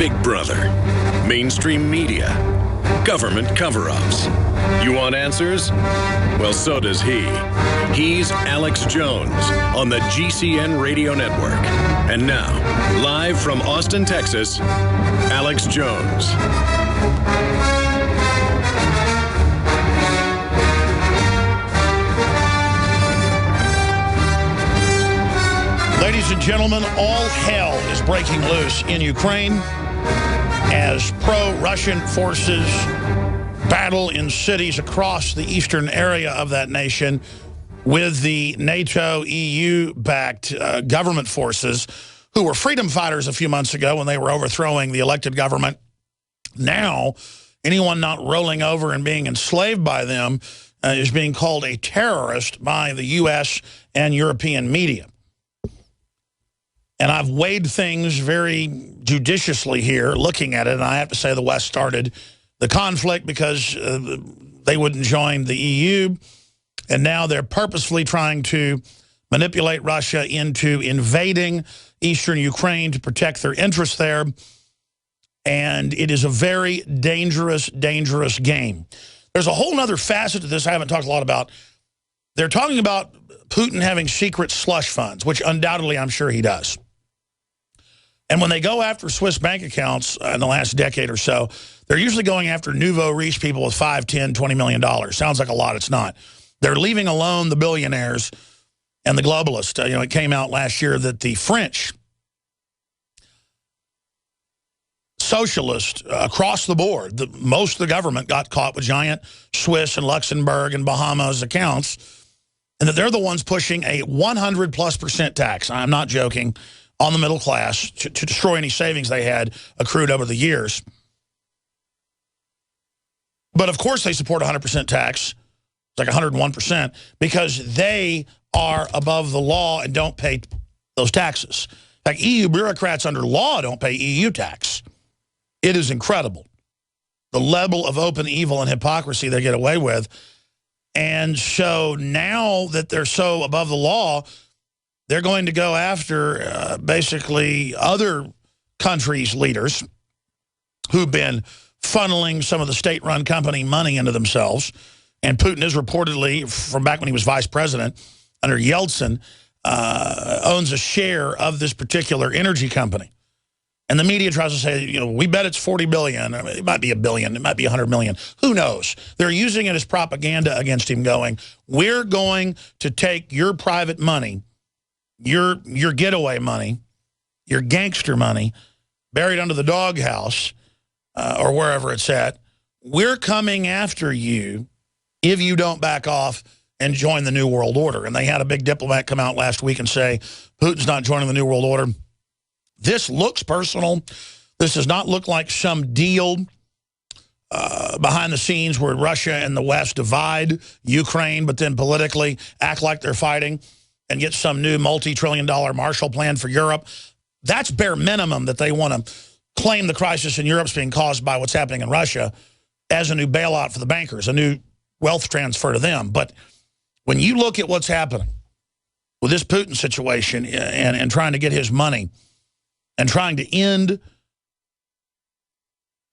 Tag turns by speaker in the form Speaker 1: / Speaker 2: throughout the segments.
Speaker 1: Big Brother, mainstream media, government cover-ups. You want answers? Well, so does he. He's Alex Jones on the GCN Radio Network. And now, live from Austin, Texas, Alex Jones.
Speaker 2: Ladies and gentlemen, all hell is breaking loose in Ukraine as pro-Russian forces battle in cities across the eastern area of that nation with the NATO, EU-backed government forces who were freedom fighters a few months ago when they were overthrowing the elected government. Now, anyone not rolling over and being enslaved by them is being called a terrorist by the U.S. and European media. And I've weighed things very judiciously here, looking at it, and I have to say the West started the conflict because they wouldn't join the EU, and now they're purposefully trying to manipulate Russia into invading eastern Ukraine to protect their interests there, and it is a very dangerous, dangerous game. There's a whole other facet to this I haven't talked a lot about. They're talking about Putin having secret slush funds, which undoubtedly I'm sure he does. And when they go after Swiss bank accounts in the last decade or so, they're usually going after nouveau riche people with $5, $10, $20 million. Sounds like a lot. It's not. They're leaving alone the billionaires and the globalists. You know, it came out last year that the French socialists across the board, most of the government got caught with giant Swiss and Luxembourg and Bahamas accounts, and that they're the ones pushing a 100+% tax. I'm not joking. On the middle class to destroy any savings they had accrued over the years. But of course they support 100% tax. It's like 101% because they are above the law and don't pay those taxes. Like EU bureaucrats under law don't pay EU tax. It is incredible. The level of open evil and hypocrisy they get away with. And so now that they're so above the law, they're going to go after basically other countries' leaders who've been funneling some of the state-run company money into themselves. And Putin is reportedly, from back when he was vice president under Yeltsin, owns a share of this particular energy company. And the media tries to say, you know, we bet it's 40 billion. I mean, it might be $1 billion. It might be 100 million. Who knows? They're using it as propaganda against him, going, we're going to take your private money, your getaway money, your gangster money, buried under the doghouse or wherever it's at. We're coming after you if you don't back off and join the New World Order. And they had a big diplomat come out last week and say, Putin's not joining the New World Order. This looks personal. This does not look like some deal behind the scenes where Russia and the West divide Ukraine, but then politically act like they're fighting and get some new multi-trillion-dollar Marshall Plan for Europe. That's bare minimum that they want to claim the crisis in Europe's being caused by what's happening in Russia as a new bailout for the bankers, a new wealth transfer to them. But when you look at what's happening with this Putin situation and trying to get his money and trying to end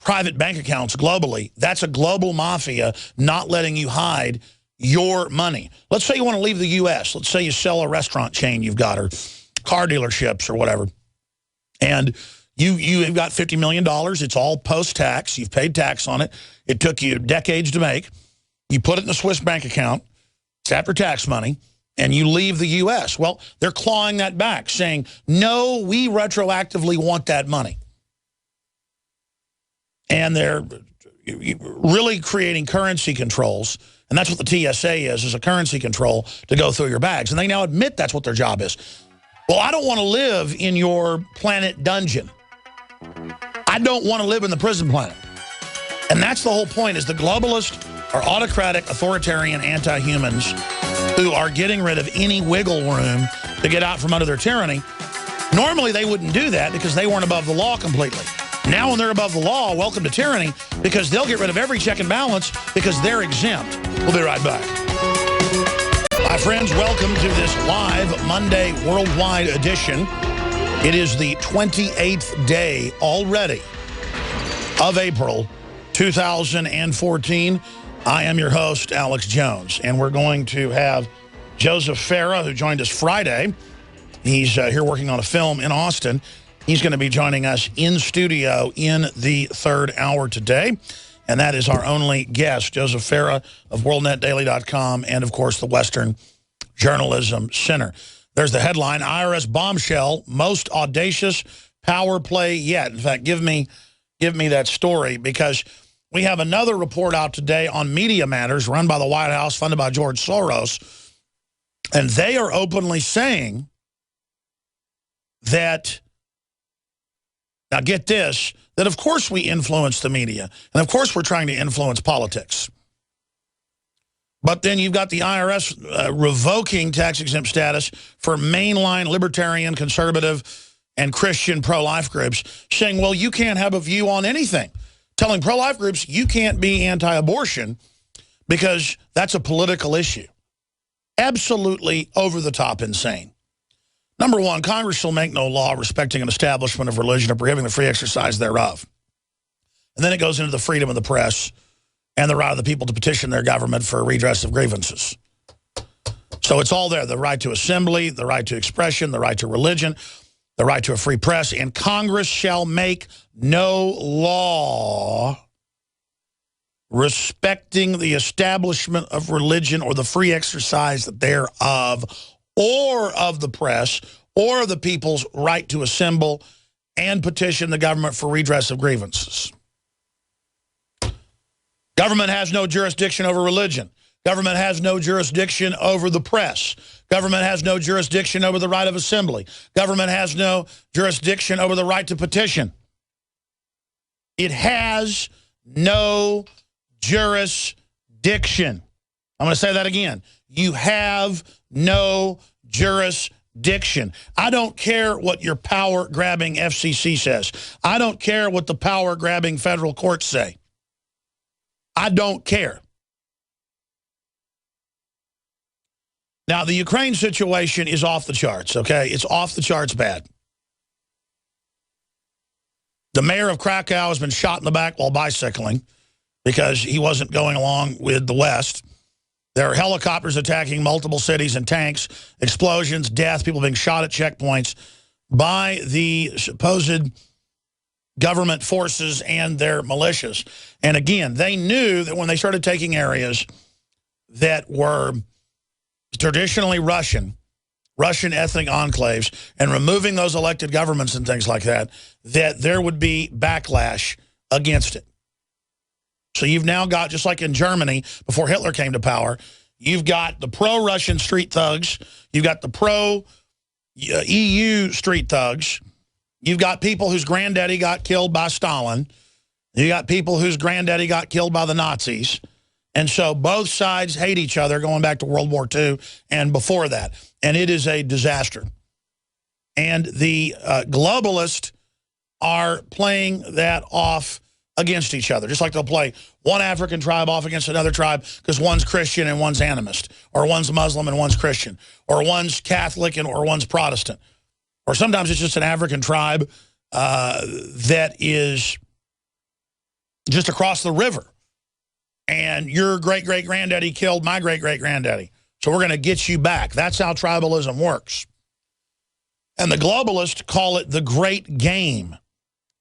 Speaker 2: private bank accounts globally, that's a global mafia not letting you hide your money. Let's say you want to leave the U.S. Let's say you sell a restaurant chain you've got or car dealerships or whatever. And you've got $50 million. It's all post-tax. You've paid tax on it. It took you decades to make. You put it in a Swiss bank account. It's after tax money. And you leave the U.S. Well, they're clawing that back, saying, no, we retroactively want that money. And they're really creating currency controls. And that's what the TSA is a currency control to go through your bags. And they now admit that's what their job is. Well, I don't want to live in your planet dungeon. I don't want to live in the prison planet. And that's the whole point, is the globalists are autocratic, authoritarian, anti-humans who are getting rid of any wiggle room to get out from under their tyranny. Normally, they wouldn't do that because they weren't above the law completely. Now when they're above the law, welcome to tyranny, because they'll get rid of every check and balance because they're exempt. We'll be right back. My friends, welcome to this live Monday worldwide edition. It is the 28th day already of April 2014. I am your host, Alex Jones, and we're going to have Joseph Farah, who joined us Friday. He's here working on a film in Austin. He's going to be joining us in studio in the third hour today. And that is our only guest, Joseph Farah of WorldNetDaily.com and, of course, the Western Journalism Center. There's the headline, IRS bombshell, most audacious power play yet. In fact, give me that story, because we have another report out today on Media Matters, run by the White House, funded by George Soros. And they are openly saying that, now get this, that of course we influence the media, and of course we're trying to influence politics. But then you've got the IRS revoking tax-exempt status for mainline libertarian, conservative, and Christian pro-life groups, saying, well, you can't have a view on anything. Telling pro-life groups you can't be anti-abortion because that's a political issue. Absolutely over-the-top insane. Number one, Congress shall make no law respecting an establishment of religion or prohibiting the free exercise thereof. And then it goes into the freedom of the press and the right of the people to petition their government for redress of grievances. So it's all there, the right to assembly, the right to expression, the right to religion, the right to a free press, and Congress shall make no law respecting the establishment of religion or the free exercise thereof, or of the press, or the people's right to assemble and petition the government for redress of grievances. Government has no jurisdiction over religion. Government has no jurisdiction over the press. Government has no jurisdiction over the right of assembly. Government has no jurisdiction over the right to petition. It has no jurisdiction. I'm going to say that again. You have no jurisdiction. I don't care what your power-grabbing FCC says. I don't care what the power-grabbing federal courts say. I don't care. Now, the Ukraine situation is off the charts, okay? It's off the charts bad. The mayor of Krakow has been shot in the back while bicycling because he wasn't going along with the West. There are helicopters attacking multiple cities and tanks, explosions, death, people being shot at checkpoints by the supposed government forces and their militias. And again, they knew that when they started taking areas that were traditionally Russian ethnic enclaves and removing those elected governments and things like that, that there would be backlash against it. So you've now got, just like in Germany before Hitler came to power, you've got the pro-Russian street thugs, you've got the pro-EU street thugs, you've got people whose granddaddy got killed by Stalin, you got people whose granddaddy got killed by the Nazis. And so both sides hate each other going back to World War II and before that. And it is a disaster. And the globalists are playing that off against each other, just like they'll play one African tribe off against another tribe because one's Christian and one's animist, or one's Muslim and one's Christian, or one's Catholic and or one's Protestant. Or sometimes it's just an African tribe that is just across the river. And your great-great-granddaddy killed my great-great-granddaddy. So we're going to get you back. That's how tribalism works. And the globalists call it the great game.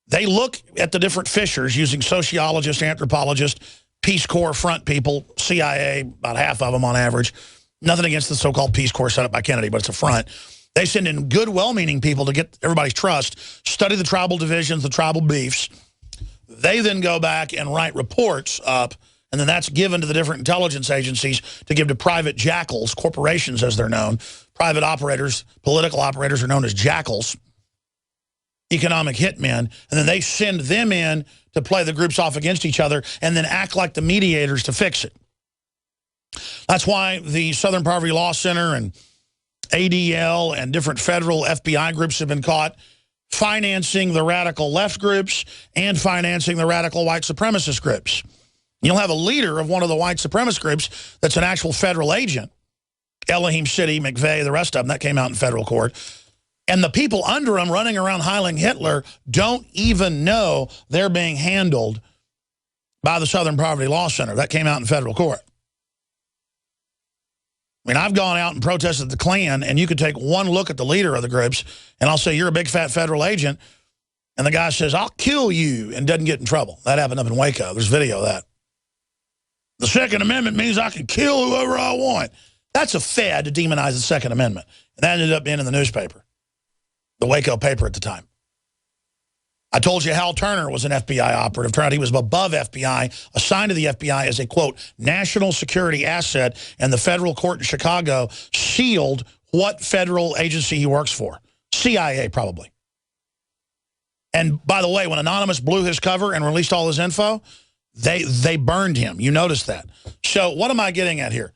Speaker 2: They look at the different fissures using sociologists, anthropologists, Peace Corps front people, CIA, about half of them on average. Nothing against the so-called Peace Corps set up by Kennedy, but it's a front. They send in good, well-meaning people to get everybody's trust, study the tribal divisions, the tribal beefs. They then go back and write reports up, and then that's given to the different intelligence agencies to give to private jackals, corporations as they're known. Private operators, political operators are known as jackals, economic hitmen, and then they send them in to play the groups off against each other and then act like the mediators to fix it. That's why the Southern Poverty Law Center and ADL and different federal FBI groups have been caught financing the radical left groups and financing the radical white supremacist groups. You'll have a leader of one of the white supremacist groups that's an actual federal agent, Elohim City, McVeigh, the rest of them, that came out in federal court. And the people under them running around Heiling Hitler don't even know they're being handled by the Southern Poverty Law Center. That came out in federal court. I mean, I've gone out and protested the Klan, and you could take one look at the leader of the groups, and I'll say, you're a big fat federal agent, and the guy says, I'll kill you, and doesn't get in trouble. That happened up in Waco. There's video of that. The Second Amendment means I can kill whoever I want. That's a fad to demonize the Second Amendment. And that ended up being in the newspaper, the Waco paper at the time. I told you Hal Turner was an FBI operative. Turned out he was above FBI, assigned to the FBI as a, quote, national security asset, and the federal court in Chicago sealed what federal agency he works for. CIA, probably. And by the way, when Anonymous blew his cover and released all his info, they burned him. You noticed that. So what am I getting at here?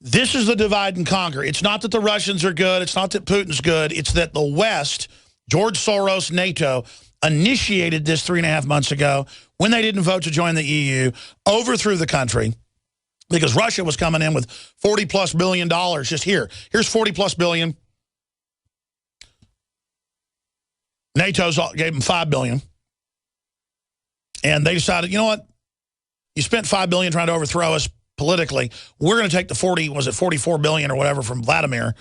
Speaker 2: This is the divide and conquer. It's not that the Russians are good. It's not that Putin's good. It's that the West, George Soros, NATO, initiated this 3.5 months ago when they didn't vote to join the EU, overthrew the country because Russia was coming in with $40+ billion just here. Here's $40+ billion. NATO's gave them $5 billion. And they decided, you know what? You spent $5 billion trying to overthrow us politically. We're going to take the 44 billion or whatever from Vladimir,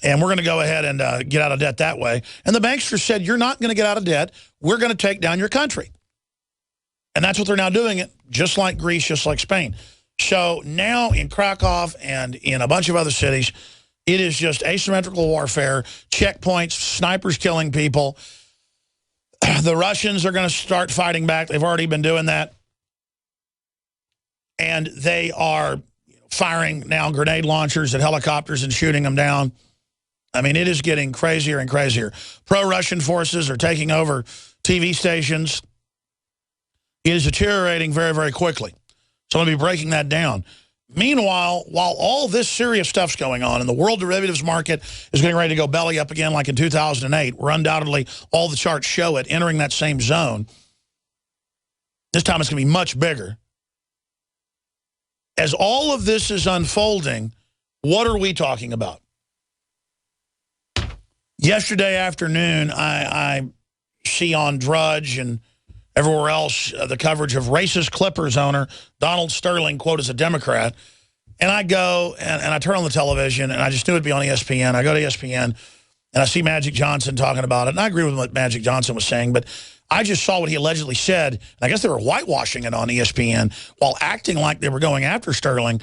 Speaker 2: and we're going to go ahead and get out of debt that way. And the banksters said, you're not going to get out of debt. We're going to take down your country. And that's what they're now doing, it just like Greece, just like Spain. So now in Krakow and in a bunch of other cities, it is just asymmetrical warfare, checkpoints, snipers killing people. The Russians are going to start fighting back. They've already been doing that. And they are firing now grenade launchers at helicopters and shooting them down. I mean, it is getting crazier and crazier. Pro-Russian forces are taking over TV stations. It is deteriorating very, very quickly. So I'm going to be breaking that down. Meanwhile, while all this serious stuff's going on and the world derivatives market is getting ready to go belly up again like in 2008, where undoubtedly all the charts show it entering that same zone, this time it's going to be much bigger. As all of this is unfolding, what are we talking about? Yesterday afternoon, I see on Drudge and everywhere else the coverage of racist Clippers owner Donald Sterling, quote, as a Democrat. And I go and I turn on the television, and I just knew it'd be on ESPN. I go to ESPN, and I see Magic Johnson talking about it. And I agree with what Magic Johnson was saying, but I just saw what he allegedly said. And I guess they were whitewashing it on ESPN while acting like they were going after Sterling.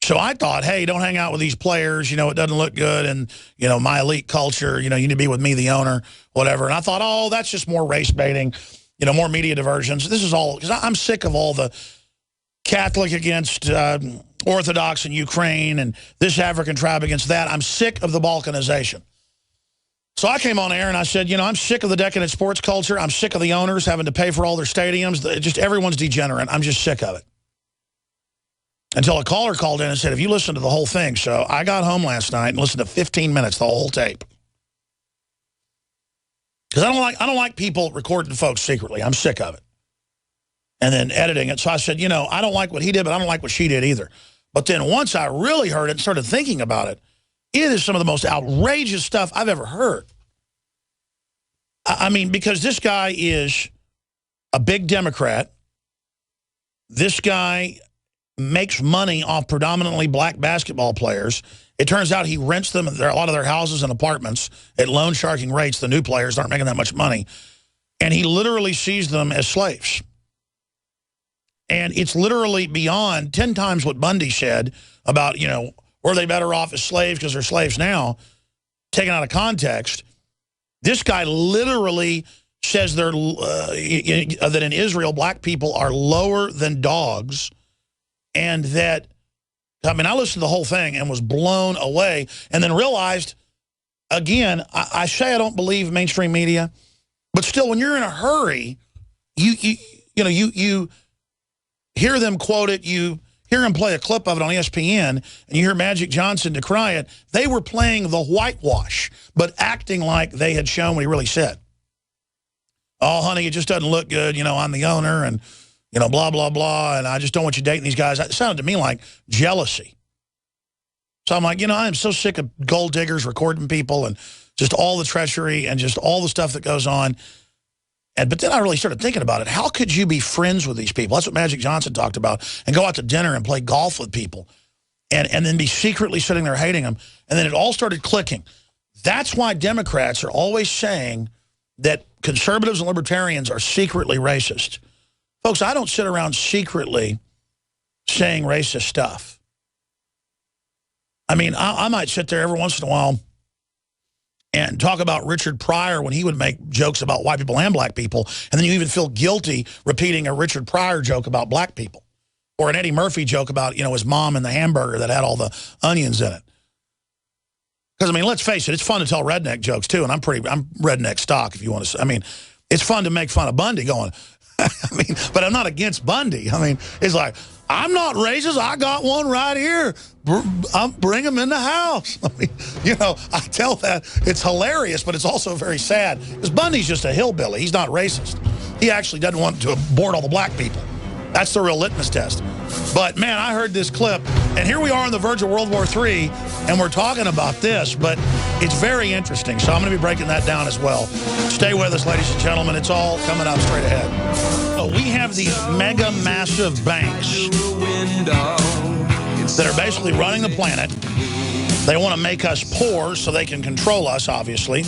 Speaker 2: So I thought, hey, don't hang out with these players. You know, it doesn't look good. And, you know, my elite culture, you know, you need to be with me, the owner, whatever. And I thought, oh, that's just more race baiting, you know, more media diversions. This is all, because I'm sick of all the Catholic against Orthodox in Ukraine and this African tribe against that. I'm sick of the balkanization. So I came on air and I said, you know, I'm sick of the decadent sports culture. I'm sick of the owners having to pay for all their stadiums. Just everyone's degenerate. I'm just sick of it. Until a caller called in and said, have you listened to the whole thing? So I got home last night and listened to 15 minutes, the whole tape. Because I don't like people recording folks secretly. I'm sick of it. And then editing it. So I said, you know, I don't like what he did, but I don't like what she did either. But then once I really heard it and started thinking about it, it is some of the most outrageous stuff I've ever heard. I mean, because this guy is a big Democrat. This guy makes money off predominantly black basketball players. It turns out he rents them, a lot of their houses and apartments at loan sharking rates. The new players aren't making that much money. And he literally sees them as slaves. And it's literally beyond 10 times what Bundy said about, you know, were they better off as slaves because they're slaves now, taken out of context. This guy literally says they're that in Israel, black people are lower than dogs, and that, I mean, I listened to the whole thing and was blown away, and then realized, again, I say I don't believe mainstream media, but still, when you're in a hurry, you hear them quote it, you hear him play a clip of it on ESPN, and you hear Magic Johnson decry it. They were playing the whitewash, but acting like they had shown what he really said. Oh, honey, it just doesn't look good. You know, I'm the owner, and, you know, blah, blah, blah, and I just don't want you dating these guys. It sounded to me like jealousy. So I'm like, you know, I'm so sick of gold diggers recording people and just all the treachery and just all the stuff that goes on. But then I really started thinking about it. How could you be friends with these people? That's what Magic Johnson talked about. And go out to dinner and play golf with people. And then be secretly sitting there hating them. And then it all started clicking. That's why Democrats are always saying that conservatives and libertarians are secretly racist. Folks, I don't sit around secretly saying racist stuff. I mean, I might sit there every once in a while and talk about Richard Pryor when he would make jokes about white people and black people, and then you even feel guilty repeating a Richard Pryor joke about black people, or an Eddie Murphy joke about, you know, his mom and the hamburger that had all the onions in it. Because, I mean, let's face it, it's fun to tell redneck jokes, too, and I'm redneck stock, if you want to say. I mean, it's fun to make fun of Bundy going, I mean, but I'm not against Bundy. I mean, it's like, I'm not racist. I got one right here. Bring him in the house. I mean, you know, I tell that. It's hilarious, but it's also very sad. Because Bundy's just a hillbilly. He's not racist. He actually doesn't want to abort all the black people. That's the real litmus test. But, man, I heard this clip, and here we are on the verge of World War III, and we're talking about this, but it's very interesting. So I'm going to be breaking that down as well. Stay with us, ladies and gentlemen. It's all coming up straight ahead. So we have these mega massive banks that are basically running the planet. They want to make us poor so they can control us, obviously.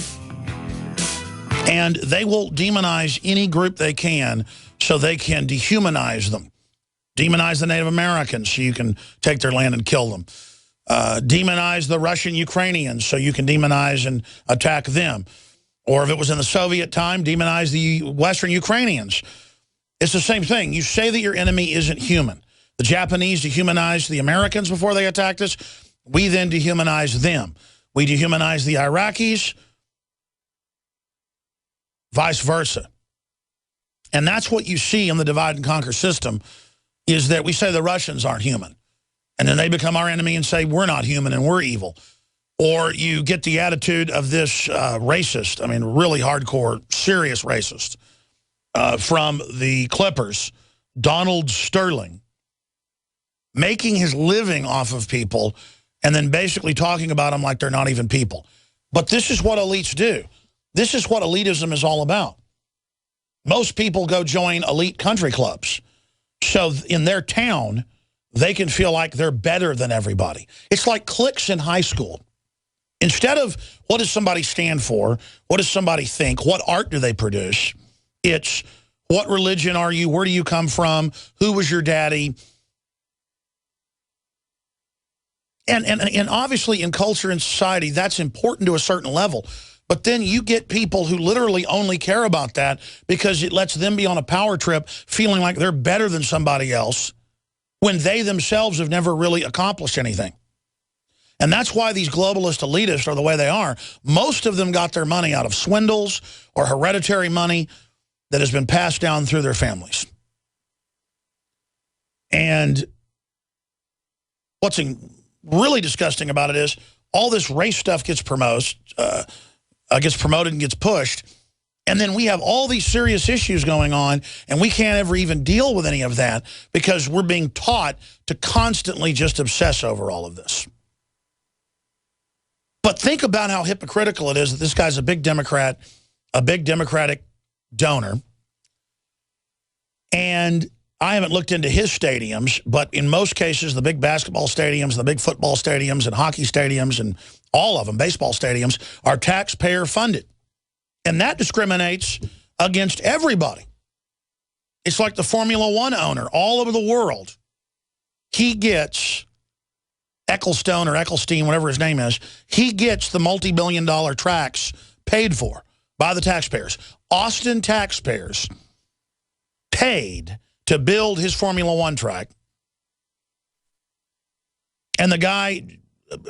Speaker 2: And they will demonize any group they can so they can dehumanize them. Demonize the Native Americans so you can take their land and kill them. Demonize the Russian Ukrainians so you can demonize and attack them. Or if it was in the Soviet time, demonize the Western Ukrainians. It's the same thing. You say that your enemy isn't human. The Japanese dehumanized the Americans before they attacked us. We then dehumanize them. We dehumanize the Iraqis, vice versa. And that's what you see in the divide and conquer system, is that we say the Russians aren't human. And then they become our enemy and say we're not human and we're evil. Or you get the attitude of this racist, I mean, really hardcore, serious racist, from the Clippers, Donald Sterling, making his living off of people and then basically talking about them like they're not even people. But this is what elites do. This is what elitism is all about. Most people go join elite country clubs. So in their town, they can feel like they're better than everybody. It's like cliques in high school. Instead of what does somebody stand for, what does somebody think, what art do they produce, it's what religion are you, where do you come from, who was your daddy. And obviously in culture and society, that's important to a certain level. But then you get people who literally only care about that because it lets them be on a power trip feeling like they're better than somebody else when they themselves have never really accomplished anything. And that's why these globalist elitists are the way they are. Most of them got their money out of swindles or hereditary money that has been passed down through their families. And what's really disgusting about it is all this race stuff gets promoted and gets pushed, and then we have all these serious issues going on, and we can't ever even deal with any of that because we're being taught to constantly just obsess over all of this. But think about how hypocritical it is that this guy's a big Democrat, a big Democratic donor, and I haven't looked into his stadiums, but in most cases, the big basketball stadiums, the big football stadiums, and hockey stadiums, and all of them, baseball stadiums, are taxpayer funded. And that discriminates against everybody. It's like the Formula One owner all over the world. He gets Ecclestone or Ecclestein, whatever his name is, he gets the multi-billion-dollar tracks paid for by the taxpayers. Austin taxpayers paid to build his Formula One track. And the guy,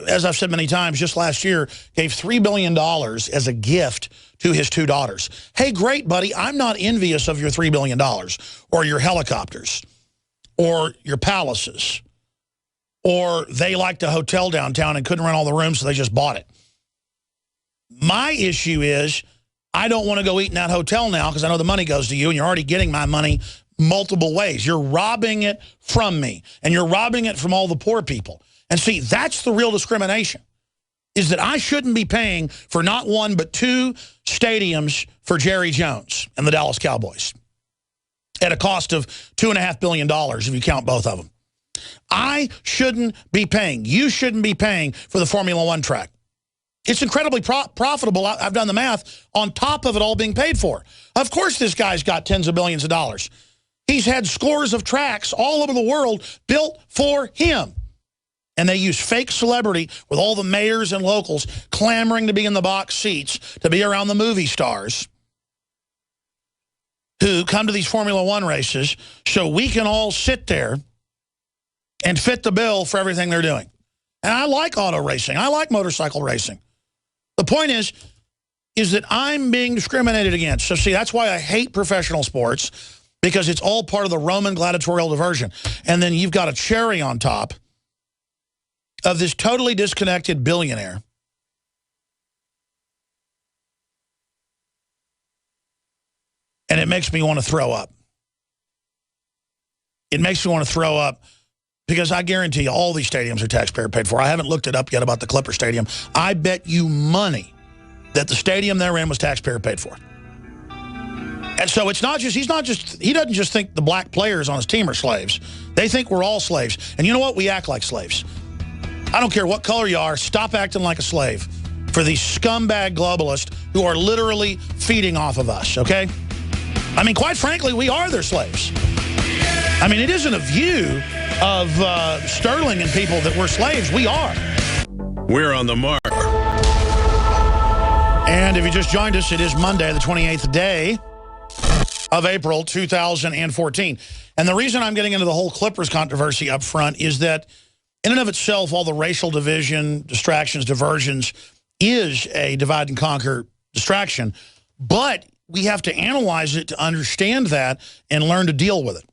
Speaker 2: as I've said many times, just last year, gave $3 billion as a gift to his two daughters. Hey, great, buddy, I'm not envious of your $3 billion or your helicopters or your palaces, or they liked a hotel downtown and couldn't rent all the rooms, so they just bought it. My issue is I don't want to go eat in that hotel now because I know the money goes to you, and you're already getting my money multiple ways. You're robbing it from me, and you're robbing it from all the poor people. And see, that's the real discrimination, is that I shouldn't be paying for not one but two stadiums for Jerry Jones and the Dallas Cowboys at a cost of $2.5 billion if you count both of them. I shouldn't be paying. You shouldn't be paying for the Formula One track. It's incredibly profitable. I've done the math on top of it all being paid for. Of course this guy's got tens of billions of dollars. He's had scores of tracks all over the world built for him. And they use fake celebrity with all the mayors and locals clamoring to be in the box seats, to be around the movie stars who come to these Formula One races so we can all sit there and fit the bill for everything they're doing. And I like auto racing. I like motorcycle racing. The point is that I'm being discriminated against. So see, that's why I hate professional sports, because it's all part of the Roman gladiatorial diversion. And then you've got a cherry on top of this totally disconnected billionaire and it makes me want to throw up. It makes me want to throw up because I guarantee you all these stadiums are taxpayer paid for. I haven't looked it up yet about the Clipper Stadium. I bet you money that the stadium they're in was taxpayer paid for. And so it's not just, he doesn't just think the black players on his team are slaves. They think we're all slaves. And you know what? We act like slaves. I don't care what color you are, stop acting like a slave for these scumbag globalists who are literally feeding off of us, okay? I mean, quite frankly, we are their slaves. I mean, it isn't a view of Sterling and people that we're slaves. We are.
Speaker 1: We're on the mark.
Speaker 2: And if you just joined us, it is Monday, the 28th day of April 2014. And the reason I'm getting into the whole Clippers controversy up front is that in and of itself, all the racial division, distractions, diversions is a divide and conquer distraction. But we have to analyze it to understand that and learn to deal with it.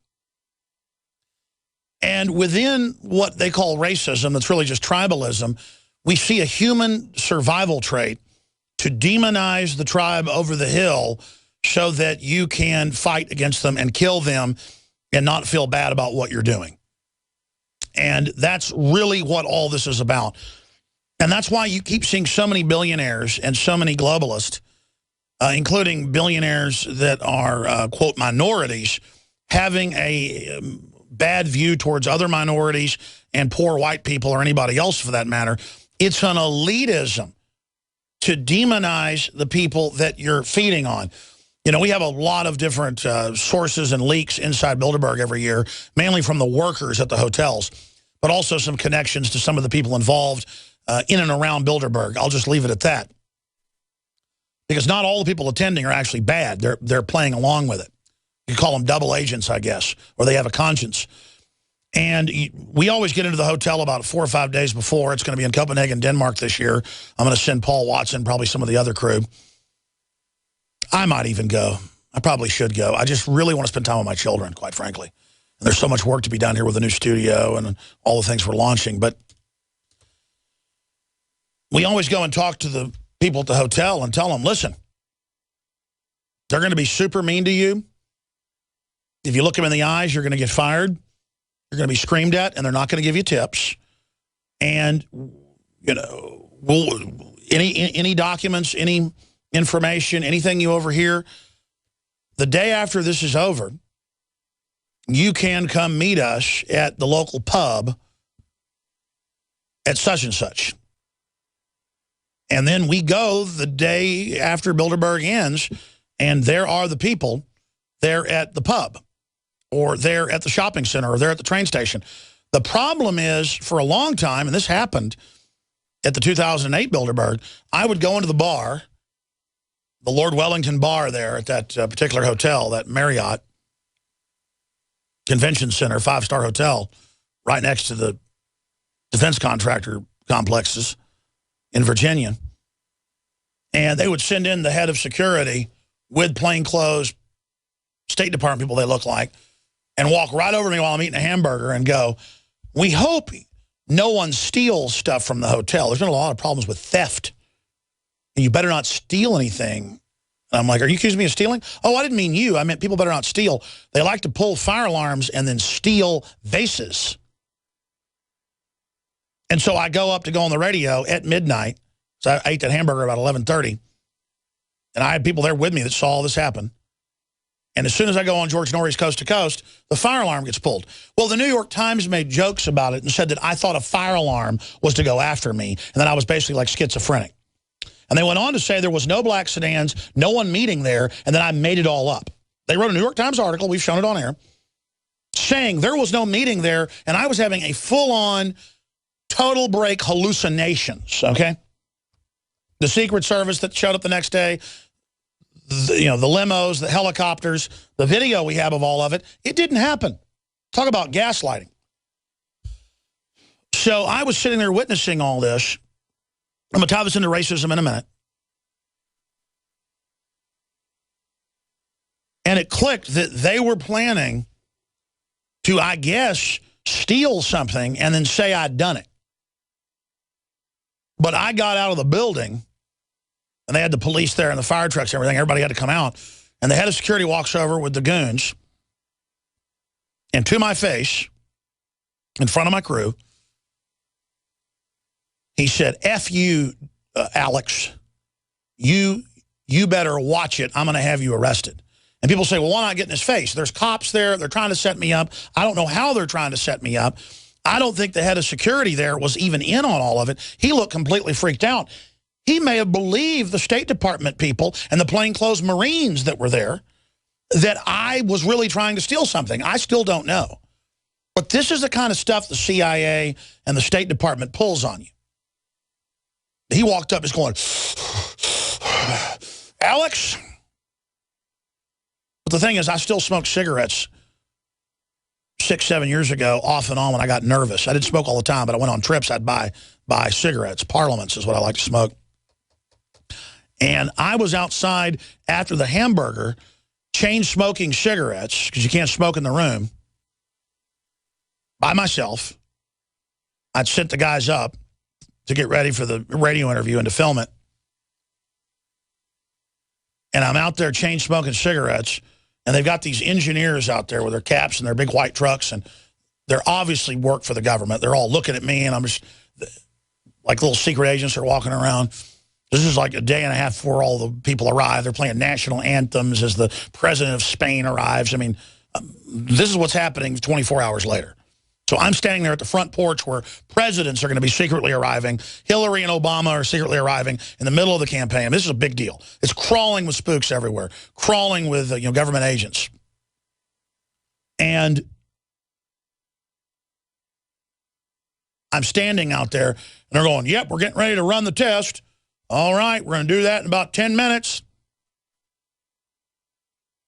Speaker 2: And within what they call racism, that's really just tribalism, we see a human survival trait to demonize the tribe over the hill so that you can fight against them and kill them and not feel bad about what you're doing. And that's really what all this is about. And that's why you keep seeing so many billionaires and so many globalists, including billionaires that are, quote, minorities, having a bad view towards other minorities and poor white people or anybody else for that matter. It's an elitism to demonize the people that you're feeding on. You know, we have a lot of different sources and leaks inside Bilderberg every year, mainly from the workers at the hotels, but also some connections to some of the people involved in and around Bilderberg. I'll just leave it at that. Because not all the people attending are actually bad. They're playing along with it. You call them double agents, I guess, or they have a conscience. And we always get into the hotel about 4 or 5 days before. It's going to be in Copenhagen, Denmark this year. I'm going to send Paul Watson, probably some of the other crew. I might even go. I probably should go. I just really want to spend time with my children, quite frankly. And there's so much work to be done here with the new studio and all the things we're launching. But we always go and talk to the people at the hotel and tell them, listen, they're going to be super mean to you. If you look them in the eyes, you're going to get fired. You're going to be screamed at, and they're not going to give you tips. And, you know, any documents, any information, anything you overhear, the day after this is over, you can come meet us at the local pub at such and such. And then we go the day after Bilderberg ends, and there are the people there at the pub, or there at the shopping center, or there at the train station. The problem is, for a long time, and this happened at the 2008 Bilderberg, I would go into the bar, the Lord Wellington bar there at that particular hotel, that Marriott Convention Center, 5-star hotel, right next to the defense contractor complexes in Virginia. And they would send in the head of security with plainclothes, State Department people they look like, and walk right over to me while I'm eating a hamburger and go, we hope no one steals stuff from the hotel. There's been a lot of problems with theft. And you better not steal anything. And I'm like, are you accusing me of stealing? Oh, I didn't mean you. I meant people better not steal. They like to pull fire alarms and then steal vases. And so I go up to go on the radio at midnight So I ate that hamburger about 11:30, and I had people there with me that saw all this happen. And as soon as I go on George Norrie's Coast to Coast, the fire alarm gets pulled. Well, the New York Times made jokes about it and said that I thought a fire alarm was to go after me, and that I was basically like schizophrenic. And they went on to say there was no black sedans, no one meeting there, and that I made it all up. They wrote a New York Times article, we've shown it on air, saying there was no meeting there, and I was having a full-on, total break hallucinations, okay? The Secret Service that showed up the next day, the limos, the helicopters, the video we have of all of it, it didn't happen. Talk about gaslighting. So I was sitting there witnessing all this. I'm going to tie this into racism in a minute. And it clicked that they were planning to, I guess, steal something and then say I'd done it. But I got out of the building, and they had the police there and the fire trucks and everything. Everybody had to come out. And the head of security walks over with the goons. And to my face, in front of my crew, he said, F you, Alex. You better watch it. I'm going to have you arrested. And people say, well, why not get in his face? There's cops there. They're trying to set me up. I don't know how they're trying to set me up. I don't think the head of security there was even in on all of it. He looked completely freaked out. He may have believed the State Department people and the plainclothes Marines that were there that I was really trying to steal something. I still don't know. But this is the kind of stuff the CIA and the State Department pulls on you. He walked up, just going, Alex? But the thing is, I still smoked cigarettes 6, 7 years ago, off and on when I got nervous. I didn't smoke all the time, but I went on trips, I'd buy cigarettes. Parliaments is what I like to smoke. And I was outside after the hamburger, chain smoking cigarettes, because you can't smoke in the room, by myself. I'd sent the guys up to get ready for the radio interview and to film it. And I'm out there chain smoking cigarettes, and they've got these engineers out there with their caps and their big white trucks, and they're obviously work for the government. They're all looking at me, and I'm just like little secret agents are walking around. This is like a day and a half before all the people arrive. They're playing national anthems as the president of Spain arrives. I mean, this is what's happening 24 hours later. So I'm standing there at the front porch where presidents are going to be secretly arriving. Hillary and Obama are secretly arriving in the middle of the campaign. This is a big deal. It's crawling with spooks everywhere, crawling with government agents. And I'm standing out there, and they're going, yep, we're getting ready to run the test. All right, we're going to do that in about 10 minutes.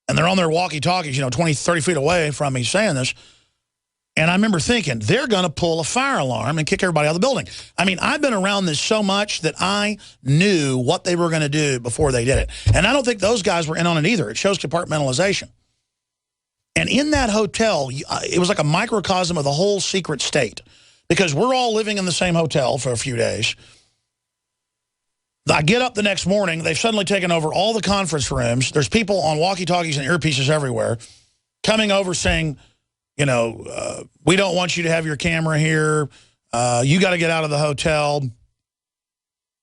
Speaker 2: And they're on their walkie-talkies, 20, 30 feet away from me saying this. And I remember thinking, they're going to pull a fire alarm and kick everybody out of the building. I mean, I've been around this so much that I knew what they were going to do before they did it. And I don't think those guys were in on it either. It shows compartmentalization. And in that hotel, it was like a microcosm of the whole secret state. Because we're all living in the same hotel for a few days. I get up the next morning. They've suddenly taken over all the conference rooms. There's people on walkie-talkies and earpieces everywhere coming over saying, we don't want you to have your camera here. You got to get out of the hotel.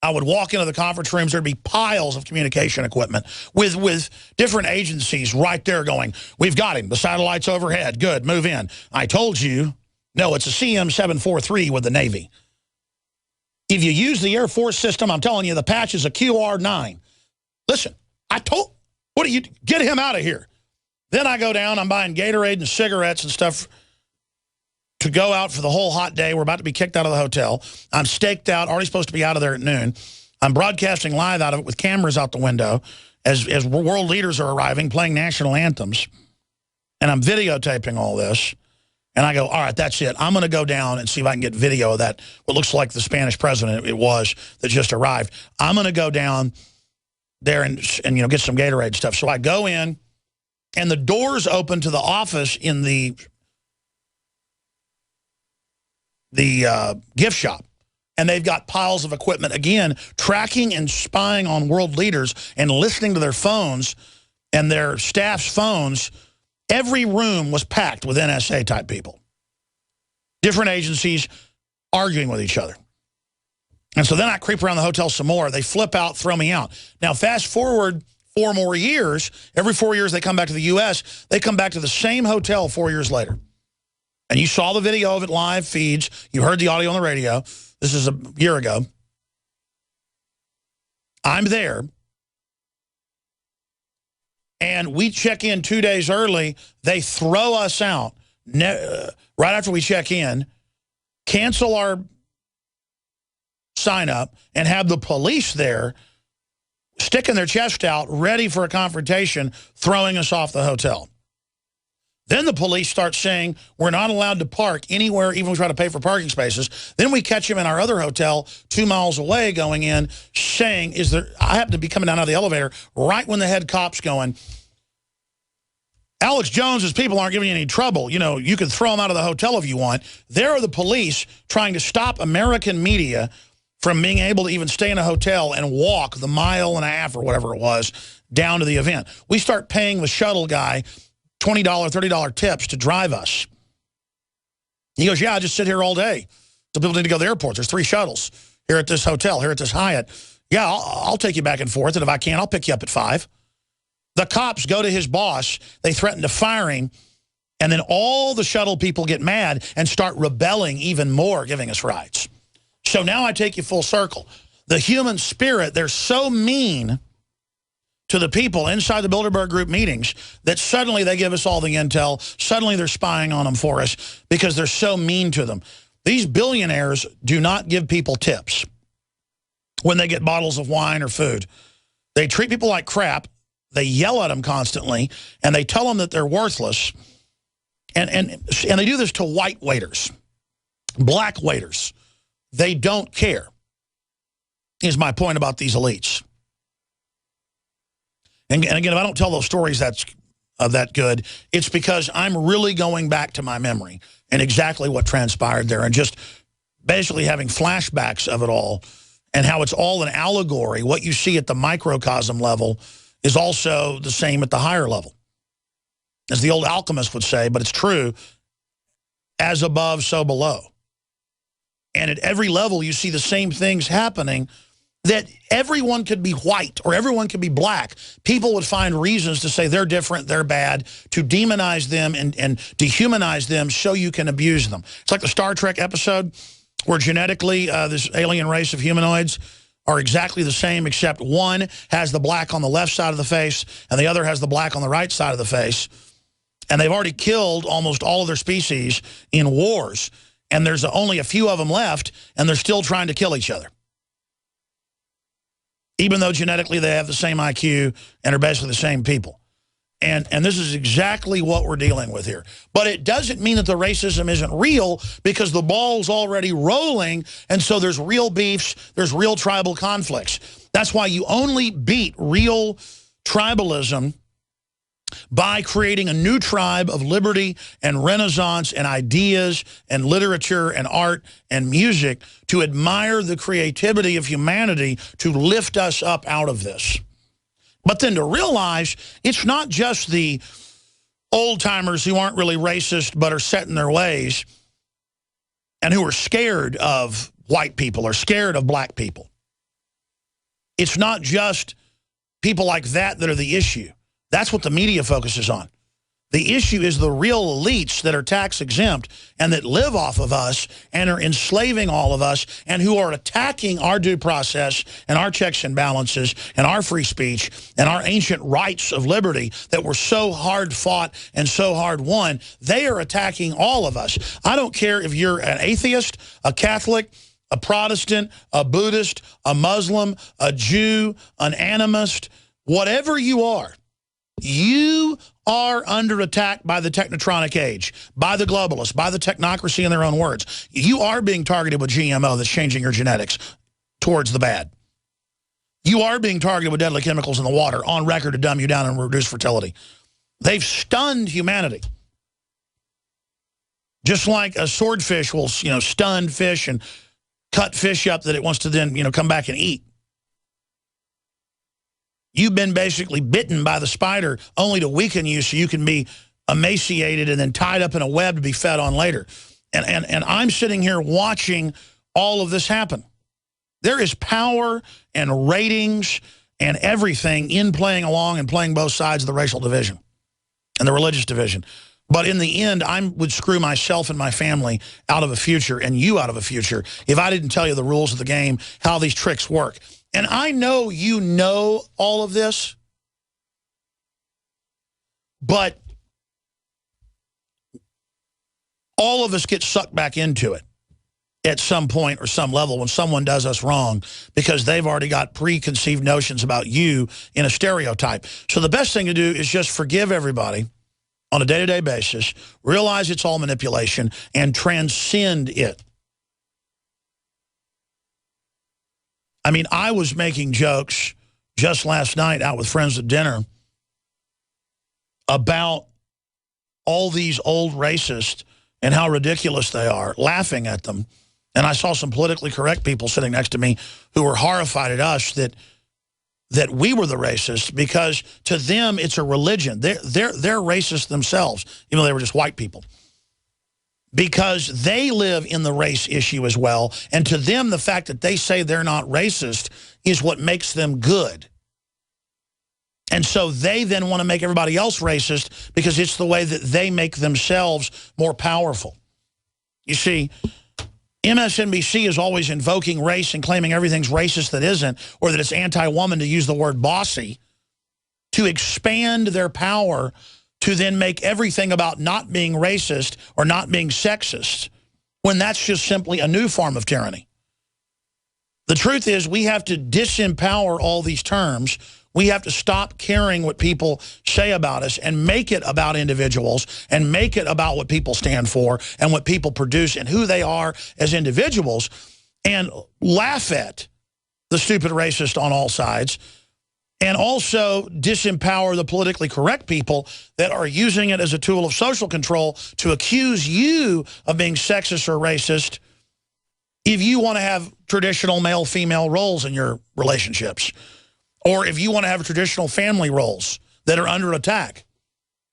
Speaker 2: I would walk into the conference rooms. There'd be piles of communication equipment with different agencies right there going, we've got him. The satellite's overhead. Good, move in. I told you. No, it's a CM743 with the Navy. If you use the Air Force system, I'm telling you, the patch is a QR9. Listen, get him out of here. Then I go down, I'm buying Gatorade and cigarettes and stuff to go out for the whole hot day. We're about to be kicked out of the hotel. I'm staked out, already supposed to be out of there at noon. I'm broadcasting live out of it with cameras out the window as world leaders are arriving, playing national anthems. And I'm videotaping all this. And I go, all right, that's it. I'm going to go down and see if I can get video of that, what looks like the Spanish president it was that just arrived. I'm going to go down there and get some Gatorade stuff. So I go in, and the doors open to the office in the gift shop. And they've got piles of equipment, again, tracking and spying on world leaders and listening to their phones and their staff's phones. Every room was packed with NSA-type people. Different agencies arguing with each other. And so then I creep around the hotel some more. They flip out, throw me out. Now, fast forward 4 more years. Every 4 years they come back to the U.S. They come back to the same hotel 4 years later. And you saw the video of it live feeds. You heard the audio on the radio. This is a year ago. I'm there. And we check in 2 days early. They throw us out right after we check in, cancel our sign up, and have the police there sticking their chest out, ready for a confrontation, throwing us off the hotel. Then the police start saying we're not allowed to park anywhere, even if we try to pay for parking spaces. Then we catch them in our other hotel 2 miles away going in, saying, I happen to be coming down out of the elevator right when the head cop's going, Alex Jones's people aren't giving you any trouble. You know, you can throw them out of the hotel if you want. There are the police trying to stop American media from being able to even stay in a hotel and walk the 1.5 miles or whatever it was down to the event. We start paying the shuttle guy $20, $30 tips to drive us. He goes, yeah, I just sit here all day. So people need to go to the airport. There's 3 shuttles here at this hotel, here at this Hyatt. Yeah, I'll take you back and forth, and if I can, I'll pick you up at 5. The cops go to his boss. They threaten to fire him, and then all the shuttle people get mad and start rebelling even more, giving us rights. So now I take you full circle. The human spirit, they're so mean to the people inside the Bilderberg Group meetings that suddenly they give us all the intel. Suddenly they're spying on them for us because they're so mean to them. These billionaires do not give people tips when they get bottles of wine or food. They treat people like crap. They yell at them constantly, and they tell them that they're worthless. And they do this to white waiters, black waiters. They don't care, is my point about these elites. And again, if I don't tell those stories that good, it's because I'm really going back to my memory and exactly what transpired there and just basically having flashbacks of it all and how it's all an allegory. What you see at the microcosm level is also the same at the higher level. As the old alchemist would say, but it's true, as above, so below. And at every level, you see the same things happening, that everyone could be white or everyone could be black. People would find reasons to say they're different, they're bad, to demonize them and dehumanize them so you can abuse them. It's like the Star Trek episode where genetically this alien race of humanoids are exactly the same, except one has the black on the left side of the face and the other has the black on the right side of the face. And they've already killed almost all of their species in wars. And there's only a few of them left, and they're still trying to kill each other. Even though genetically they have the same IQ and are basically the same people. And this is exactly what we're dealing with here. But it doesn't mean that the racism isn't real, because the ball's already rolling, and so there's real beefs, there's real tribal conflicts. That's why you only beat real tribalism by creating a new tribe of liberty and renaissance and ideas and literature and art and music to admire the creativity of humanity to lift us up out of this. But then to realize it's not just the old-timers who aren't really racist but are set in their ways and who are scared of white people or scared of black people. It's not just people like that that are the issue. That's what the media focuses on. The issue is the real elites that are tax exempt and that live off of us and are enslaving all of us and who are attacking our due process and our checks and balances and our free speech and our ancient rights of liberty that were so hard fought and so hard won. They are attacking all of us. I don't care if you're an atheist, a Catholic, a Protestant, a Buddhist, a Muslim, a Jew, an animist, whatever you are. You are under attack by the technotronic age, by the globalists, by the technocracy in their own words. You are being targeted with GMO that's changing your genetics towards the bad. You are being targeted with deadly chemicals in the water on record to dumb you down and reduce fertility. They've stunned humanity. Just like a swordfish will, stun fish and cut fish up that it wants to then, come back and eat. You've been basically bitten by the spider only to weaken you so you can be emaciated and then tied up in a web to be fed on later. And I'm sitting here watching all of this happen. There is power and ratings and everything in playing along and playing both sides of the racial division and the religious division. But in the end, I would screw myself and my family out of a future and you out of a future if I didn't tell you the rules of the game, how these tricks work. And I know you know all of this, but all of us get sucked back into it at some point or some level when someone does us wrong because they've already got preconceived notions about you in a stereotype. So the best thing to do is just forgive everybody on a day-to-day basis, realize it's all manipulation, and transcend it. I mean, I was making jokes just last night out with friends at dinner about all these old racists and how ridiculous they are, laughing at them. And I saw some politically correct people sitting next to me who were horrified at us that we were the racists, because to them it's a religion. They're racist themselves, even though they were just white people. Because they live in the race issue as well. And to them, the fact that they say they're not racist is what makes them good. And so they then want to make everybody else racist because it's the way that they make themselves more powerful. You see, MSNBC is always invoking race and claiming everything's racist that isn't, or that it's anti-woman, to use the word bossy, to expand their power to then make everything about not being racist or not being sexist, when that's just simply a new form of tyranny. The truth is, we have to disempower all these terms. We have to stop caring what people say about us and make it about individuals and make it about what people stand for and what people produce and who they are as individuals, and laugh at the stupid racist on all sides, and also disempower the politically correct people that are using it as a tool of social control to accuse you of being sexist or racist if you want to have traditional male-female roles in your relationships, or if you want to have traditional family roles that are under attack.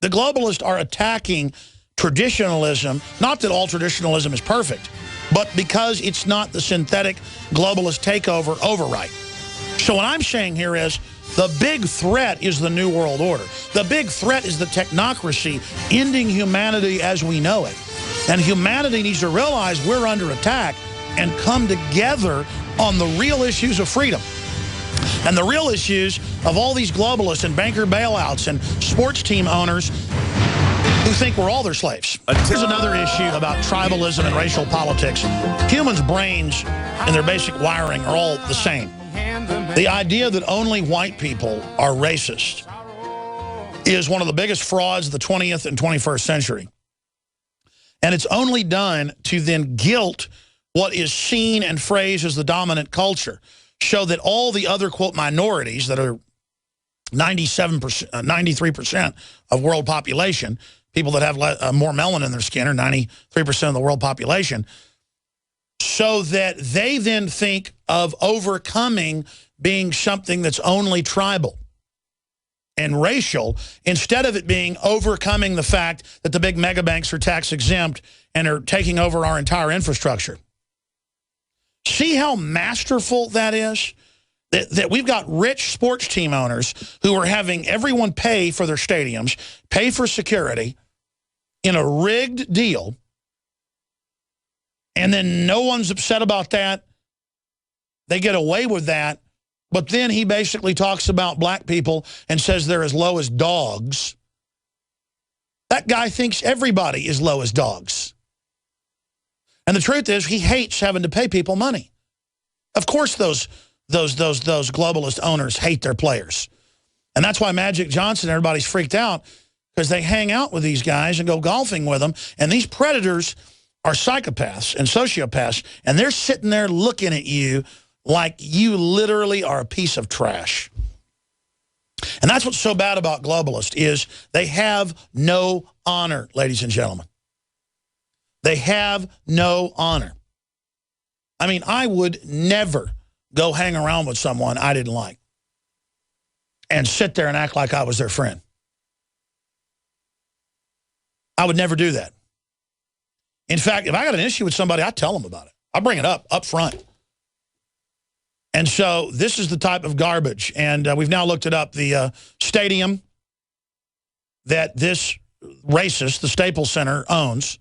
Speaker 2: The globalists are attacking traditionalism, not that all traditionalism is perfect, but because it's not the synthetic globalist takeover override. So what I'm saying here is the big threat is the New World Order. The big threat is the technocracy ending humanity as we know it. And humanity needs to realize we're under attack and come together on the real issues of freedom. And the real issues of all these globalists and banker bailouts and sports team owners who think we're all their slaves. Here's another issue about tribalism and racial politics. Humans' brains and their basic wiring are all the same. The idea that only white people are racist is one of the biggest frauds of the 20th and 21st century. And it's only done to then guilt what is seen and phrased as the dominant culture, show that all the other, quote, minorities that are 97%, 93% of world population, people that have more melanin in their skin are 93% of the world population, so that they then think of overcoming being something that's only tribal and racial, instead of it being overcoming the fact that the big mega banks are tax exempt and are taking over our entire infrastructure. See how masterful that is? That we've got rich sports team owners who are having everyone pay for their stadiums, pay for security in a rigged deal, and then no one's upset about that. They get away with that. But then he basically talks about black people and says they're as low as dogs. That guy thinks everybody is low as dogs. And the truth is, he hates having to pay people money. Of course those globalist owners hate their players. And that's why Magic Johnson, everybody's freaked out, because they hang out with these guys and go golfing with them. And these predators are psychopaths and sociopaths, and they're sitting there looking at you like you literally are a piece of trash. And that's what's so bad about globalists, is they have no honor, ladies and gentlemen. They have no honor. I mean, I would never go hang around with someone I didn't like and sit there and act like I was their friend. I would never do that. In fact, if I got an issue with somebody, I tell them about it. I bring it up front. And so this is the type of garbage. And we've now looked it up. The stadium that this racist, the Staples Center, owns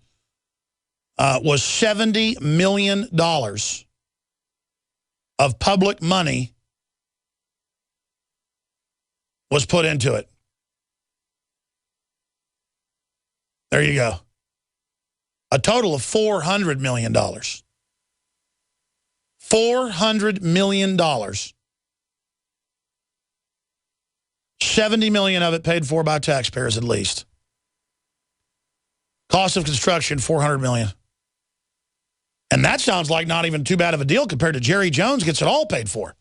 Speaker 2: was $70 million of public money was put into it. There you go. A total of $400 million. $400 million. 70 million of it paid for by taxpayers at least. Cost of construction, $400 million. And that sounds like not even too bad of a deal compared to Jerry Jones gets it all paid for.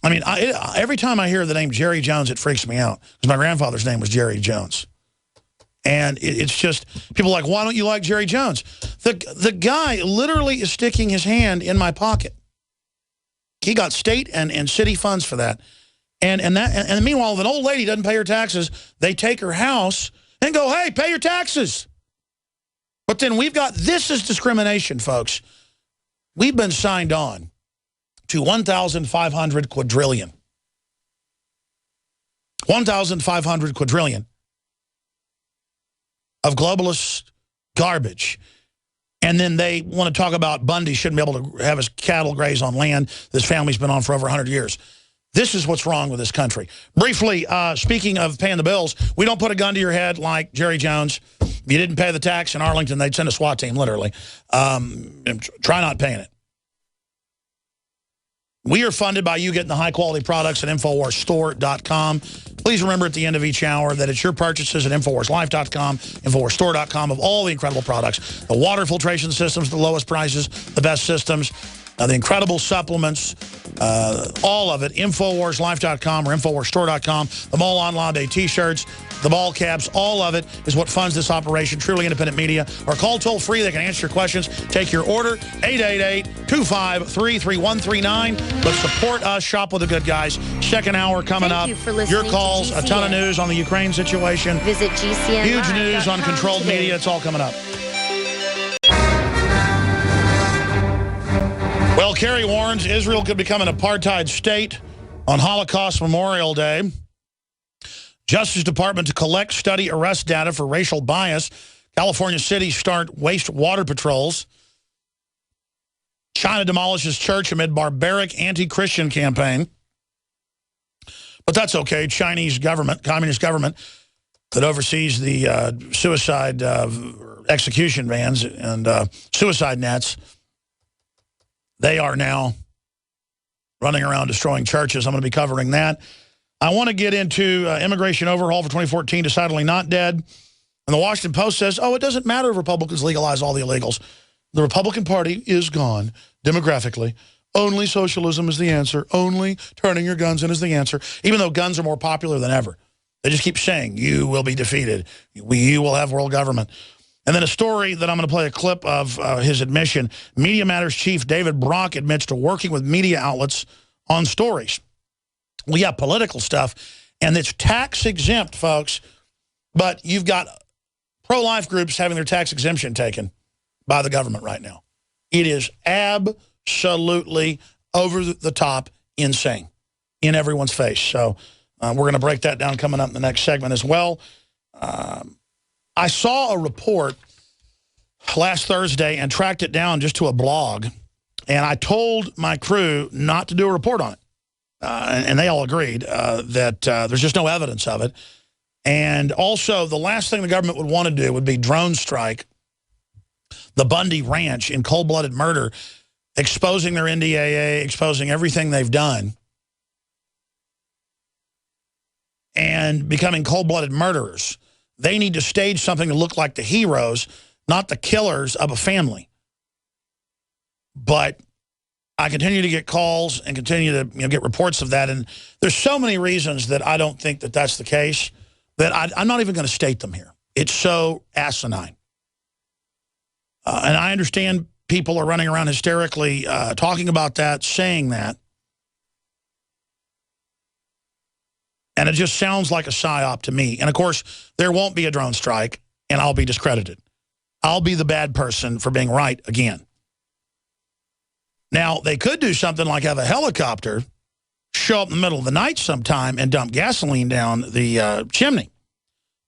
Speaker 2: I mean, every time I hear the name Jerry Jones, it freaks me out. Because my grandfather's name was Jerry Jones. And it's just, people are like, why don't you like Jerry Jones? The guy literally is sticking his hand in my pocket. He got state and city funds for that. And meanwhile, if an old lady doesn't pay her taxes, they take her house and go, hey, pay your taxes. But then we've got, this is discrimination, folks. We've been signed on to 1,500 quadrillion. 1,500 quadrillion of globalist garbage. And then they want to talk about Bundy shouldn't be able to have his cattle graze on land this family's been on for over 100 years. This is what's wrong with this country. Briefly, speaking of paying the bills, we don't put a gun to your head like Jerry Jones. If you didn't pay the tax in Arlington, they'd send a SWAT team, literally. Try not paying it. We are funded by you getting the high-quality products at InfoWarsStore.com. Please remember at the end of each hour that it's your purchases at InfoWarsLife.com, InfoWarsStore.com of all the incredible products. The water filtration systems, the lowest prices, the best systems, the incredible supplements, all of it, InfoWarsLife.com or InfoWarsStore.com. The Mall Online Day T-shirts, the ball caps, all of it is what funds this operation. Truly independent media. Or call toll-free. They can answer your questions. Take your order, 888-253-3139. Let's support us. Shop with the good guys. Second hour coming up. Your calls, a ton of news on the Ukraine situation.
Speaker 3: Visit GCN.
Speaker 2: Huge news on controlled media. It's all coming up. Well, Kerry warns Israel could become an apartheid state on Holocaust Memorial Day. Justice Department to collect, study, arrest data for racial bias. California cities start wastewater patrols. China demolishes church amid barbaric anti-Christian campaign. But that's okay. Chinese government, communist government, that oversees the suicide execution vans and suicide nets, they are now running around destroying churches. I'm going to be covering that. I want to get into immigration overhaul for 2014, decidedly not dead. And the Washington Post says, oh, it doesn't matter if Republicans legalize all the illegals. The Republican Party is gone demographically. Only socialism is the answer. Only turning your guns in is the answer. Even though guns are more popular than ever. They just keep saying, you will be defeated. You will have world government. And then a story that I'm going to play a clip of his admission. Media Matters chief David Brock admits to working with media outlets on stories. We have political stuff, and it's tax exempt, folks. But you've got pro-life groups having their tax exemption taken by the government right now. It is absolutely over the top insane in everyone's face. So we're going to break that down coming up in the next segment as well. I saw a report last Thursday and tracked it down just to a blog, and I told my crew not to do a report on it. And they all agreed that there's just no evidence of it. And also, the last thing the government would want to do would be drone strike the Bundy Ranch in cold-blooded murder, exposing their NDAA, exposing everything they've done, and becoming cold-blooded murderers. They need to stage something to look like the heroes, not the killers of a family. But I continue to get calls and continue to get reports of that. And there's so many reasons that I don't think that that's the case that I'm not even going to state them here. It's so asinine. And I understand people are running around hysterically talking about that, saying that. And it just sounds like a psyop to me. And, of course, there won't be a drone strike, and I'll be discredited. I'll be the bad person for being right again. Now, they could do something like have a helicopter show up in the middle of the night sometime and dump gasoline down the chimney.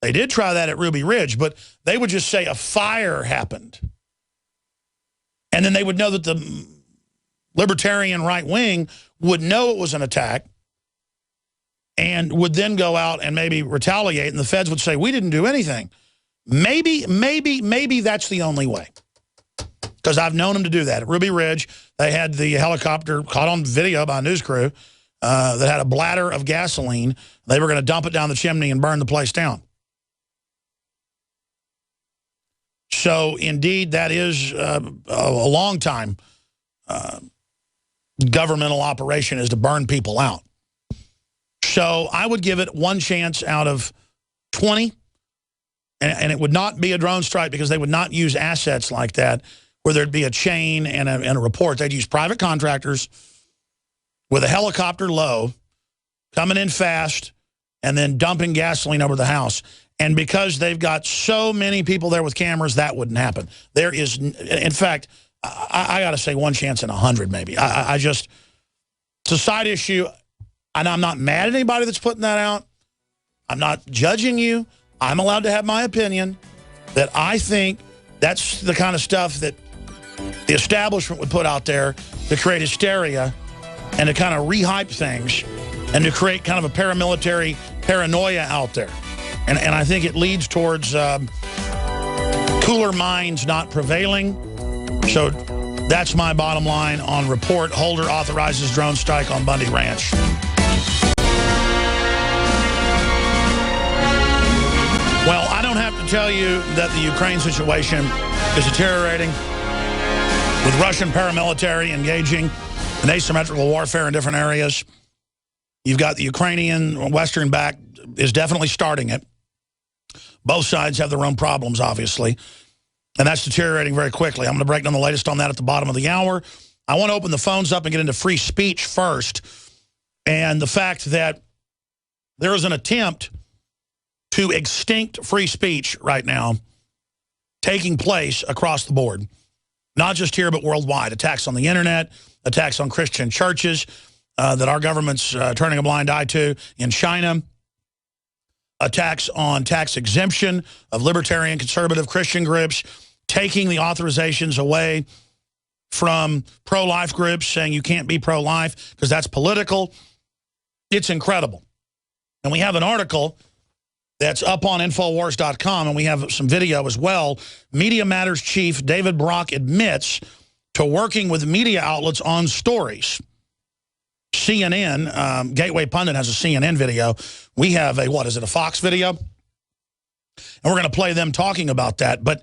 Speaker 2: They did try that at Ruby Ridge, but they would just say a fire happened. And then they would know that the libertarian right wing would know it was an attack and would then go out and maybe retaliate, and the feds would say, we didn't do anything. Maybe that's the only way. Because I've known them to do that. At Ruby Ridge, they had the helicopter caught on video by a news crew that had a bladder of gasoline. They were going to dump it down the chimney and burn the place down. So, indeed, that is a long time governmental operation is to burn people out. So I would give it one chance out of 20, and it would not be a drone strike because they would not use assets like that where there'd be a chain and a report. They'd use private contractors with a helicopter low, coming in fast, and then dumping gasoline over the house. And because they've got so many people there with cameras, that wouldn't happen. There is, in fact, I got to say one chance in 100 maybe. I just, it's a side issue, and I'm not mad at anybody that's putting that out. I'm not judging you. I'm allowed to have my opinion that I think that's the kind of stuff that the establishment would put out there to create hysteria and to kind of rehype things and to create kind of a paramilitary paranoia out there. And I think it leads towards cooler minds not prevailing. So that's my bottom line on report. Holder authorizes drone strike on Bundy Ranch. Well, I don't have to tell you that the Ukraine situation is deteriorating with Russian paramilitary engaging in asymmetrical warfare in different areas. You've got the Ukrainian Western back is definitely starting it. Both sides have their own problems, obviously, and that's deteriorating very quickly. I'm going to break down the latest on that at the bottom of the hour. I want to open the phones up and get into free speech first, and the fact that there is an attempt to extinct free speech right now taking place across the board, not just here but worldwide. Attacks on the internet, attacks on Christian churches that our government's turning a blind eye to in China, attacks on tax exemption of libertarian, conservative Christian groups, taking the authorizations away from pro-life groups, saying you can't be pro-life because that's political. It's incredible. And we have an article that's up on Infowars.com, and we have some video as well. Media Matters Chief David Brock admits to working with media outlets on stories. CNN, Gateway Pundit has a CNN video. We have a, what is it, a Fox video? And we're going to play them talking about that. But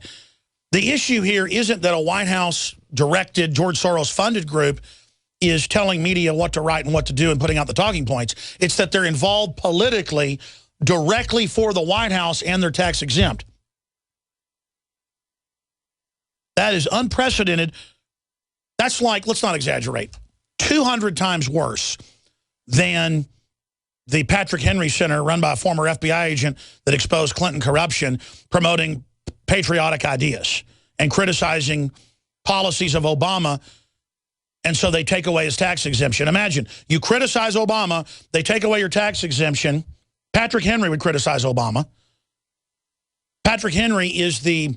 Speaker 2: the issue here isn't that a White House-directed, George Soros-funded group is telling media what to write and what to do and putting out the talking points. It's that they're involved politically, directly for the White House and their tax exempt. That is unprecedented. That's like, let's not exaggerate, 200 times worse than the Patrick Henry Center run by a former FBI agent that exposed Clinton corruption, promoting patriotic ideas and criticizing policies of Obama. And so they take away his tax exemption. Imagine, you criticize Obama, they take away your tax exemption. Patrick Henry would criticize Obama. Patrick Henry is the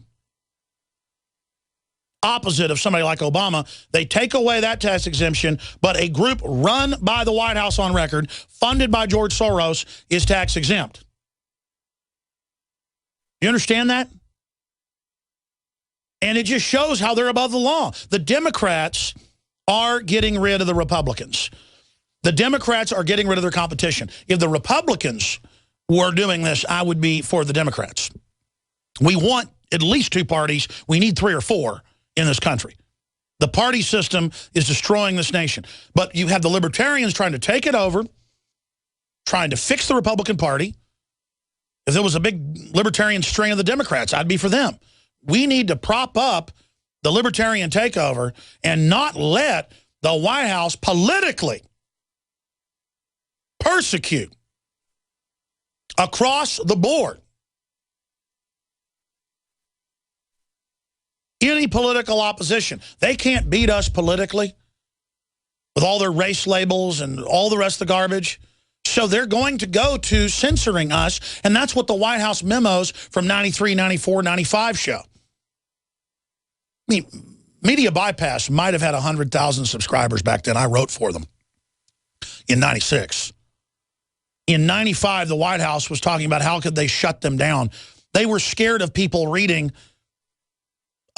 Speaker 2: opposite of somebody like Obama. They take away that tax exemption, but a group run by the White House on record, funded by George Soros, is tax exempt. You understand that? And it just shows how they're above the law. The Democrats are getting rid of the Republicans. The Democrats are getting rid of their competition. If the Republicans were doing this, I would be for the Democrats. We want at least two parties. We need 3 or 4 in this country. The party system is destroying this nation. But you have the libertarians trying to take it over, trying to fix the Republican Party. If there was a big libertarian string of the Democrats, I'd be for them. We need to prop up the libertarian takeover and not let the White House politically persecute across the board any political opposition. They can't beat us politically. with all their race labels and all the rest of the garbage. So they're going to go to censoring us, and that's what the White House memos from 93, 94, 95 show. I mean, Media Bypass might have had 100,000 subscribers back then. I wrote for them in 96. In 95, the White House was talking about how could they shut them down. They were scared of people reading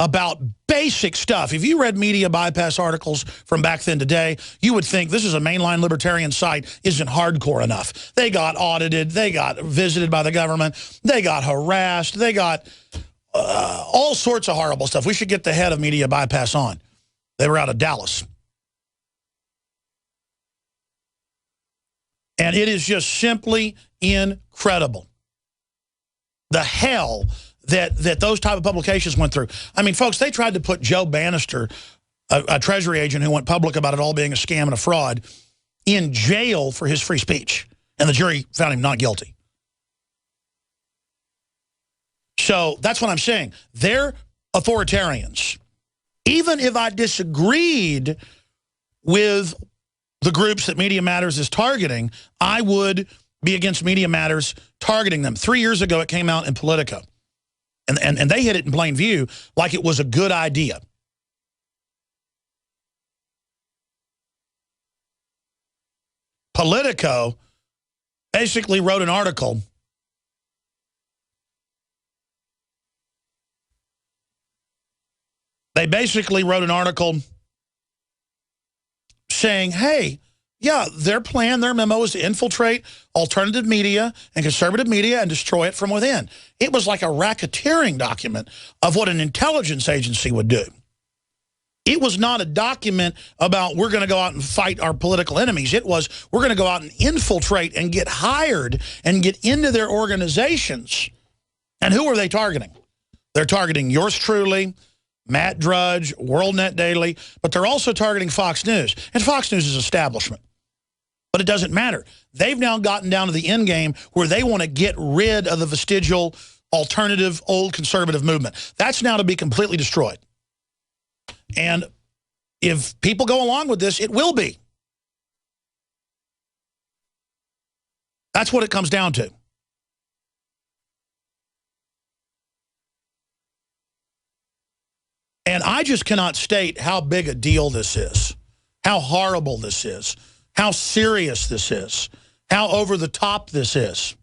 Speaker 2: about basic stuff. If you read Media Bypass articles from back then today, you would think this is a mainline libertarian site isn't hardcore enough. They got audited. They got visited by the government. They got harassed. They got all sorts of horrible stuff. We should get the head of Media Bypass on. They were out of Dallas. And it is just simply incredible. The hell that those type of publications went through. I mean, folks, they tried to put Joe Bannister, a Treasury agent who went public about it all being a scam and a fraud, in jail for his free speech. And the jury found him not guilty. So that's what I'm saying. They're authoritarians. Even if I disagreed with the groups that Media Matters is targeting, I would be against Media Matters targeting them. 3 years ago, it came out in Politico. And they hit it in plain view like it was a good idea. Politico basically wrote an article saying, hey, yeah, their plan, their memo is to infiltrate alternative media and conservative media and destroy it from within. It was like a racketeering document of what an intelligence agency would do. It was not a document about we're going to go out and fight our political enemies. It was we're going to go out and infiltrate and get hired and get into their organizations. And who are they targeting? They're targeting yours truly, Matt Drudge, WorldNet Daily, but they're also targeting Fox News. And Fox News is establishment. But it doesn't matter. They've now gotten down to the end game where they want to get rid of the vestigial, alternative, old conservative movement. That's now to be completely destroyed. And if people go along with this, it will be. That's what it comes down to. And I just cannot state how big a deal this is, how horrible this is, how serious this is, how over the top this is.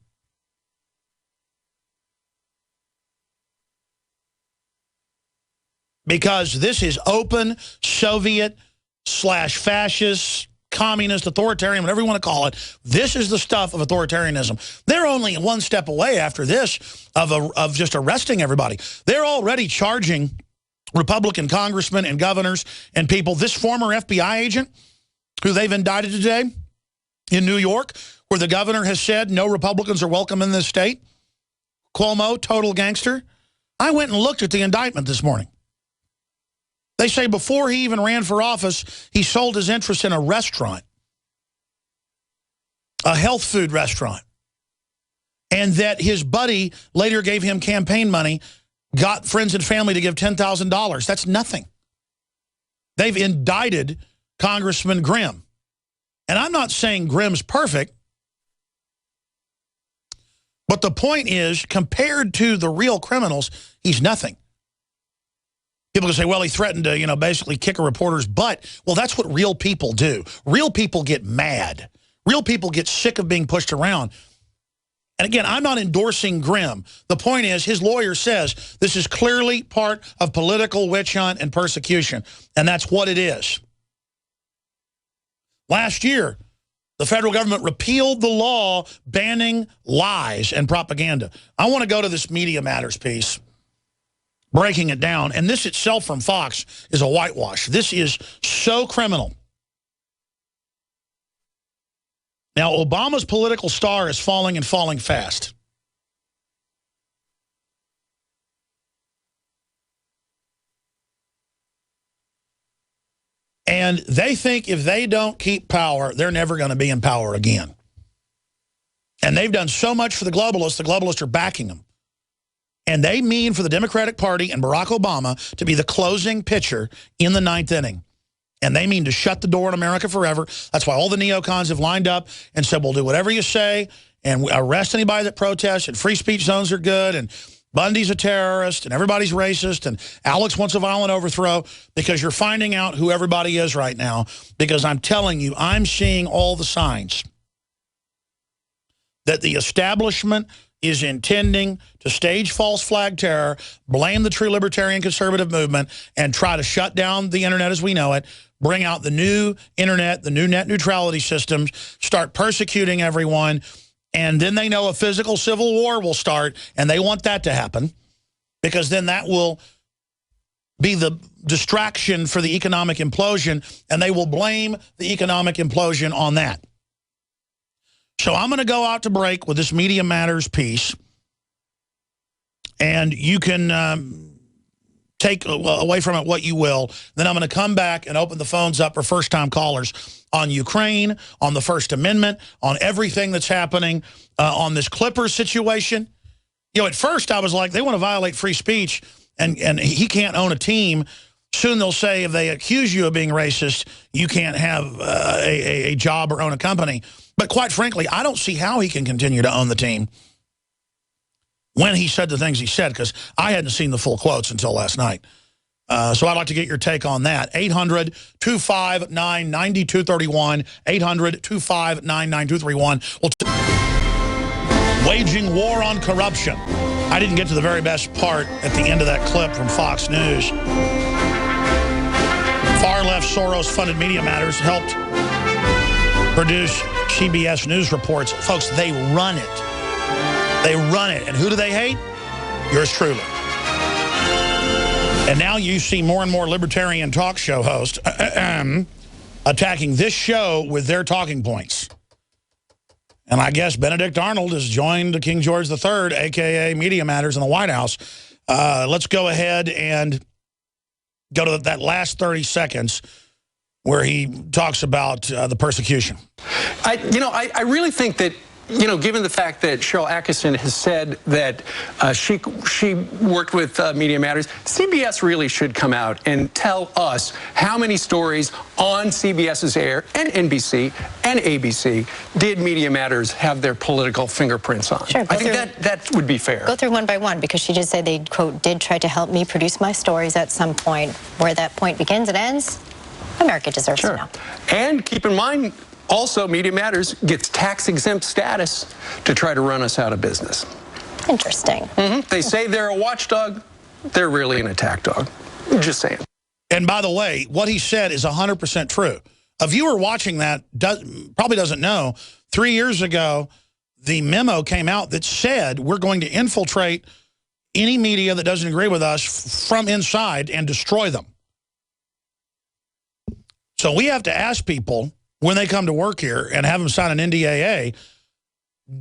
Speaker 2: Because this is open Soviet/fascist, communist, authoritarian, whatever you want to call it. This is the stuff of authoritarianism. They're only one step away after this of just arresting everybody. They're already charging Republican congressmen and governors and people. This former FBI agent who they've indicted today in New York, where the governor has said no Republicans are welcome in this state. Cuomo, total gangster. I went and looked at the indictment this morning. They say before he even ran for office, he sold his interest in a restaurant, a health food restaurant, and that his buddy later gave him campaign money, got friends and family to give $10,000. That's nothing. They've indicted Congressman Grimm. And I'm not saying Grimm's perfect, but the point is, compared to the real criminals, he's nothing. People can say, well, he threatened to, basically kick a reporter's butt. Well, that's what real people do. Real people get mad. Real people get sick of being pushed around. And again, I'm not endorsing Grimm. The point is, his lawyer says this is clearly part of political witch hunt and persecution. And that's what it is. Last year, the federal government repealed the law banning lies and propaganda. I want to go to this Media Matters piece, breaking it down. And this itself from Fox is a whitewash. This is so criminal. Now, Obama's political star is falling and falling fast. And they think if they don't keep power, they're never going to be in power again. And they've done so much for the globalists are backing them. And they mean for the Democratic Party and Barack Obama to be the closing pitcher in the ninth inning. And they mean to shut the door on America forever. That's why all the neocons have lined up and said, we'll do whatever you say and arrest anybody that protests, and free speech zones are good, and Bundy's a terrorist, and everybody's racist, and Alex wants a violent overthrow, because you're finding out who everybody is right now. Because I'm telling you, I'm seeing all the signs that the establishment is intending to stage false flag terror, blame the true libertarian conservative movement, and try to shut down the internet as we know it, bring out the new internet, the new net neutrality systems, start persecuting everyone, and then they know a physical civil war will start, and they want that to happen, because then that will be the distraction for the economic implosion, and they will blame the economic implosion on that. So I'm going to go out to break with this Media Matters piece, and you can take away from it what you will. Then I'm going to come back and open the phones up for first-time callers on Ukraine, on the First Amendment, on everything that's happening, on this Clippers situation. You know, at first I was like, they want to violate free speech, and he can't own a team. Soon they'll say if they accuse you of being racist, you can't have a job or own a company. But quite frankly, I don't see how he can continue to own the team when he said the things he said, because I hadn't seen the full quotes until last night. So I'd like to get your take on that. 800-259-9231. 800-259-9231. Waging war on corruption. I didn't get to the very best part at the end of that clip from Fox News. Far-left Soros-funded Media Matters helped produce CBS News reports. Folks, they run it. They run it. And who do they hate? Yours truly. And now you see more and more libertarian talk show hosts attacking this show with their talking points. And I guess Benedict Arnold has joined King George III, a.k.a. Media Matters in the White House. Let's go ahead and go to that last 30 seconds where he talks about the persecution.
Speaker 3: I really think that, given the fact that Cheryl Atkinson has said that she worked with Media Matters, CBS really should come out and tell us how many stories on CBS's air and NBC and ABC did Media Matters have their political fingerprints on.
Speaker 4: Sure,
Speaker 3: I think that would be fair.
Speaker 4: Go through one by one, because she did say they, quote, did try to help me produce my stories at some point. Where that point begins and ends, America deserves to know.
Speaker 3: And keep in mind, also, Media Matters gets tax-exempt status to try to run us out of business.
Speaker 4: Interesting.
Speaker 3: They say they're a watchdog. They're really an attack dog. Just saying.
Speaker 2: And by the way, what he said is 100% true. A viewer watching that probably doesn't know, 3 years ago, the memo came out that said we're going to infiltrate any media that doesn't agree with us from inside and destroy them. So we have to ask people when they come to work here and have them sign an NDAA,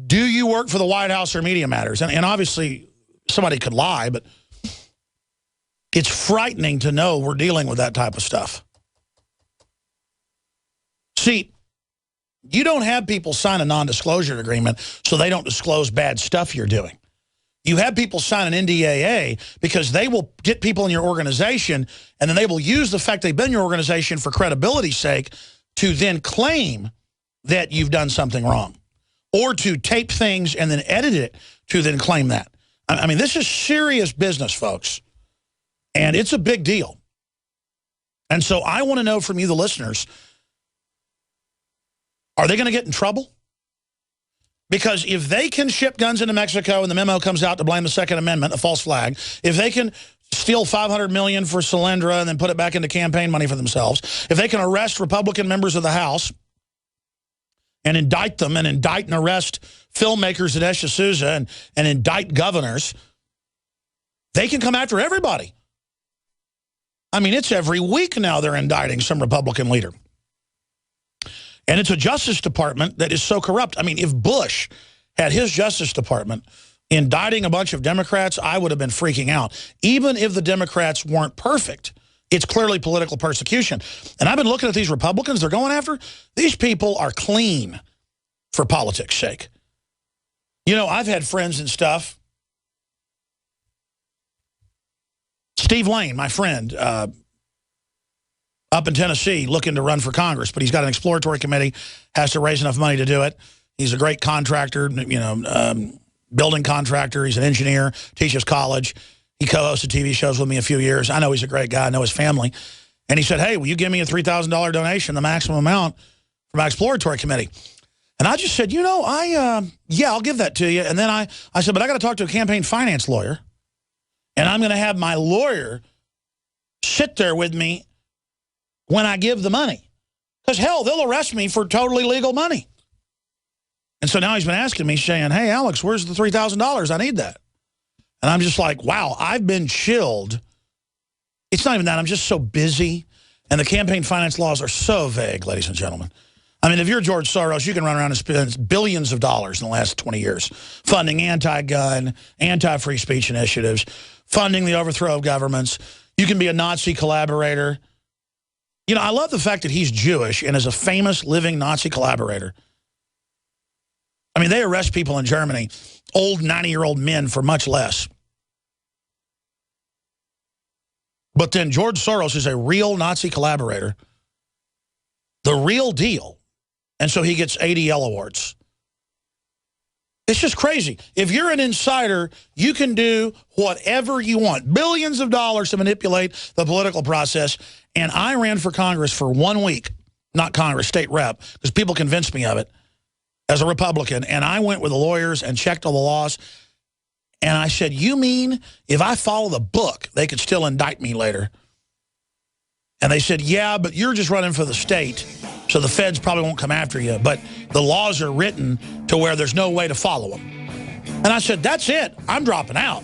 Speaker 2: do you work for the White House or Media Matters? And obviously somebody could lie, but it's frightening to know we're dealing with that type of stuff. See, you don't have people sign a non-disclosure agreement so they don't disclose bad stuff you're doing. You have people sign an NDAA because they will get people in your organization, and then they will use the fact they've been in your organization for credibility's sake to then claim that you've done something wrong, or to tape things and then edit it to then claim that. I mean, this is serious business, folks, and it's a big deal. And so I want to know from you, the listeners, are they going to get in trouble? Because if they can ship guns into Mexico and the memo comes out to blame the Second Amendment, a false flag, if they can steal $500 million for Solyndra and then put it back into campaign money for themselves, if they can arrest Republican members of the House and indict them and indict and arrest filmmakers at Esha Souza and indict governors, they can come after everybody. I mean, it's every week now they're indicting some Republican leader. And it's a Justice Department that is so corrupt. I mean, if Bush had his Justice Department indicting a bunch of Democrats, I would have been freaking out. Even if the Democrats weren't perfect, it's clearly political persecution. And I've been looking at these Republicans they're going after. These people are clean for politics' sake. You know, I've had friends and stuff. Steve Lane, my friend, up in Tennessee looking to run for Congress, but he's got an exploratory committee, has to raise enough money to do it. He's a great contractor, you know, building contractor. He's an engineer, teaches college. He co-hosted TV shows with me a few years. I know he's a great guy. I know his family. And he said, hey, will you give me a $3,000 donation, the maximum amount for my exploratory committee? And I just said, you know, yeah, I'll give that to you. And then I said, but I got to talk to a campaign finance lawyer. And I'm going to have my lawyer sit there with me when I give the money. Because, hell, they'll arrest me for totally legal money. And so now he's been asking me, saying, hey, Alex, where's the $3,000? I need that. And I'm just like, wow, I've been chilled. It's not even that. I'm just so busy. And the campaign finance laws are so vague, ladies and gentlemen. I mean, if you're George Soros, you can run around and spend billions of dollars in the last 20 years funding anti-gun, anti-free speech initiatives, funding the overthrow of governments. You can be a Nazi collaborator. You know, I love the fact that he's Jewish and is a famous living Nazi collaborator. I mean, they arrest people in Germany, old 90-year-old men, for much less. But then George Soros is a real Nazi collaborator, the real deal. And so he gets ADL awards. It's just crazy. If you're an insider, you can do whatever you want. Billions of dollars to manipulate the political process. And I ran for Congress for 1 week, not Congress, state rep, because people convinced me of it, as a Republican. And I went with the lawyers and checked all the laws. And I said, you mean if I follow the book, they could still indict me later? And they said, yeah, but you're just running for the state, so the feds probably won't come after you. But the laws are written to where there's no way to follow them. And I said, that's it. I'm dropping out.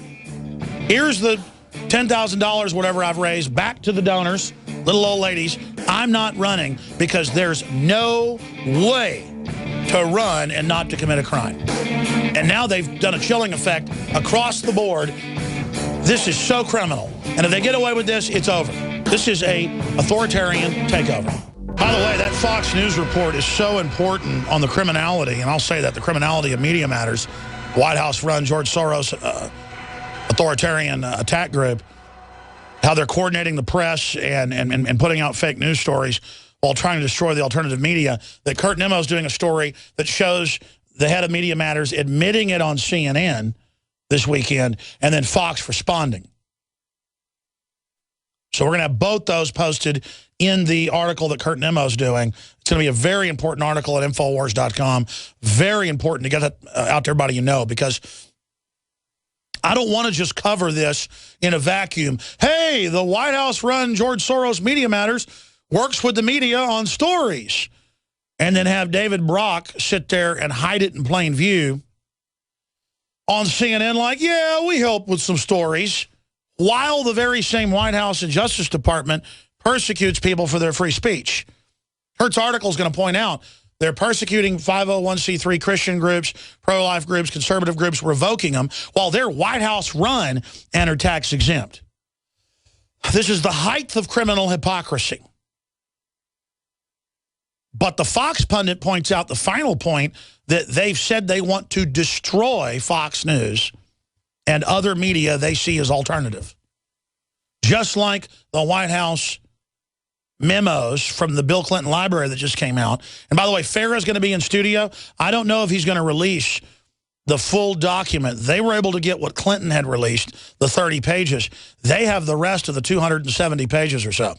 Speaker 2: Here's the $10,000, whatever I've raised, back to the donors, little old ladies. I'm not running because there's no way to run and not to commit a crime. And now they've done a chilling effect across the board. This is so criminal. And if they get away with this, it's over. This is a authoritarian takeover. By the way, that Fox News report is so important on the criminality, and I'll say that, the criminality of Media Matters, White House-run George Soros authoritarian attack group, how they're coordinating the press and putting out fake news stories while trying to destroy the alternative media, that Kurt Nemo's doing a story that shows the head of Media Matters admitting it on CNN this weekend, and then Fox responding. So we're going to have both those posted in the article that Kurt Nemo's doing. It's going to be a very important article at Infowars.com. Very important to get that out to everybody you know, because I don't want to just cover this in a vacuum. Hey, the White House-run George Soros Media Matters works with the media on stories, and then have David Brock sit there and hide it in plain view on CNN like, yeah, we help with some stories, while the very same White House and Justice Department persecutes people for their free speech. Kurt's article is going to point out they're persecuting 501c3 Christian groups, pro-life groups, conservative groups, revoking them, while they're White House-run and are tax exempt. This is the height of criminal hypocrisy. But the Fox pundit points out the final point, that they've said they want to destroy Fox News and other media they see as alternative. Just like the White House memos from the Bill Clinton library that just came out. And by the way, Farah is going to be in studio. I don't know if he's going to release the full document. They were able to get what Clinton had released, the 30 pages. They have the rest of the 270 pages or so.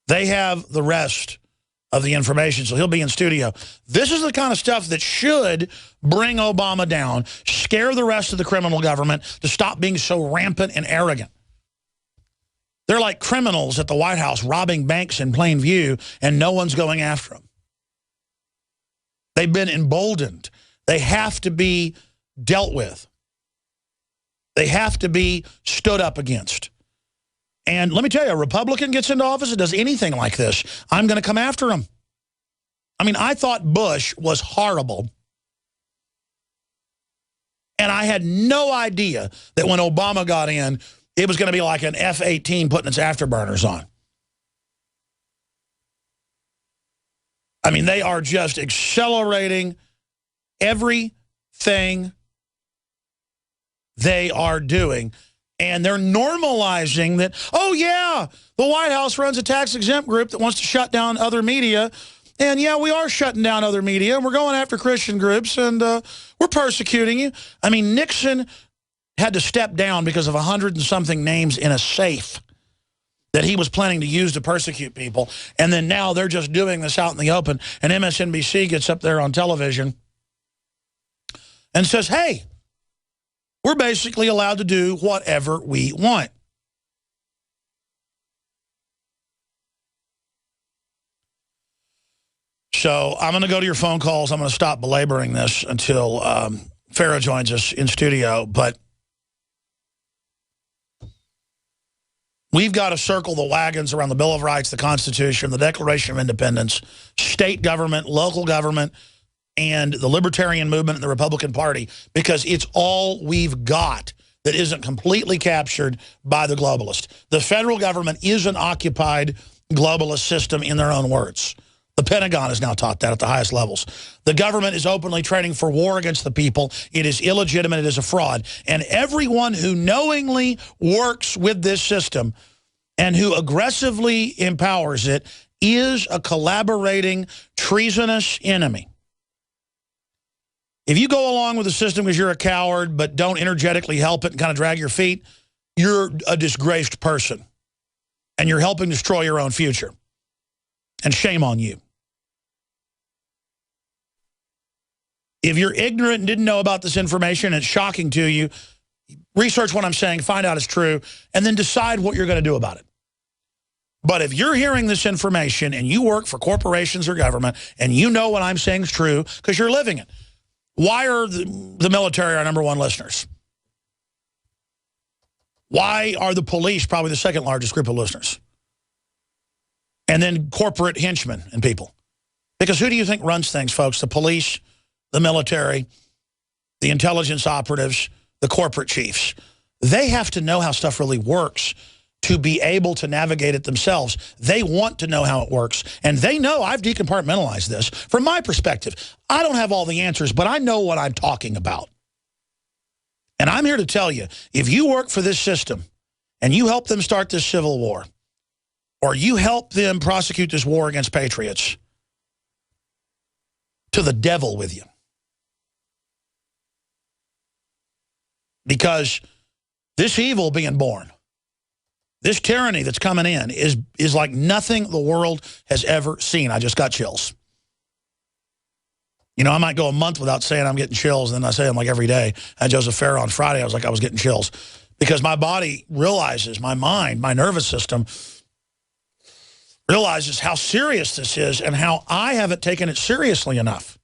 Speaker 2: They have the rest of the information, so he'll be in studio. This is the kind of stuff that should bring Obama down, scare the rest of the criminal government to stop being so rampant and arrogant. They're like criminals at the White House robbing banks in plain view, and no one's going after them. They've been emboldened. They have to be dealt with. They have to be stood up against. And let me tell you, a Republican gets into office and does anything like this, I'm going to come after him. I mean, I thought Bush was horrible. And I had no idea that when Obama got in, it was going to be like an F-18 putting its afterburners on. I mean, they are just accelerating everything they are doing. And they're normalizing that, oh, yeah, the White House runs a tax-exempt group that wants to shut down other media. And, yeah, we are shutting down other media, and we're going after Christian groups, and we're persecuting you. I mean, Nixon had to step down because of 100 and something names in a safe that he was planning to use to persecute people. And then now they're just doing this out in the open. And MSNBC gets up there on television and says, hey, we're basically allowed to do whatever we want. So I'm going to go to your phone calls. I'm going to stop belaboring this until Farah joins us in studio. But we've got to circle the wagons around the Bill of Rights, the Constitution, the Declaration of Independence, state government, local government, and the Libertarian movement and the Republican Party, because it's all we've got that isn't completely captured by the globalists. The federal government is an occupied globalist system in their own words. The Pentagon has now taught that at the highest levels. The government is openly training for war against the people. It is illegitimate. It is a fraud. And everyone who knowingly works with this system and who aggressively empowers it is a collaborating, treasonous enemy. If you go along with the system because you're a coward but don't energetically help it and kind of drag your feet, you're a disgraced person. And you're helping destroy your own future. And shame on you. If you're ignorant and didn't know about this information and it's shocking to you, research what I'm saying, find out it's true, and then decide what you're going to do about it. But if you're hearing this information and you work for corporations or government and you know what I'm saying is true because you're living it, why are the military our #1 listeners? Why are the police probably the second largest group of listeners? And then corporate henchmen and people. Because who do you think runs things, folks? The police, the military, the intelligence operatives, the corporate chiefs. They have to know how stuff really works to be able to navigate it themselves. They want to know how it works. And they know I've decompartmentalized this. From my perspective, I don't have all the answers, but I know what I'm talking about. And I'm here to tell you, if you work for this system and you help them start this civil war, or you help them prosecute this war against patriots, to the devil with you. Because this evil being born, this tyranny that's coming in is like nothing the world has ever seen. I just got chills. You know, I might go a month without saying I'm getting chills, and then I say them like every day. I had Joseph Farah on Friday. I was like, I was getting chills. Because my body realizes, my mind, my nervous system realizes how serious this is and how I haven't taken it seriously enough.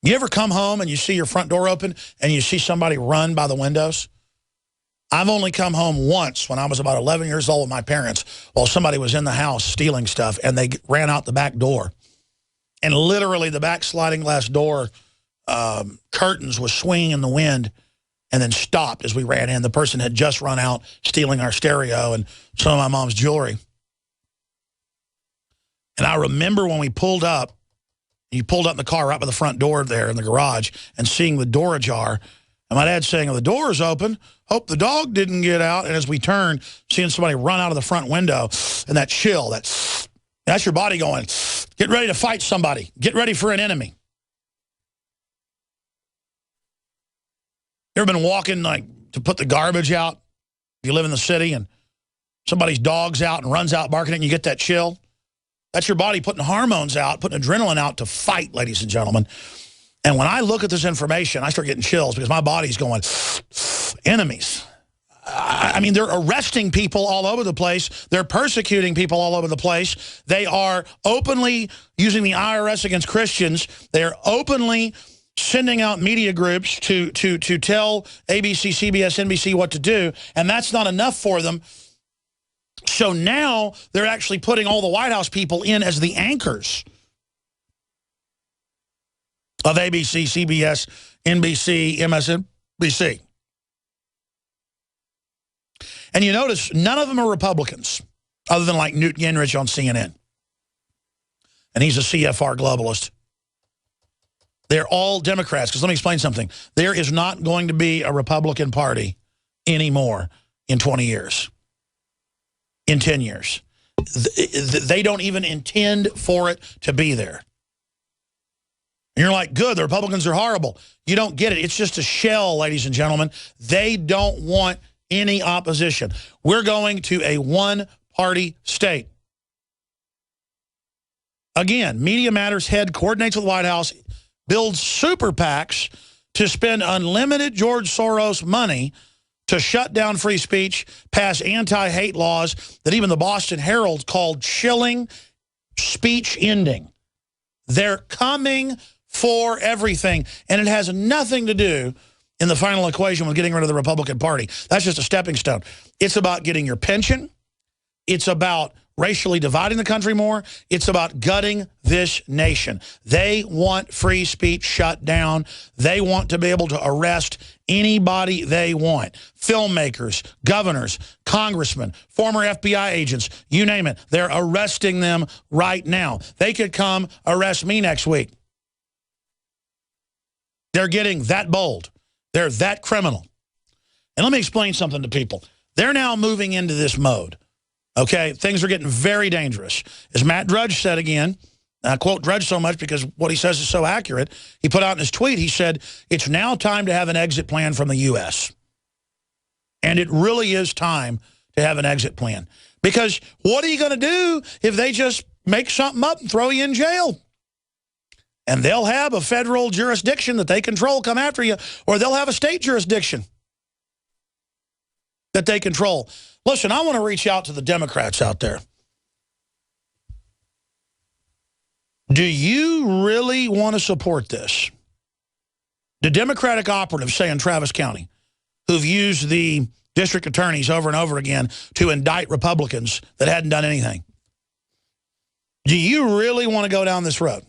Speaker 2: You ever come home and you see your front door open and you see somebody run by the windows? I've only come home once when I was about 11 years old with my parents while somebody was in the house stealing stuff, and they ran out the back door. And literally the back sliding glass door curtains was swinging in the wind and then stopped as we ran in. The person had just run out stealing our stereo and some of my mom's jewelry. And I remember when we pulled up, you pulled up in the car right by the front door there in the garage and seeing the door ajar. And my dad saying, oh, the door is open. Hope the dog didn't get out. And as we turned, seeing somebody run out of the front window and that chill, that's your body going, get ready to fight somebody. Get ready for an enemy. You ever been walking like to put the garbage out? You live in the city and somebody's dog's out and runs out barking and you get that chill. That's your body putting hormones out, putting adrenaline out to fight, ladies and gentlemen. And when I look at this information, I start getting chills because my body's going, enemies. I mean, they're arresting people all over the place. They're persecuting people all over the place. They are openly using the IRS against Christians. They're openly sending out media groups to tell ABC, CBS, NBC what to do. And that's not enough for them. So now they're actually putting all the White House people in as the anchors of ABC, CBS, NBC, MSNBC. And you notice none of them are Republicans, other than like Newt Gingrich on CNN. And he's a CFR globalist. They're all Democrats, because let me explain something. There is not going to be a Republican Party anymore in 20 years, in 10 years. They don't even intend for it to be there. And you're like, good, the Republicans are horrible. You don't get it. It's just a shell, ladies and gentlemen. They don't want any opposition. We're going to a one-party state. Again, Media Matters head coordinates with the White House, builds super PACs to spend unlimited George Soros money to shut down free speech, pass anti-hate laws that even the Boston Herald called chilling, speech ending. They're coming for everything, and it has nothing to do in the final equation with getting rid of the Republican Party. That's just a stepping stone. It's about getting your pension. It's about racially dividing the country more. It's about gutting this nation. They want free speech shut down. They want to be able to arrest anybody they want. Filmmakers, governors, congressmen, former FBI agents, you name it. They're arresting them right now. They could come arrest me next week. They're getting that bold. They're that criminal. And let me explain something to people. They're now moving into this mode. Okay, things are getting very dangerous. As Matt Drudge said again, I quote Drudge so much because what he says is so accurate, he put out in his tweet, he said, it's now time to have an exit plan from the U.S. And it really is time to have an exit plan. Because what are you going to do if they just make something up and throw you in jail? And they'll have a federal jurisdiction that they control come after you, or they'll have a state jurisdiction that they control. Listen, I want to reach out to the Democrats out there. Do you really want to support this? The Democratic operatives, say in Travis County, who've used the district attorneys over and over again to indict Republicans that hadn't done anything. Do you really want to go down this road?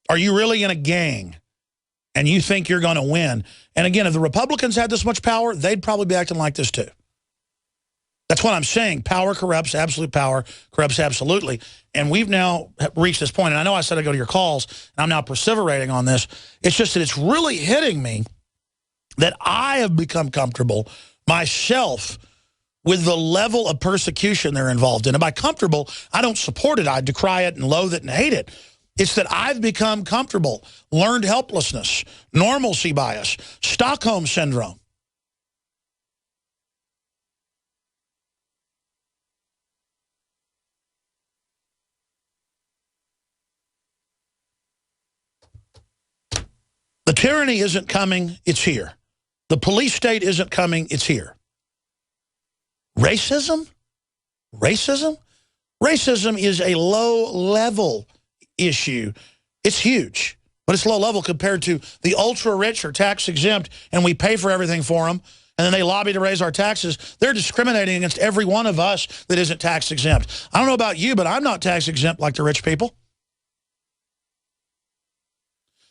Speaker 2: Are you really in a gang and you think you're going to win? And again, if the Republicans had this much power, they'd probably be acting like this too. That's what I'm saying. Power corrupts. Absolute power corrupts absolutely. And we've now reached this point. And I know I said I'd go to your calls, and I'm now perseverating on this. It's just that it's really hitting me that I have become comfortable myself with the level of persecution they're involved in. And by comfortable, I don't support it. I decry it and loathe it and hate it. It's that I've become comfortable, learned helplessness, normalcy bias, Stockholm syndrome. The tyranny isn't coming, it's here. The police state isn't coming, it's here. Racism? Racism? Racism is a low-level issue. It's huge, but it's low-level compared to the ultra-rich or tax-exempt, and we pay for everything for them, and then they lobby to raise our taxes. They're discriminating against every one of us that isn't tax-exempt. I don't know about you, but I'm not tax-exempt like the rich people.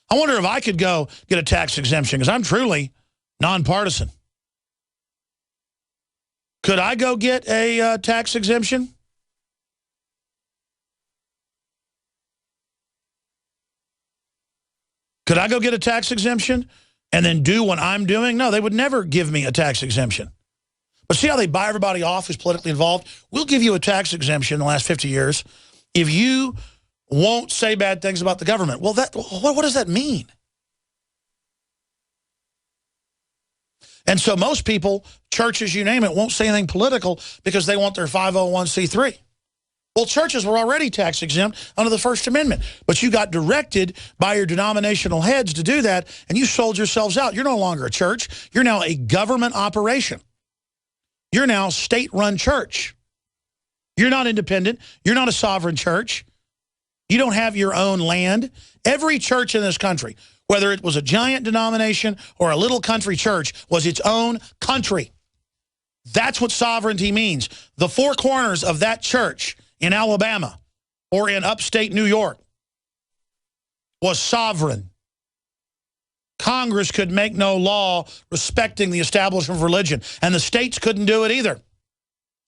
Speaker 2: I wonder if I could go get a tax exemption, because I'm truly nonpartisan. Could I go get a tax exemption? Could I go get a tax exemption and then do what I'm doing? No, they would never give me a tax exemption. But see how they buy everybody off who's politically involved? We'll give you a tax exemption in the last 50 years if you won't say bad things about the government. Well, what does that mean? And so most people, churches, you name it, won't say anything political because they want their 501c3. Well, churches were already tax exempt under the First Amendment, but you got directed by your denominational heads to do that, and you sold yourselves out. You're no longer a church. You're now a government operation. You're now state-run church. You're not independent. You're not a sovereign church. You don't have your own land. Every church in this country, whether it was a giant denomination or a little country church, was its own country. That's what sovereignty means. The four corners of that church in Alabama or in upstate New York was sovereign. Congress could make no law respecting the establishment of religion, and the states couldn't do it either.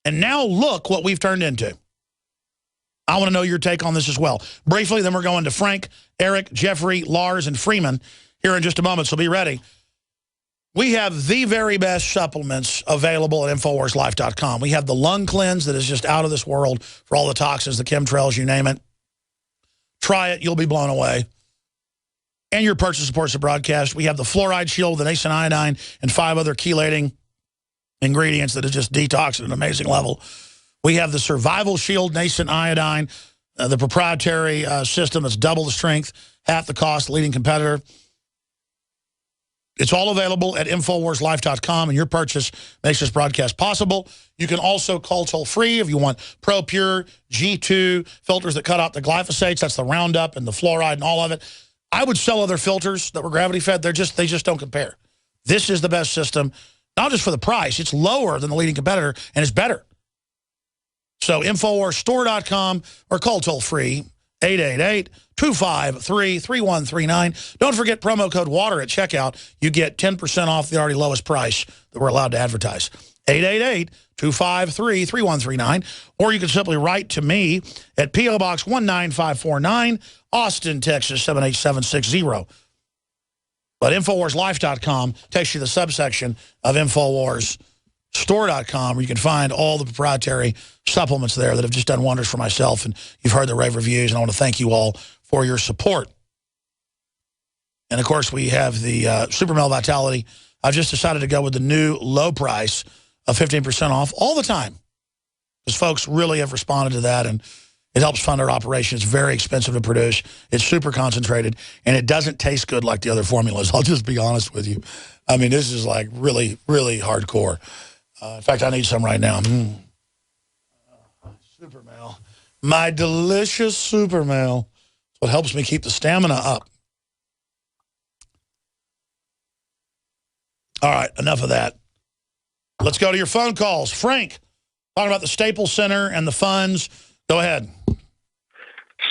Speaker 2: And now look what we've turned into. I want to know your take on this as well. Briefly, then we're going to Frank, Eric, Jeffrey, Lars, and Freeman. here in just a moment, so be ready. We have the very best supplements available at InfoWarsLife.com. We have the lung cleanse that is just out of this world for all the toxins, the chemtrails, you name it. Try it. You'll be blown away. And your purchase supports the broadcast. We have the fluoride shield, the nascent iodine, and 5 other chelating ingredients that are just detox at an amazing level. We have the survival shield, nascent iodine, the proprietary system that's double the strength, half the cost, leading competitor. It's all available at InfoWarsLife.com, and your purchase makes this broadcast possible. You can also call toll-free if you want Pro Pure, G2, filters that cut out the glyphosates. That's the Roundup and the fluoride and all of it. I would sell other filters that were gravity-fed. They just don't compare. This is the best system, not just for the price. It's lower than the leading competitor, and it's better. So InfoWarsStore.com or call toll-free, 888-253-3139. Don't forget promo code WATER at checkout. You get 10% off the already lowest price that we're allowed to advertise. 888-253-3139. Or you can simply write to me at P.O. Box 19549, Austin, Texas, 78760. But InfoWarsLife.com takes you to the subsection of InfoWarsStore.com, where you can find all the proprietary supplements there that have just done wonders for myself. And you've heard the rave reviews, and I want to thank you all for your support. And, of course, we have the Super Male Vitality. I've just decided to go with the new low price of 15% off all the time, because folks really have responded to that, and it helps fund our operation. It's very expensive to produce. It's super concentrated, and it doesn't taste good like the other formulas. I'll just be honest with you. I mean, this is like really, really hardcore. In fact, I need some right now. Super Male. My delicious Super Male. It's what helps me keep the stamina up. All right, enough of that. Let's go to your phone calls. Frank, talking about the Staples Center and the funds. Go ahead.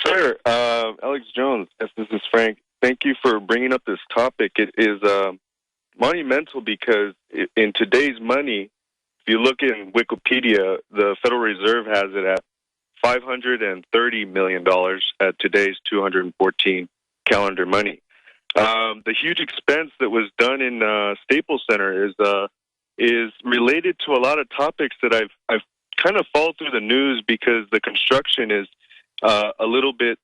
Speaker 5: Sure. Alex Jones, yes, this is Frank. Thank you for bringing up this topic. It is monumental because in today's money, if you look in Wikipedia, the Federal Reserve has it at $530 million at today's 214 calendar money. The huge expense that was done in Staples Center is related to a lot of topics that I've kind of followed through the news, because the construction is a little bit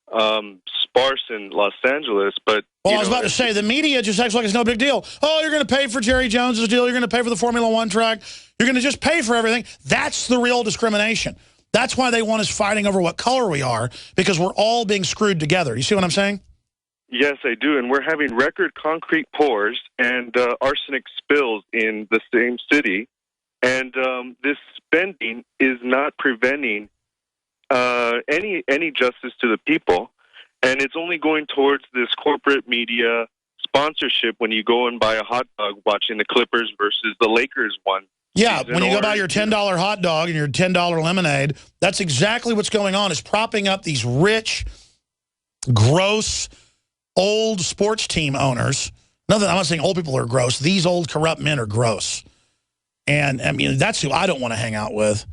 Speaker 5: sparse in Los Angeles. But
Speaker 2: well, I was about to say, the media just acts like it's no big deal. Oh, you're going to pay for Jerry Jones's deal. You're going to pay for the Formula One track. You're going to just pay for everything. That's the real discrimination. That's why they want us fighting over what color we are, because we're all being screwed together. You see what I'm saying?
Speaker 5: Yes, I do. And we're having record concrete pours and arsenic spills in the same city. And this spending is not preventing any justice to the people. And it's only going towards this corporate media sponsorship when you go and buy a hot dog watching the Clippers versus the Lakers one.
Speaker 2: Yeah, when you go buy your $10 hot dog and your $10 lemonade, that's exactly what's going on. Is propping up these rich, gross, old sports team owners. I'm not saying old people are gross. These old corrupt men are gross. And, I mean, that's who I don't want to hang out with.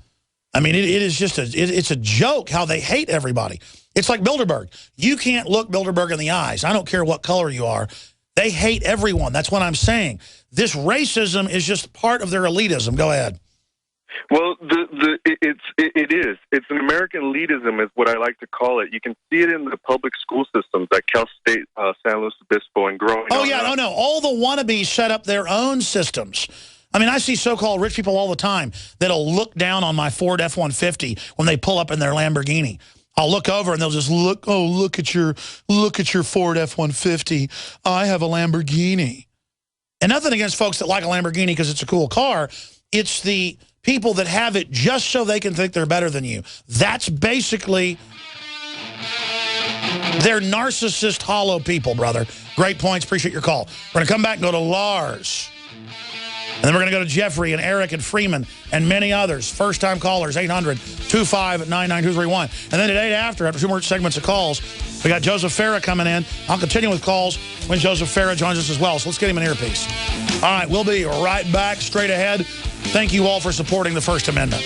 Speaker 2: I mean, it is just it's a joke how they hate everybody. It's like Bilderberg. You can't look Bilderberg in the eyes. I don't care what color you are. They hate everyone. That's what I'm saying. This racism is just part of their elitism. Go ahead.
Speaker 5: Well, it is. It's an American elitism is what I like to call it. You can see it in the public school systems at Cal State, San Luis Obispo, and growing
Speaker 2: Oh, yeah, no. All the wannabes set up their own systems. I mean, I see so-called rich people all the time that'll look down on my Ford F-150 when they pull up in their Lamborghini. I'll look over and they'll just look, oh, look at your Ford F-150. I have a Lamborghini. And nothing against folks that like a Lamborghini because it's a cool car. It's the people that have it just so they can think they're better than you. That's basically, they're narcissist, hollow people, brother. Great points. Appreciate your call. We're going to come back and go to Lars. And then we're going to go to Jeffrey and Eric and Freeman and many others. First-time callers, 800-259-9231. And then today after 2 more segments of calls, we got Joseph Farah coming in. I'll continue with calls when Joseph Farah joins us as well. So let's get him an earpiece. All right, we'll be right back straight ahead. Thank you all for supporting the First Amendment.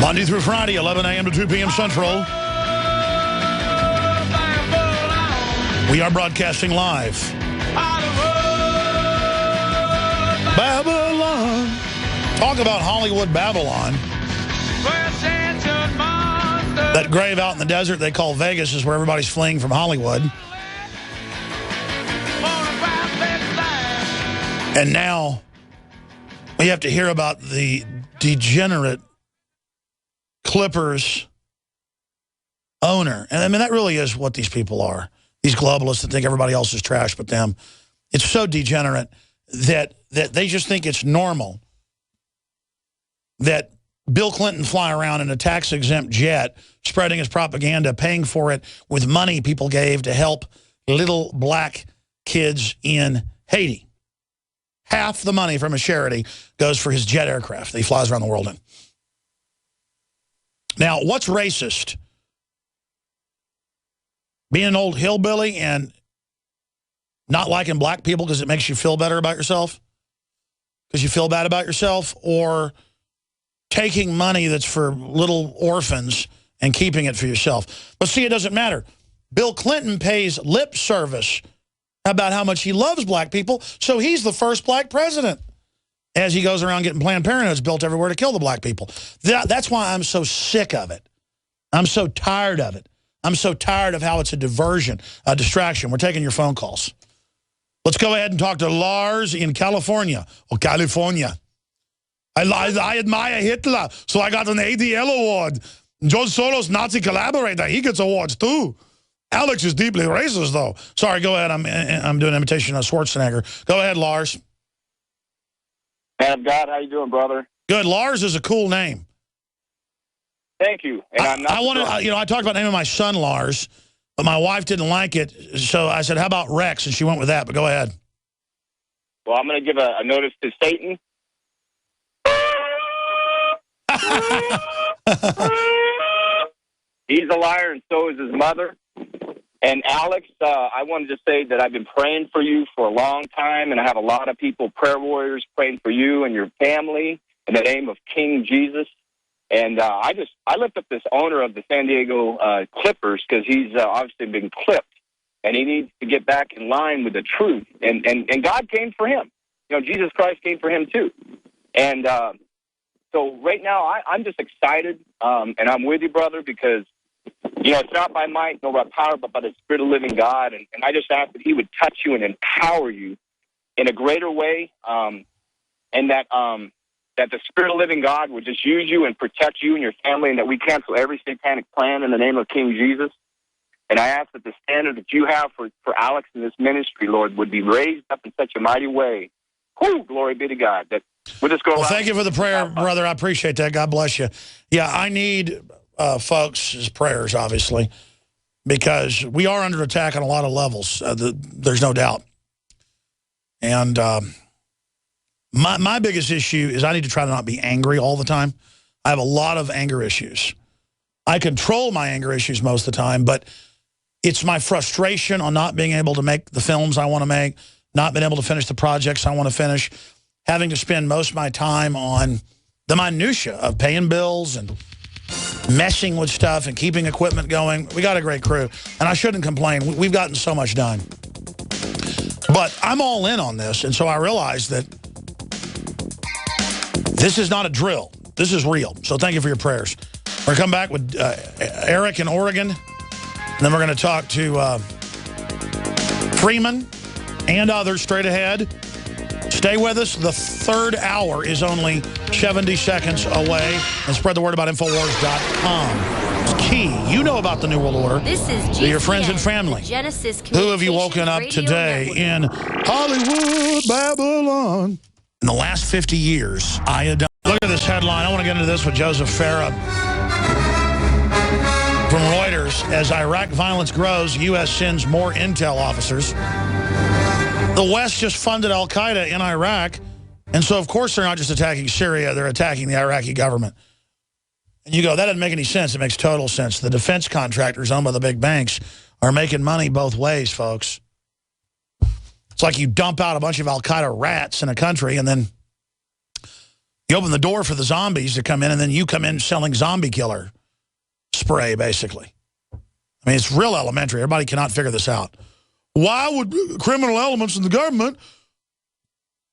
Speaker 2: Monday through Friday, 11 a.m. to 2 p.m. Central. We are broadcasting live. Babylon. Talk about Hollywood Babylon. That grave out in the desert they call Vegas is where everybody's fleeing from Hollywood. And now we have to hear about the degenerate Clippers owner. And I mean, that really is what these people are. These globalists that think everybody else is trash but them. It's so degenerate that they just think it's normal that Bill Clinton fly around in a tax-exempt jet, spreading his propaganda, paying for it with money people gave to help little black kids in Haiti. Half the money from his charity goes for his jet aircraft that he flies around the world in. Now, what's racist? Being an old hillbilly and not liking black people because it makes you feel better about yourself? Because you feel bad about yourself? Or taking money that's for little orphans and keeping it for yourself? But see, it doesn't matter. Bill Clinton pays lip service about how much he loves black people, so he's the first black president as he goes around getting Planned Parenthoods built everywhere to kill the black people. That's why I'm so sick of it. I'm so tired of it. I'm so tired of how it's a diversion, a distraction. We're taking your phone calls. Let's go ahead and talk to Lars in California. Oh, California. I admire Hitler, so I got an ADL award. George Soros, Nazi collaborator, he gets awards too. Alex is deeply racist, though. Sorry, go ahead. I'm doing an imitation of Schwarzenegger. Go ahead, Lars.
Speaker 6: Man of God, how you doing, brother?
Speaker 2: Good. Lars is a cool name.
Speaker 6: Thank you. And I'm not.
Speaker 2: I talked about naming my son Lars, but my wife didn't like it, so I said, "How about Rex?" And she went with that. But go ahead.
Speaker 6: Well, I'm going to give a notice to Satan. He's a liar, and so is his mother. And Alex, I wanted to say that I've been praying for you for a long time, and I have a lot of people, prayer warriors, praying for you and your family in the name of King Jesus. And I lift up this owner of the San Diego Clippers because he's obviously been clipped, and he needs to get back in line with the truth. And God came for him. You know, Jesus Christ came for him too. And so right now I'm just excited, and I'm with you, brother, because, you know, it's not by might nor by power, but by the Spirit of the living God. And I just ask that he would touch you and empower you in a greater way, and that the Spirit of the living God would just use you and protect you and your family, and that we cancel every satanic plan in the name of King Jesus. And I ask that the standard that you have for Alex in this ministry, Lord, would be raised up in such a mighty way. Whew, glory be to God. That we'll just go.
Speaker 2: Well, thank you for the prayer, brother. I appreciate that. God bless you. Yeah, I need folks' prayers, obviously, because we are under attack on a lot of levels. There's no doubt. And my biggest issue is I need to try to not be angry all the time. I have a lot of anger issues. I control my anger issues most of the time, but it's my frustration on not being able to make the films I want to make, not being able to finish the projects I want to finish, having to spend most of my time on the minutia of paying bills and messing with stuff and keeping equipment going. We got a great crew, and I shouldn't complain. We've gotten so much done. But I'm all in on this, and so I realized that this is not a drill. This is real. So thank you for your prayers. We're going to come back with Eric in Oregon, and then we're going to talk to Freeman and others straight ahead. Stay with us. The third hour is only 70 seconds away. And spread the word about Infowars.com. It's key. You know about the New World Order.
Speaker 7: This is GCN,
Speaker 2: to your friends and family.
Speaker 7: Genesis
Speaker 2: Who have you woken up today in Hollywood, Babylon? In the last 50 years, iodine. Look at this headline. I want to get into this with Joseph Farah from Reuters. As Iraq violence grows, U.S. sends more intel officers. The West just funded al-Qaeda in Iraq, and so of course they're not just attacking Syria, they're attacking the Iraqi government. And you go, that doesn't make any sense. It makes total sense. The defense contractors owned by the big banks are making money both ways, folks. It's like you dump out a bunch of al-Qaeda rats in a country, and then you open the door for the zombies to come in, and then you come in selling zombie killer spray, basically. I mean, it's real elementary. Everybody cannot figure this out. Why would criminal elements in the government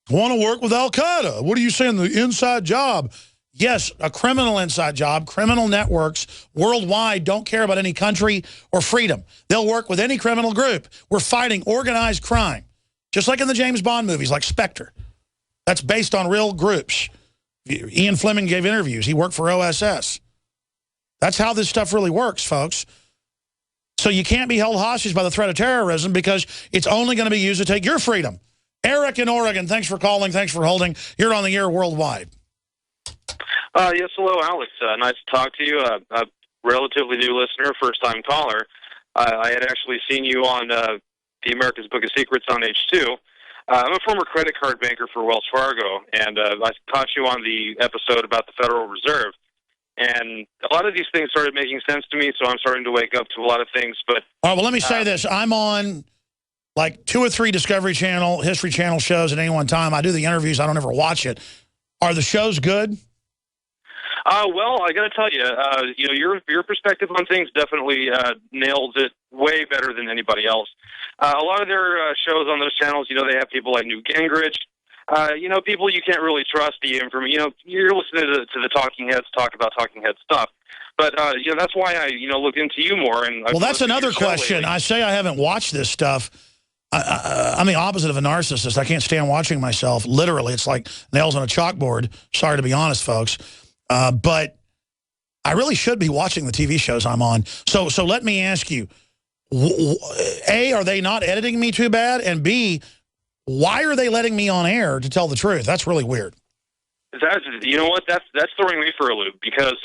Speaker 2: want to work with Al-Qaeda? What are you saying, the inside job? Yes, a criminal inside job. Criminal networks worldwide don't care about any country or freedom. They'll work with any criminal group. We're fighting organized crime, just like in the James Bond movies, like Spectre. That's based on real groups. Ian Fleming gave interviews. He worked for OSS. That's how this stuff really works, folks. So you can't be held hostage by the threat of terrorism because it's only going to be used to take your freedom. Eric in Oregon, thanks for calling. Thanks for holding. You're on the air worldwide.
Speaker 7: Yes, hello, Alex. Nice to talk to you. A relatively new listener, first-time caller. I had actually seen you on the America's Book of Secrets on H2. I'm a former credit card banker for Wells Fargo, and I caught you on the episode about the Federal Reserve. And a lot of these things started making sense to me, so I'm starting to wake up to a lot of things. But
Speaker 2: all right, well, let me say this. I'm on like 2 or 3 Discovery Channel, History Channel shows at any one time. I do the interviews. I don't ever watch it. Are the shows good?
Speaker 7: Well, I got to tell you, your perspective on things definitely nails it way better than anybody else. A lot of their shows on those channels, they have people like Newt Gingrich, people you can't really trust the information. You're listening to the talking heads talk about talking head stuff. But, that's why I, looked into you more. And
Speaker 2: well, that's another question. I say I haven't watched this stuff. I'm the opposite of a narcissist. I can't stand watching myself. Literally, it's like nails on a chalkboard. Sorry to be honest, folks. But I really should be watching the TV shows I'm on. So let me ask you, A, are they not editing me too bad? And B, why are they letting me on air to tell the truth? That's really weird.
Speaker 7: You know what? That's throwing me for a loop because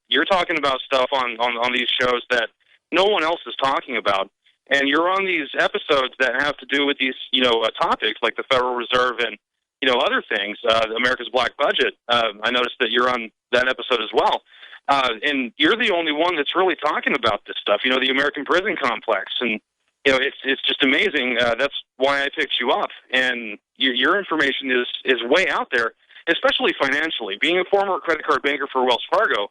Speaker 7: you're talking about stuff on these shows that no one else is talking about. And you're on these episodes that have to do with these, topics like the Federal Reserve and, other things, America's Black Budget. I noticed that you're on that episode as well. And you're the only one that's really talking about this stuff, the American prison complex. And, it's just amazing. That's why I picked you up. And your information is way out there, especially financially. Being a former credit card banker for Wells Fargo,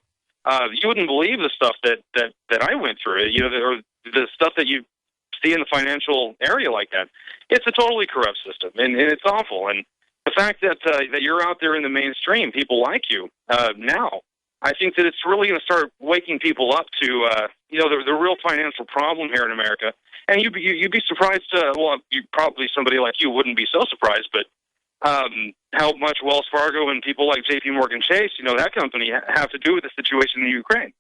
Speaker 7: you wouldn't believe the stuff that I went through, or the stuff that you see in the financial area like that. It's a totally corrupt system, and it's awful. And the fact that you're out there in the mainstream, people like you now, I think that it's really going to start waking people up to the real financial problem here in America. And you'd be surprised. Probably somebody like you wouldn't be so surprised, but how much Wells Fargo and people like J.P. Morgan Chase, that company, have to do with the situation in Ukraine.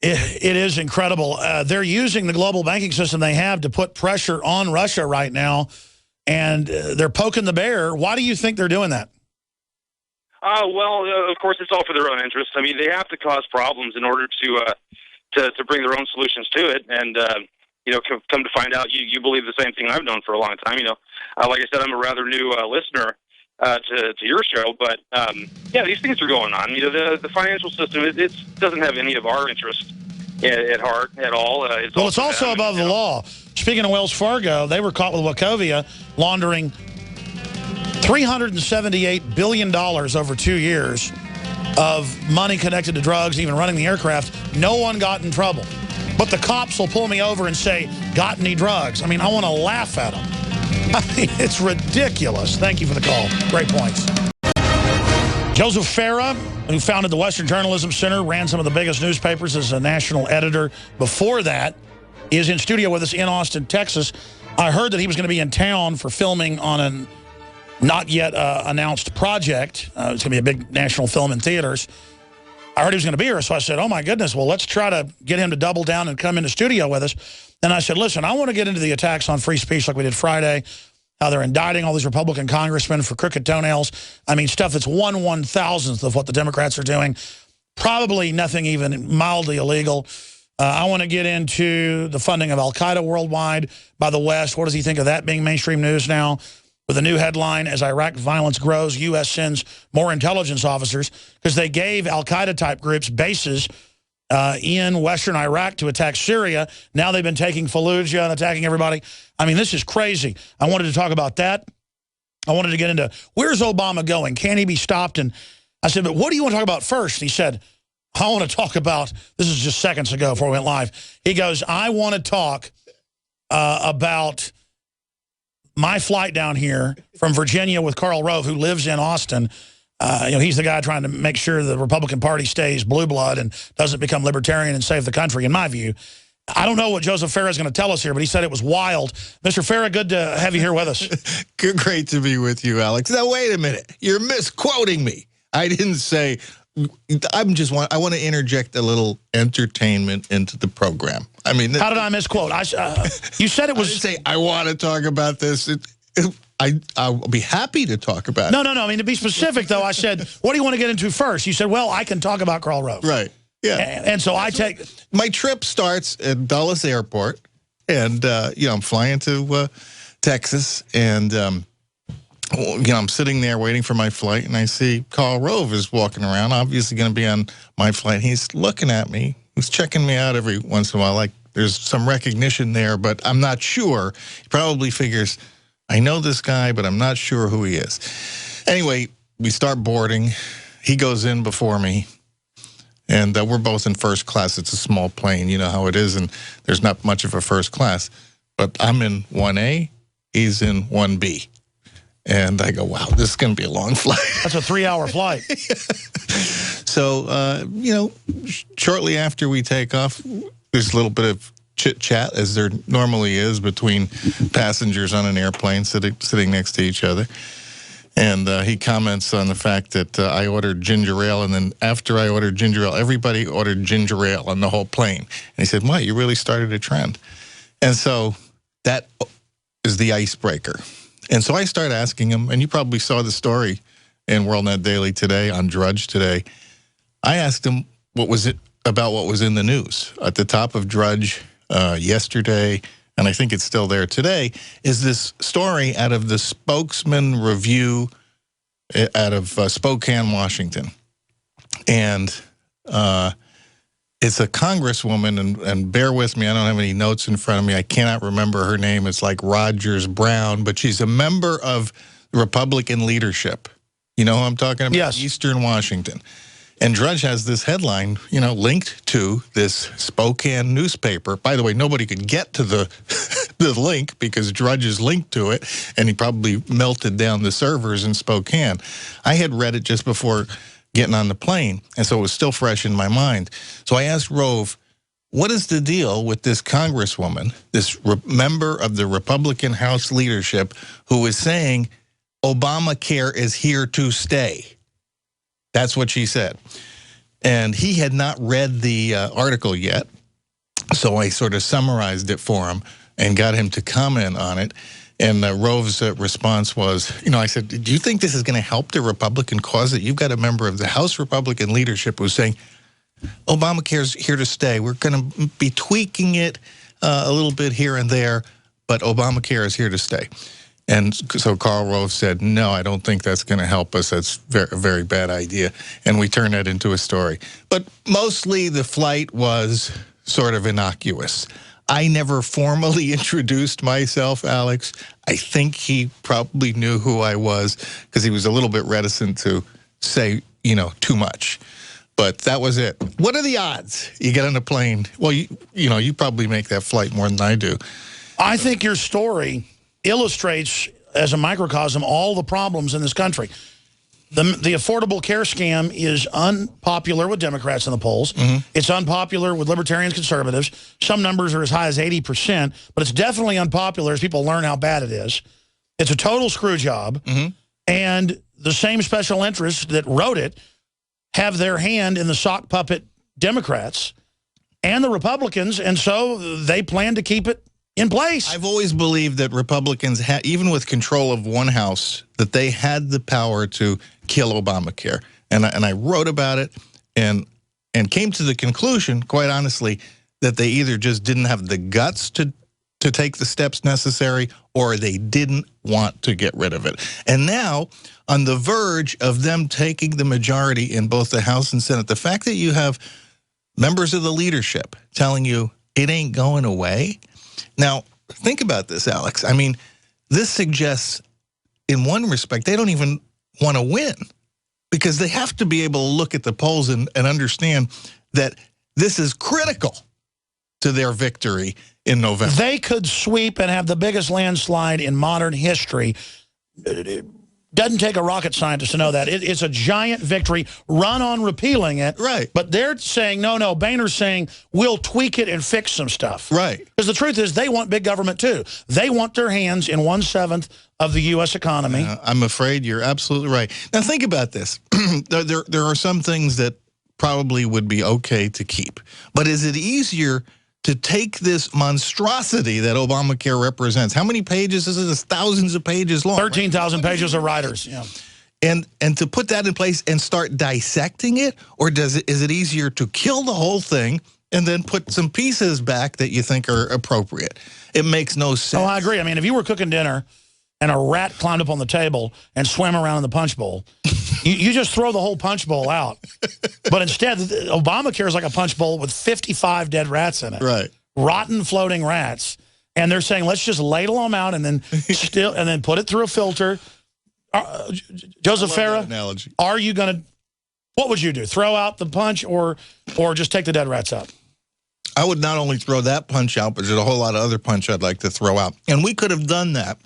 Speaker 2: It is incredible. They're using the global banking system they have to put pressure on Russia right now, and they're poking the bear. Why do you think they're doing that?
Speaker 7: Of course, it's all for their own interests. I mean, they have to cause problems in order to bring their own solutions to it. And, come to find out, you believe the same thing I've known for a long time. Like I said, I'm a rather new listener to your show. But, these things are going on. The financial system, it doesn't have any of our interest at heart at all.
Speaker 2: It's also above the law. Speaking of Wells Fargo, they were caught with Wachovia laundering $378 billion over 2 years of money connected to drugs, even running the aircraft. No one got in trouble. But the cops will pull me over and say, got any drugs? I mean, I want to laugh at them. I mean, it's ridiculous. Thank you for the call. Great points. Joseph Farah, who founded the Western Journalism Center, ran some of the biggest newspapers as a national editor before that, is in studio with us in Austin, Texas. I heard that he was going to be in town for filming on a not yet announced project. It's going to be a big national film in theaters. I heard he was going to be here, so I said, oh, my goodness, well, let's try to get him to double down and come into studio with us. Then I said, listen, I want to get into the attacks on free speech like we did Friday, how they're indicting all these Republican congressmen for crooked toenails. I mean, stuff that's 1/1000th of what the Democrats are doing. Probably nothing even mildly illegal. I want to get into the funding of Al-Qaeda worldwide by the West. What does he think of that being mainstream news now? With a new headline, as Iraq violence grows, U.S. sends more intelligence officers, because they gave Al-Qaeda-type groups bases in western Iraq to attack Syria. Now they've been taking Fallujah and attacking everybody. I mean, this is crazy. I wanted to talk about that. I wanted to get into, where's Obama going? Can he be stopped? And I said, but what do you want to talk about first? And he said, I want to talk about, this is just seconds ago before we went live. He goes, I want to talk about my flight down here from Virginia with Karl Rove, who lives in Austin. He's the guy trying to make sure the Republican Party stays blue blood and doesn't become libertarian and save the country, in my view. I don't know what Joseph Farah is going to tell us here, but he said it was wild. Mr. Farah, good to have you here with us.
Speaker 8: Great to be with you, Alex. Now, wait a minute. You're misquoting me. I didn't say... I want to interject a little entertainment into the program. I mean,
Speaker 2: how did I misquote? You said it was.
Speaker 8: I didn't say I want to talk about this. I'll be happy to talk about it.
Speaker 2: No. I mean, to be specific, though, I said, what do you want to get into first? You said, well, I can talk about Karl Rove.
Speaker 8: Right. Yeah.
Speaker 2: And so I take
Speaker 8: my trip starts at Dulles Airport, and I'm flying to Texas, and. I'm sitting there waiting for my flight, and I see Karl Rove is walking around, obviously going to be on my flight. He's looking at me. He's checking me out every once in a while. Like, there's some recognition there, but I'm not sure. He probably figures, I know this guy, but I'm not sure who he is. Anyway, we start boarding. He goes in before me, and we're both in first class. It's a small plane. You know how it is, and there's not much of a first class. But I'm in 1A. He's in 1B. And I go, wow, this is going to be a long flight.
Speaker 2: That's a 3-hour flight.
Speaker 8: So, shortly after we take off, there's a little bit of chit-chat, as there normally is, between passengers on an airplane sitting next to each other. And he comments on the fact that I ordered ginger ale, and then after I ordered ginger ale, everybody ordered ginger ale on the whole plane. And he said, wow, you really started a trend. And so that is the icebreaker. And so I start asking him, and you probably saw the story in WorldNet Daily today, on Drudge today. I asked him what was in the news. At the top of Drudge yesterday, and I think it's still there today, is this story out of the Spokesman Review out of Spokane, Washington. And it's a congresswoman, and bear with me, I don't have any notes in front of me. I cannot remember her name. It's like Rogers Brown, but she's a member of Republican leadership. You know who I'm talking about?
Speaker 2: Yes.
Speaker 8: Eastern Washington. And Drudge has this headline, linked to this Spokane newspaper. By the way, nobody could get to the link because Drudge is linked to it, and he probably melted down the servers in Spokane. I had read it just before getting on the plane, and so it was still fresh in my mind. So I asked Rove, what is the deal with this congresswoman, this member of the Republican House leadership, who is saying Obamacare is here to stay? That's what she said. And he had not read the article yet, so I sort of summarized it for him and got him to comment on it. And Rove's response was, I said, do you think this is going to help the Republican cause? That you've got a member of the House Republican leadership who's saying, Obamacare's here to stay. We're going to be tweaking it a little bit here and there, but Obamacare is here to stay. And so Karl Rove said, no, I don't think that's going to help us. That's a very bad idea. And we turned that into a story. But mostly the flight was sort of innocuous. I never formally introduced myself, Alex. I think he probably knew who I was because he was a little bit reticent to say, too much. But that was it. What are the odds you get on a plane? Well, you probably make that flight more than I do.
Speaker 2: I think your story illustrates, as a microcosm, all the problems in this country. The Affordable Care scam is unpopular with Democrats in the polls. Mm-hmm. It's unpopular with libertarians, conservatives. Some numbers are as high as 80%, but it's definitely unpopular as people learn how bad it is. It's a total screw job, and the same special interests that wrote it have their hand in the sock puppet Democrats and the Republicans, and so they plan to keep it in place.
Speaker 8: I've always believed that Republicans, even with control of one house, that they had the power to kill Obamacare. And I wrote about it and came to the conclusion, quite honestly, that they either just didn't have the guts to take the steps necessary, or they didn't want to get rid of it. And now, on the verge of them taking the majority in both the House and Senate, the fact that you have members of the leadership telling you it ain't going away. Now, think about this, Alex. I mean, this suggests, in one respect, they don't even want to win. because they have to be able to look at the polls and understand that this is critical to their victory in November.
Speaker 2: They could sweep and have the biggest landslide in modern history. It doesn't take a rocket scientist to know that. It's a giant victory. Run on repealing it.
Speaker 8: Right.
Speaker 2: But they're saying, no, Boehner's saying, we'll tweak it and fix some stuff.
Speaker 8: Right.
Speaker 2: Because the truth is, they want big government, too. They want their hands in 1/7 of the U.S. economy.
Speaker 8: I'm afraid you're absolutely right. Now, think about this. There are some things that probably would be okay to keep. But is it easier to take this monstrosity that Obamacare represents? How many pages is it? It's thousands of pages long.
Speaker 2: 13,000 pages of riders. Yeah.
Speaker 8: And to put that in place and start dissecting it, or is it easier to kill the whole thing and then put some pieces back that you think are appropriate? It makes no sense.
Speaker 2: Oh, I agree. I mean, if you were cooking dinner and a rat climbed up on the table and swam around in the punch bowl, you just throw the whole punch bowl out. But instead, Obamacare is like a punch bowl with 55 dead rats in it.
Speaker 8: Right.
Speaker 2: Rotten floating rats. And they're saying, let's just ladle them out and then put it through a filter. Joseph Farah, are you going to, what would you do? Throw out the punch or just take the dead rats out?
Speaker 8: I would not only throw that punch out, but there's a whole lot of other punch I'd like to throw out. And we could have done that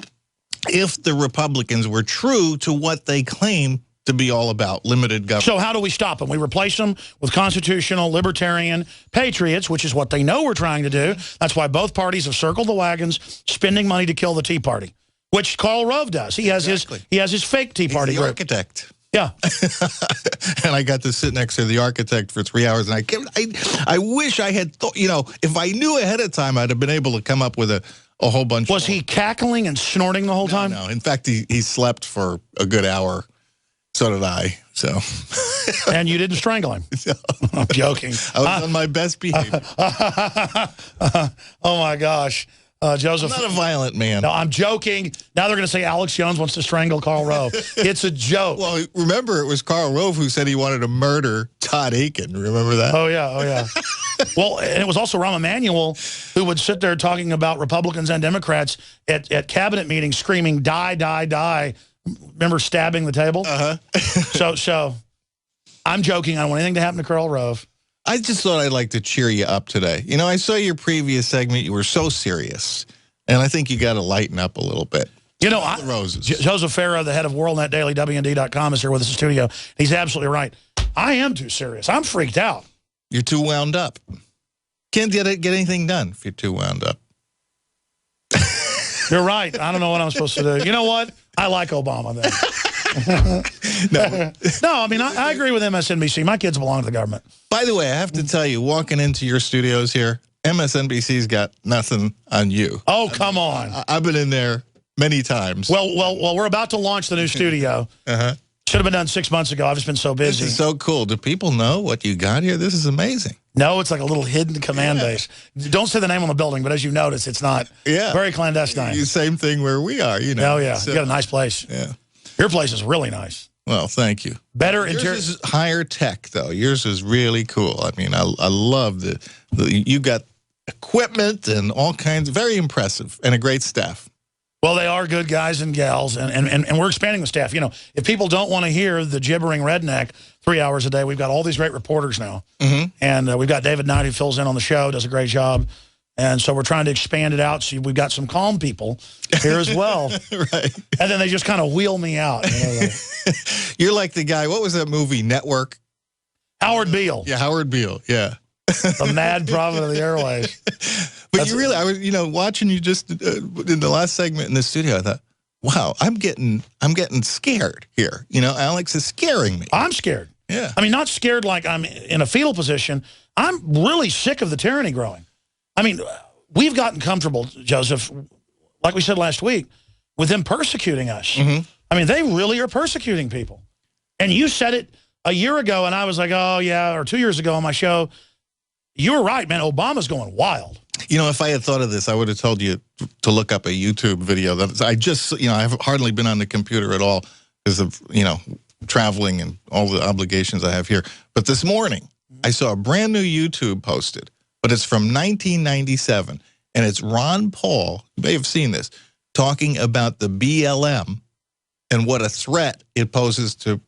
Speaker 8: if the Republicans were true to what they claim to be all about, limited government.
Speaker 2: So how do we stop them? We replace them with constitutional, libertarian patriots, which is what they know we're trying to do. That's why both parties have circled the wagons, spending money to kill the Tea Party, which Karl Rove does. He has his fake Tea Party
Speaker 8: He's the
Speaker 2: group.
Speaker 8: architect.
Speaker 2: Yeah.
Speaker 8: And I got to sit next to the architect for 3 hours, and I wish I had thought, if I knew ahead of time, I'd have been able to come up with a whole bunch.
Speaker 2: Was he cackling and snorting the whole time?
Speaker 8: No. In fact, he slept for a good hour. So did I. So.
Speaker 2: And you didn't strangle him.
Speaker 8: No.
Speaker 2: I'm joking.
Speaker 8: I was on my best behavior.
Speaker 2: Oh, my gosh. Joseph.
Speaker 8: I'm not a violent man.
Speaker 2: No, I'm joking. Now they're going to say Alex Jones wants to strangle Karl Rove. It's a joke.
Speaker 8: Well, remember, it was Karl Rove who said he wanted to murder Todd Aiken. Remember that?
Speaker 2: Oh, yeah. Well, and it was also Rahm Emanuel who would sit there talking about Republicans and Democrats at cabinet meetings screaming, die, die, die. Remember stabbing the table? Uh-huh. So I'm joking. I don't want anything to happen to Karl Rove.
Speaker 8: I just thought I'd like to cheer you up today. I saw your previous segment. You were so serious. And I think you got to lighten up a little bit. Roses.
Speaker 2: Joseph Farah, the head of WorldNet Daily, WND.com, is here with us in the studio. He's absolutely right. I am too serious. I'm freaked out.
Speaker 8: You're too wound up. Can't get anything done if you're too wound up.
Speaker 2: You're right. I don't know what I'm supposed to do. You know what? I like Obama then. No, I mean, I agree with MSNBC. My kids belong to the government.
Speaker 8: By the way, I have to tell you, walking into your studios here, MSNBC's got nothing on you.
Speaker 2: Oh, come on.
Speaker 8: I've been in there many times.
Speaker 2: Well, we're about to launch the new studio. Should have been done 6 months ago. I've just been so busy.
Speaker 8: This is so cool. Do people know what you got here? This is amazing.
Speaker 2: No, it's like a little hidden command base. Don't say the name on the building, but as you notice, it's not very clandestine.
Speaker 8: Same thing where we are,
Speaker 2: Oh, yeah. So, you got a nice place.
Speaker 8: Yeah.
Speaker 2: Your place is really nice.
Speaker 8: Well, thank you.
Speaker 2: Better
Speaker 8: interior. Yours is higher tech, though. Yours is really cool. I mean, I love you got equipment and all kinds. Very impressive and a great staff.
Speaker 2: Well, they are good guys and gals, and we're expanding the staff. If people don't want to hear the gibbering redneck 3 hours a day, we've got all these great reporters now. And we've got David Knight who fills in on the show, does a great job. And so we're trying to expand it out. So we've got some calm people here as well.
Speaker 8: Right.
Speaker 2: And then they just kind of wheel me out.
Speaker 8: You're like the guy, what was that movie, Network?
Speaker 2: Howard Beale.
Speaker 8: Yeah, Howard Beale, yeah.
Speaker 2: The mad prophet of the airways.
Speaker 8: But I was, watching you just in the last segment in the studio, I thought, wow, I'm getting scared here. Alex is scaring me.
Speaker 2: I'm scared.
Speaker 8: Yeah.
Speaker 2: I mean, not scared like I'm in a fetal position. I'm really sick of the tyranny growing. I mean, we've gotten comfortable, Joseph, like we said last week, with them persecuting us. I mean, they really are persecuting people. And you said it a year ago, and I was like, oh, yeah, or 2 years ago on my show. You were right, man. Obama's going wild.
Speaker 8: If I had thought of this, I would have told you to look up a YouTube video. That I just, I've hardly been on the computer at all because of, traveling and all the obligations I have here. But this morning, I saw a brand new YouTube posted, but it's from 1997. And it's Ron Paul, you may have seen this, talking about the BLM and what a threat it poses to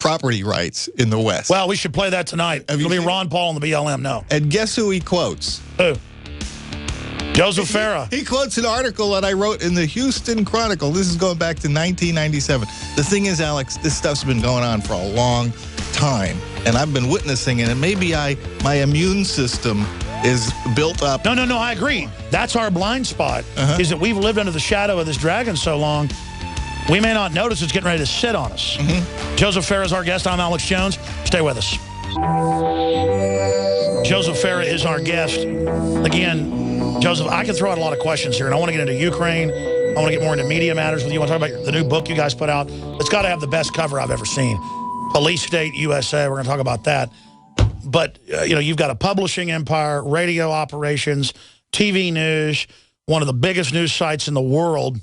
Speaker 8: property rights in the West.
Speaker 2: Well, we should play that tonight. It'll be Ron Paul and the BLM. No.
Speaker 8: And guess who he quotes?
Speaker 2: Who? Joseph Farah.
Speaker 8: He quotes an article that I wrote in the Houston Chronicle. This is going back to 1997. The thing is, Alex, this stuff's been going on for a long time, and I've been witnessing it, and maybe my immune system is built up.
Speaker 2: No, I agree. That's our blind spot, is that we've lived under the shadow of this dragon so long, we may not notice it's getting ready to sit on us. Joseph Farah is our guest. I'm Alex Jones. Stay with us. Joseph Farah is our guest. Again, Joseph, I can throw out a lot of questions here, and I want to get into Ukraine. I want to get more into media matters with you. I want to talk about the new book you guys put out. It's got to have the best cover I've ever seen. Police State USA, we're going to talk about that. But, you know, you've got a publishing empire, radio operations, TV news, one of the biggest news sites in the world.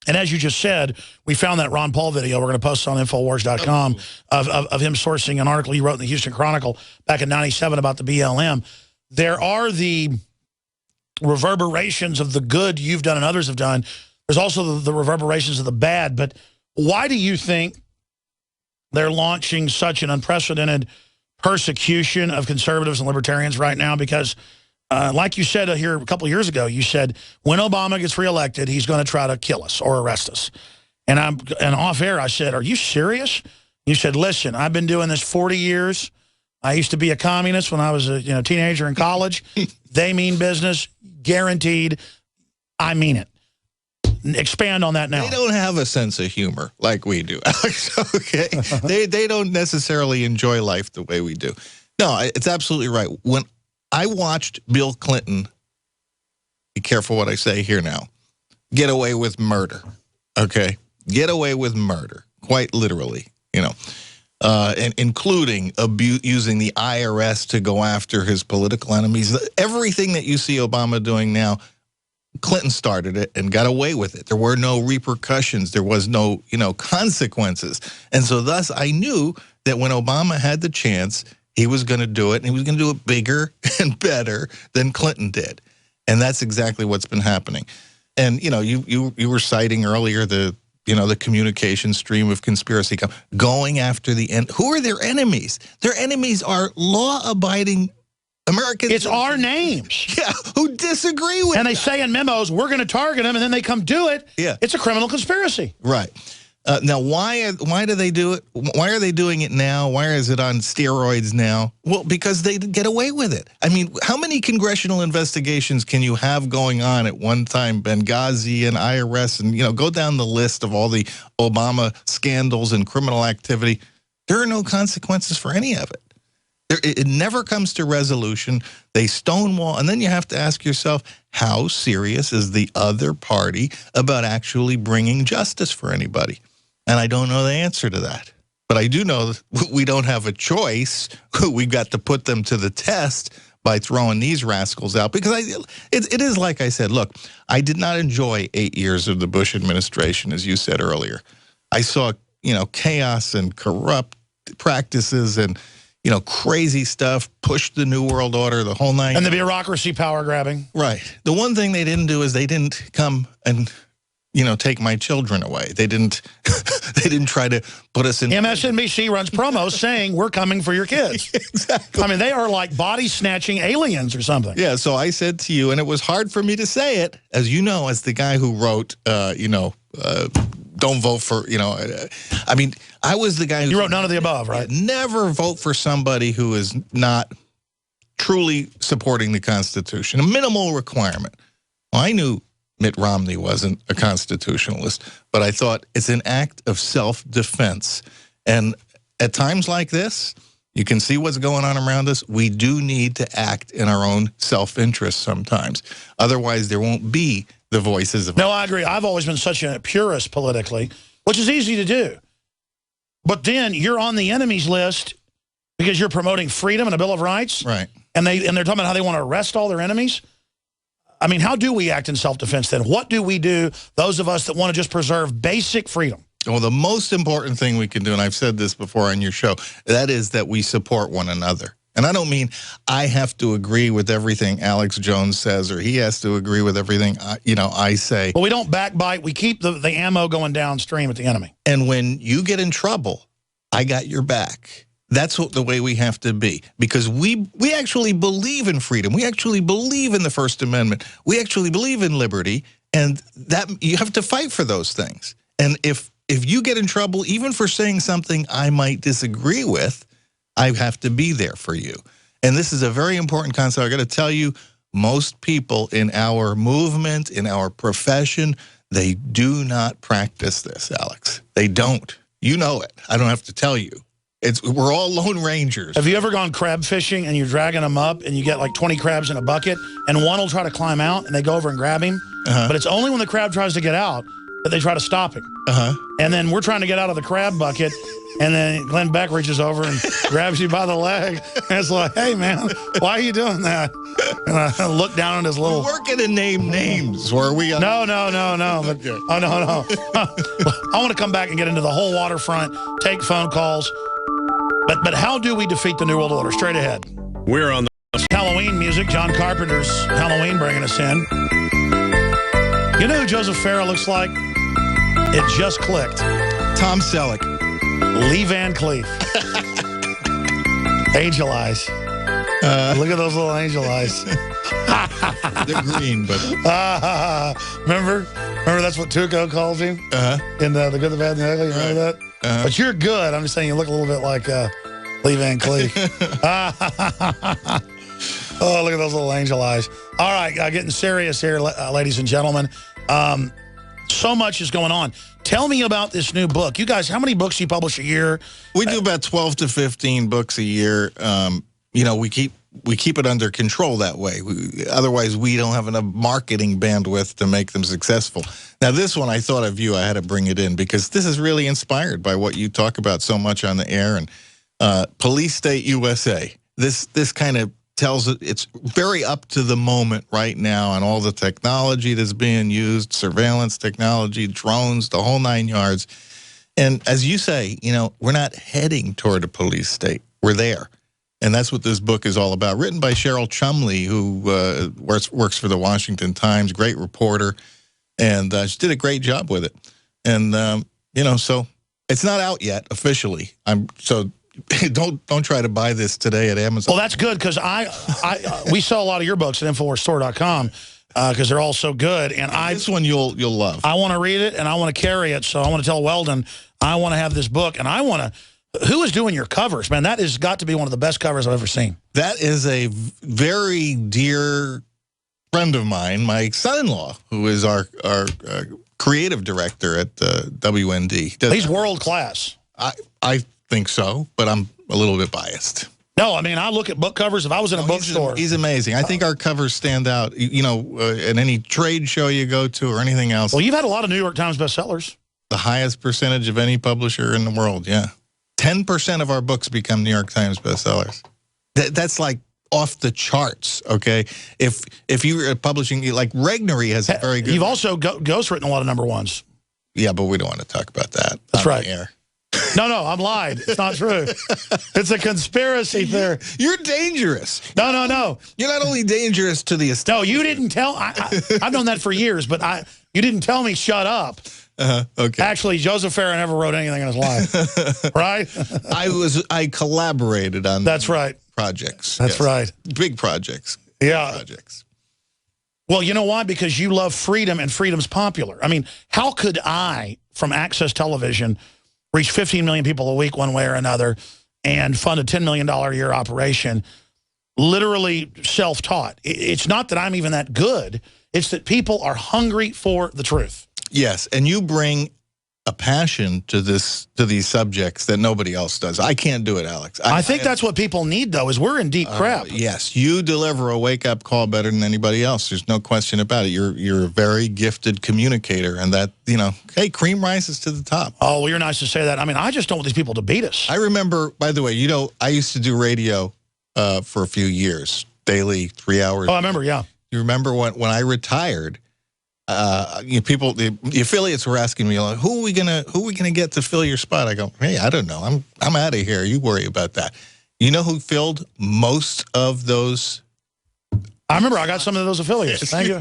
Speaker 2: And as you just said, we found that Ron Paul video. We're going to post it on Infowars.com of him sourcing an article he wrote in the Houston Chronicle back in '97 about the BLM. There are the reverberations of the good you've done and others have done. There's also the reverberations of the bad. But why do you think they're launching such an unprecedented persecution of conservatives and libertarians right now? Because like you said here a couple of years ago, you said when Obama gets reelected, he's going to try to kill us or arrest us. And off air, I said, are you serious? You said, listen, I've been doing this 40 years. I used to be a communist when I was a teenager in college. They mean business, guaranteed. I mean it. Expand on that now.
Speaker 8: They don't have a sense of humor like we do, Alex. Okay, they don't necessarily enjoy life the way we do. No, it's absolutely right. When I watched Bill Clinton, be careful what I say here now, get away with murder. Okay, get away with murder, quite literally. And including using the IRS to go after his political enemies. Everything that you see Obama doing now, Clinton started it and got away with it. There were no repercussions. There was no, consequences. And so thus I knew that when Obama had the chance, he was going to do it, and he was going to do it bigger and better than Clinton did. And that's exactly what's been happening. And, you were citing earlier the communication stream of conspiracy going after the end. Who are their enemies? Their enemies are law-abiding Americans.
Speaker 2: It's our names.
Speaker 8: Yeah, who disagree with
Speaker 2: And they say in memos, we're going to target them, and then they come do it.
Speaker 8: Yeah.
Speaker 2: It's a criminal conspiracy.
Speaker 8: Right. Now, why do they do it? Why are they doing it now? Why is it on steroids now? Well, because they get away with it. I mean, how many congressional investigations can you have going on at one time? Benghazi and IRS and, go down the list of all the Obama scandals and criminal activity. There are no consequences for any of it. It never comes to resolution. They stonewall. And then you have to ask yourself, how serious is the other party about actually bringing justice for anybody? And I don't know the answer to that. But I do know that we don't have a choice. We've got to put them to the test by throwing these rascals out. Because it is like I said, look, I did not enjoy 8 years of the Bush administration, as you said earlier. I saw, chaos and corrupt practices and, crazy stuff, pushed the New World Order, the whole night.
Speaker 2: And the bureaucracy power grabbing.
Speaker 8: Right. The one thing they didn't do is they didn't come and take my children away. They didn't try to put us in.
Speaker 2: MSNBC runs promos saying we're coming for your kids.
Speaker 8: Exactly.
Speaker 2: I mean, they are like body snatching aliens or something.
Speaker 8: Yeah. So I said to you, and it was hard for me to say it, as you know, as the guy who wrote, don't vote for, I mean, I was the guy who...
Speaker 2: You wrote none of the above, right?
Speaker 8: Never vote for somebody who is not truly supporting the Constitution. A minimal requirement. Well, I knew Mitt Romney wasn't a constitutionalist, but I thought it's an act of self-defense. And at times like this, you can see what's going on around us. We do need to act in our own self-interest sometimes. Otherwise, there won't be the voices of...
Speaker 2: No, I agree. I've always been such a purist politically, which is easy to do. But then you're on the enemies list because you're promoting freedom and a Bill of Rights.
Speaker 8: Right.
Speaker 2: And they're talking about how they want to arrest all their enemies. I mean, how do we act in self-defense then? What do we do, those of us that want to just preserve basic freedom?
Speaker 8: Well, the most important thing we can do, and I've said this before on your show, that is that we support one another. And I don't mean I have to agree with everything Alex Jones says or he has to agree with everything, I say.
Speaker 2: Well, we don't backbite. We keep the ammo going downstream at the enemy.
Speaker 8: And when you get in trouble, I got your back. That's the way we have to be, because we actually believe in freedom. We actually believe in the First Amendment. We actually believe in liberty, and that you have to fight for those things. And if you get in trouble, even for saying something I might disagree with, I have to be there for you. And this is a very important concept. I got to tell you, most people in our movement, in our profession, they do not practice this, Alex. They don't. You know it. I don't have to tell you. We're all lone rangers.
Speaker 2: Have you ever gone crab fishing and you're dragging them up and you get like 20 crabs in a bucket and one will try to climb out and they go over and grab him? But it's only when the crab tries to get out that they try to stop him. And then we're trying to get out of the crab bucket, and then Glenn Beck reaches over and grabs you by the leg. And it's like, hey, man, why are you doing that? And I look down at his little...
Speaker 8: We're going to name names, were we?
Speaker 2: No. But, oh, no. I want to come back and get into the whole waterfront, take phone calls. But how do we defeat the New World Order? Straight ahead.
Speaker 1: We're on the...
Speaker 2: Halloween music. John Carpenter's Halloween bringing us in. You know who Joseph Farah looks like? It just clicked.
Speaker 8: Tom Selleck.
Speaker 2: Lee Van Cleef. Angel eyes. Look at those little angel eyes.
Speaker 8: They're green, but...
Speaker 2: Remember that's what Tuco calls him? In The Good, the Bad, and the Ugly. You remember that? But you're good. I'm just saying you look a little bit like Lee Van Cleef. Oh, look at those little angel eyes. All right, getting serious here, ladies and gentlemen. So much is going on. Tell me about this new book. You guys, how many books do you publish a year?
Speaker 8: We do about 12 to 15 books a year. You know, we keep it under control that way. Otherwise, we don't have enough marketing bandwidth to make them successful. Now, this one, I thought of you. I had to bring it in because this is really inspired by what you talk about so much on the air. And Police State USA. This kind of tells it, it's very up to the moment right now on all the technology that's being used, surveillance technology, drones, the whole 9 yards. And as you say, you know, we're not heading toward a police state. We're there. And that's what this book is all about. Written by Cheryl Chumley, who works for the Washington Times, great reporter. And she did a great job with it. And, you know, so it's not out yet officially. Don't try to buy this today at Amazon.
Speaker 2: Well, that's good because we sell a lot of your books at InfoWarsStore.com because they're all so good. And
Speaker 8: this one you'll love.
Speaker 2: I want to read it and I want to carry it. So I want to tell Weldon I want to have this book, and I want to. Who is doing your covers, man? That has got to be one of the best covers I've ever seen.
Speaker 8: That is a very dear friend of mine, my son-in-law, who is our creative director at WND.
Speaker 2: He's world class.
Speaker 8: I think so, but I'm a little bit biased.
Speaker 2: No, I mean, I look at book covers. If I was in a bookstore.
Speaker 8: He's amazing. I think our covers stand out, you know, at any trade show you go to or anything else.
Speaker 2: Well, you've had a lot of New York Times bestsellers.
Speaker 8: The highest percentage of any publisher in the world, yeah. 10% of our books become New York Times bestsellers. That's like off the charts, okay? If you were publishing, like Regnery has a very good...
Speaker 2: You've also ghostwritten a lot of #1s.
Speaker 8: Yeah, but we don't want to talk about that.
Speaker 2: That's right.
Speaker 8: Air.
Speaker 2: No, I'm lied. It's not true. It's a conspiracy theory.
Speaker 8: You're dangerous.
Speaker 2: No.
Speaker 8: You're not only dangerous to the estate.
Speaker 2: No, you didn't tell. I've known that for years, but you didn't tell me shut up.
Speaker 8: Okay.
Speaker 2: Actually, Joseph Farah never wrote anything in his life, right?
Speaker 8: I collaborated on.
Speaker 2: That's right.
Speaker 8: Projects.
Speaker 2: That's right.
Speaker 8: Big projects.
Speaker 2: Yeah.
Speaker 8: Projects.
Speaker 2: Well, you know why? Because you love freedom, and freedom's popular. I mean, how could I, from Access Television, reach 15 million people a week one way or another and fund a $10 million a year operation, literally self-taught? It's not that I'm even that good. It's that people are hungry for the truth.
Speaker 8: Yes, and you bring a passion to these subjects that nobody else does. I can't do it, Alex.
Speaker 2: I think that's what people need, though, is we're in deep crap.
Speaker 8: Yes, you deliver a wake-up call better than anybody else. There's no question about it. You're a very gifted communicator, and that, you know, hey, cream rises to the top.
Speaker 2: Oh, well, you're nice to say that. I mean, I just don't want these people to beat us.
Speaker 8: I remember, by the way, you know, I used to do radio for a few years, daily, 3 hours.
Speaker 2: Oh, I remember, yeah.
Speaker 8: You remember when I retired, people, the affiliates were asking me, like, who are we gonna get to fill your spot? I go, hey, I don't know. I'm out of here. You worry about that. You know who filled most of those?
Speaker 2: I remember I got some of those affiliates. Thank you.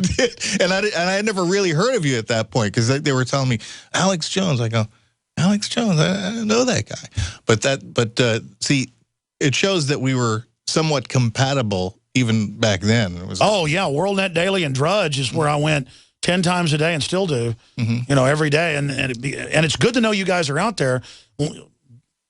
Speaker 8: And I had never really heard of you at that point because they were telling me, Alex Jones. I go, Alex Jones, I didn't know that guy. But see, it shows that we were somewhat compatible even back then. It was,
Speaker 2: oh, yeah, WorldNet Daily and Drudge is where I went 10 times a day and still do, you know, every day. And it's good to know you guys are out there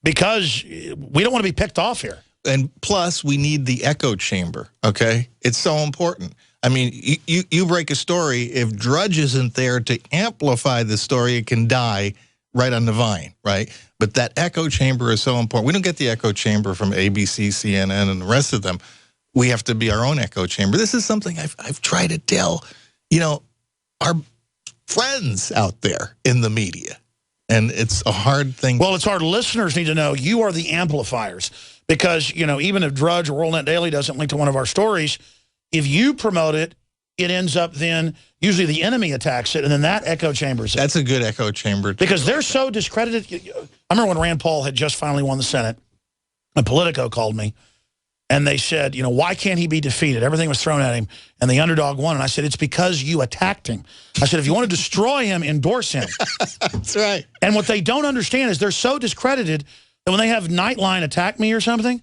Speaker 2: because we don't want to be picked off here.
Speaker 8: And plus, we need the echo chamber, okay? It's so important. I mean, you break a story, if Drudge isn't there to amplify the story, it can die right on the vine, right? But that echo chamber is so important. We don't get the echo chamber from ABC, CNN, and the rest of them. We have to be our own echo chamber. This is something I've tried to tell, you know, our friends out there in the media. And it's a hard thing.
Speaker 2: Well, it's our listeners need to know you are the amplifiers. Because, you know, even if Drudge or WorldNet Daily doesn't link to one of our stories, if you promote it, it ends up then, usually the enemy attacks it, and then that echo chambers it.
Speaker 8: That's a good echo chamber.
Speaker 2: Because they're so discredited. I remember when Rand Paul had just finally won the Senate, and Politico called me, and they said, you know, why can't he be defeated? Everything was thrown at him, and the underdog won. And I said, it's because you attacked him. I said, if you want to destroy him, endorse him.
Speaker 8: That's right.
Speaker 2: And what they don't understand is they're so discredited that when they have Nightline attack me or something,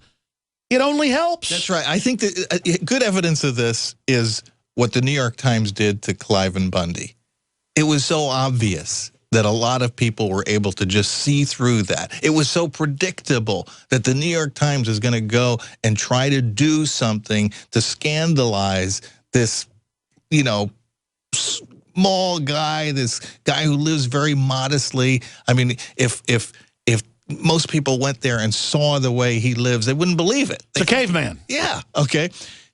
Speaker 2: it only helps.
Speaker 8: That's right. I think that good evidence of this is what the New York Times did to Cliven Bundy. It was so obvious that a lot of people were able to just see through that. It was so predictable that the New York Times is going to go and try to do something to scandalize this, you know, small guy, this guy who lives very modestly. I mean, if most people went there and saw the way he lives, they wouldn't believe it.
Speaker 2: It's a caveman.
Speaker 8: Yeah, okay.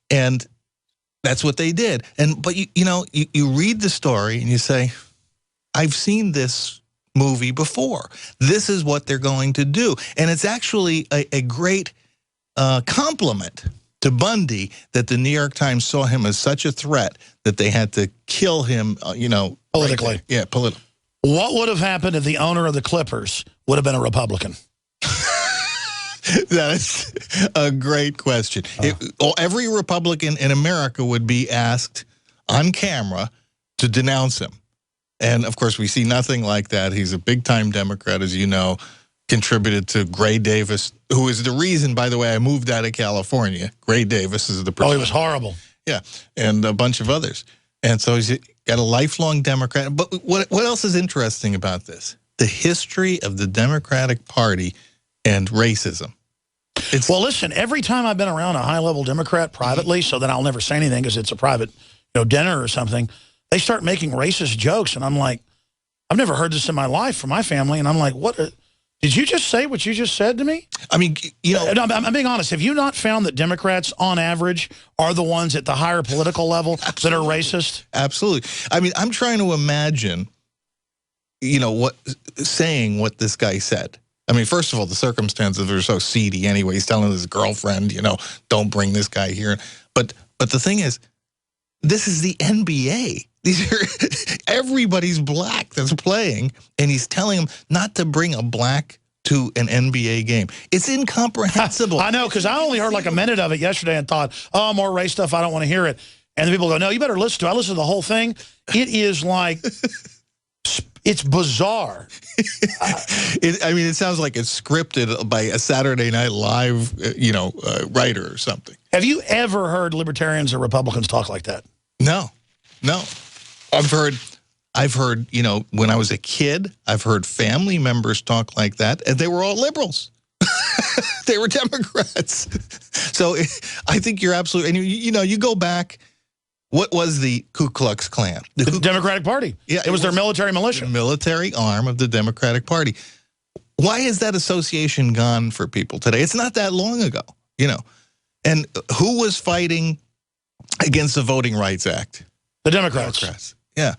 Speaker 8: And that's what they did. But you read the story and you say, I've seen this movie before. This is what they're going to do. And it's actually a great compliment to Bundy that the New York Times saw him as such a threat that they had to kill him, you know.
Speaker 2: Politically.
Speaker 8: Right, yeah, politically.
Speaker 2: What would have happened if the owner of the Clippers would have been a Republican?
Speaker 8: That is a great question. Every Republican in America would be asked on camera to denounce him. And, of course, we see nothing like that. He's a big-time Democrat, as you know, contributed to Gray Davis, who is the reason, by the way, I moved out of California. Gray Davis is the person.
Speaker 2: Oh, he was horrible.
Speaker 8: Yeah, and a bunch of others. And so he's got a lifelong Democrat. But what else is interesting about this? The history of the Democratic Party and racism.
Speaker 2: Well, listen, every time I've been around a high-level Democrat privately, so that I'll never say anything because it's a private dinner or something, they start making racist jokes, and I'm like, I've never heard this in my life from my family, and I'm like, what? Did you just say what you just said to me?
Speaker 8: I mean, you know.
Speaker 2: No, I'm being honest. Have you not found that Democrats, on average, are the ones at the higher political level that are racist?
Speaker 8: Absolutely. I mean, I'm trying to imagine, you know, saying what this guy said. I mean, first of all, the circumstances are so seedy anyway. He's telling his girlfriend, you know, don't bring this guy here. But the thing is, this is the NBA. These are everybody's black that's playing, and he's telling them not to bring a black to an NBA game. It's incomprehensible.
Speaker 2: I know, because I only heard like a minute of it yesterday and thought, oh, more race stuff, I don't want to hear it. And the people go, no, you better listen to it. I listened to the whole thing. It is like, it's bizarre.
Speaker 8: I mean, it sounds like it's scripted by a Saturday Night Live, writer or something.
Speaker 2: Have you ever heard libertarians or Republicans talk like that?
Speaker 8: No. I've heard, you know, when I was a kid, I've heard family members talk like that, and they were all liberals. They were Democrats. So I think you're absolutely, and you go back, what was the Ku Klux Klan?
Speaker 2: The Democratic Party. Yeah, it was their military militia.
Speaker 8: The military arm of the Democratic Party. Why is that association gone for people today? It's not that long ago, you know. And who was fighting against the Voting Rights Act?
Speaker 2: The Democrats.
Speaker 8: Yeah.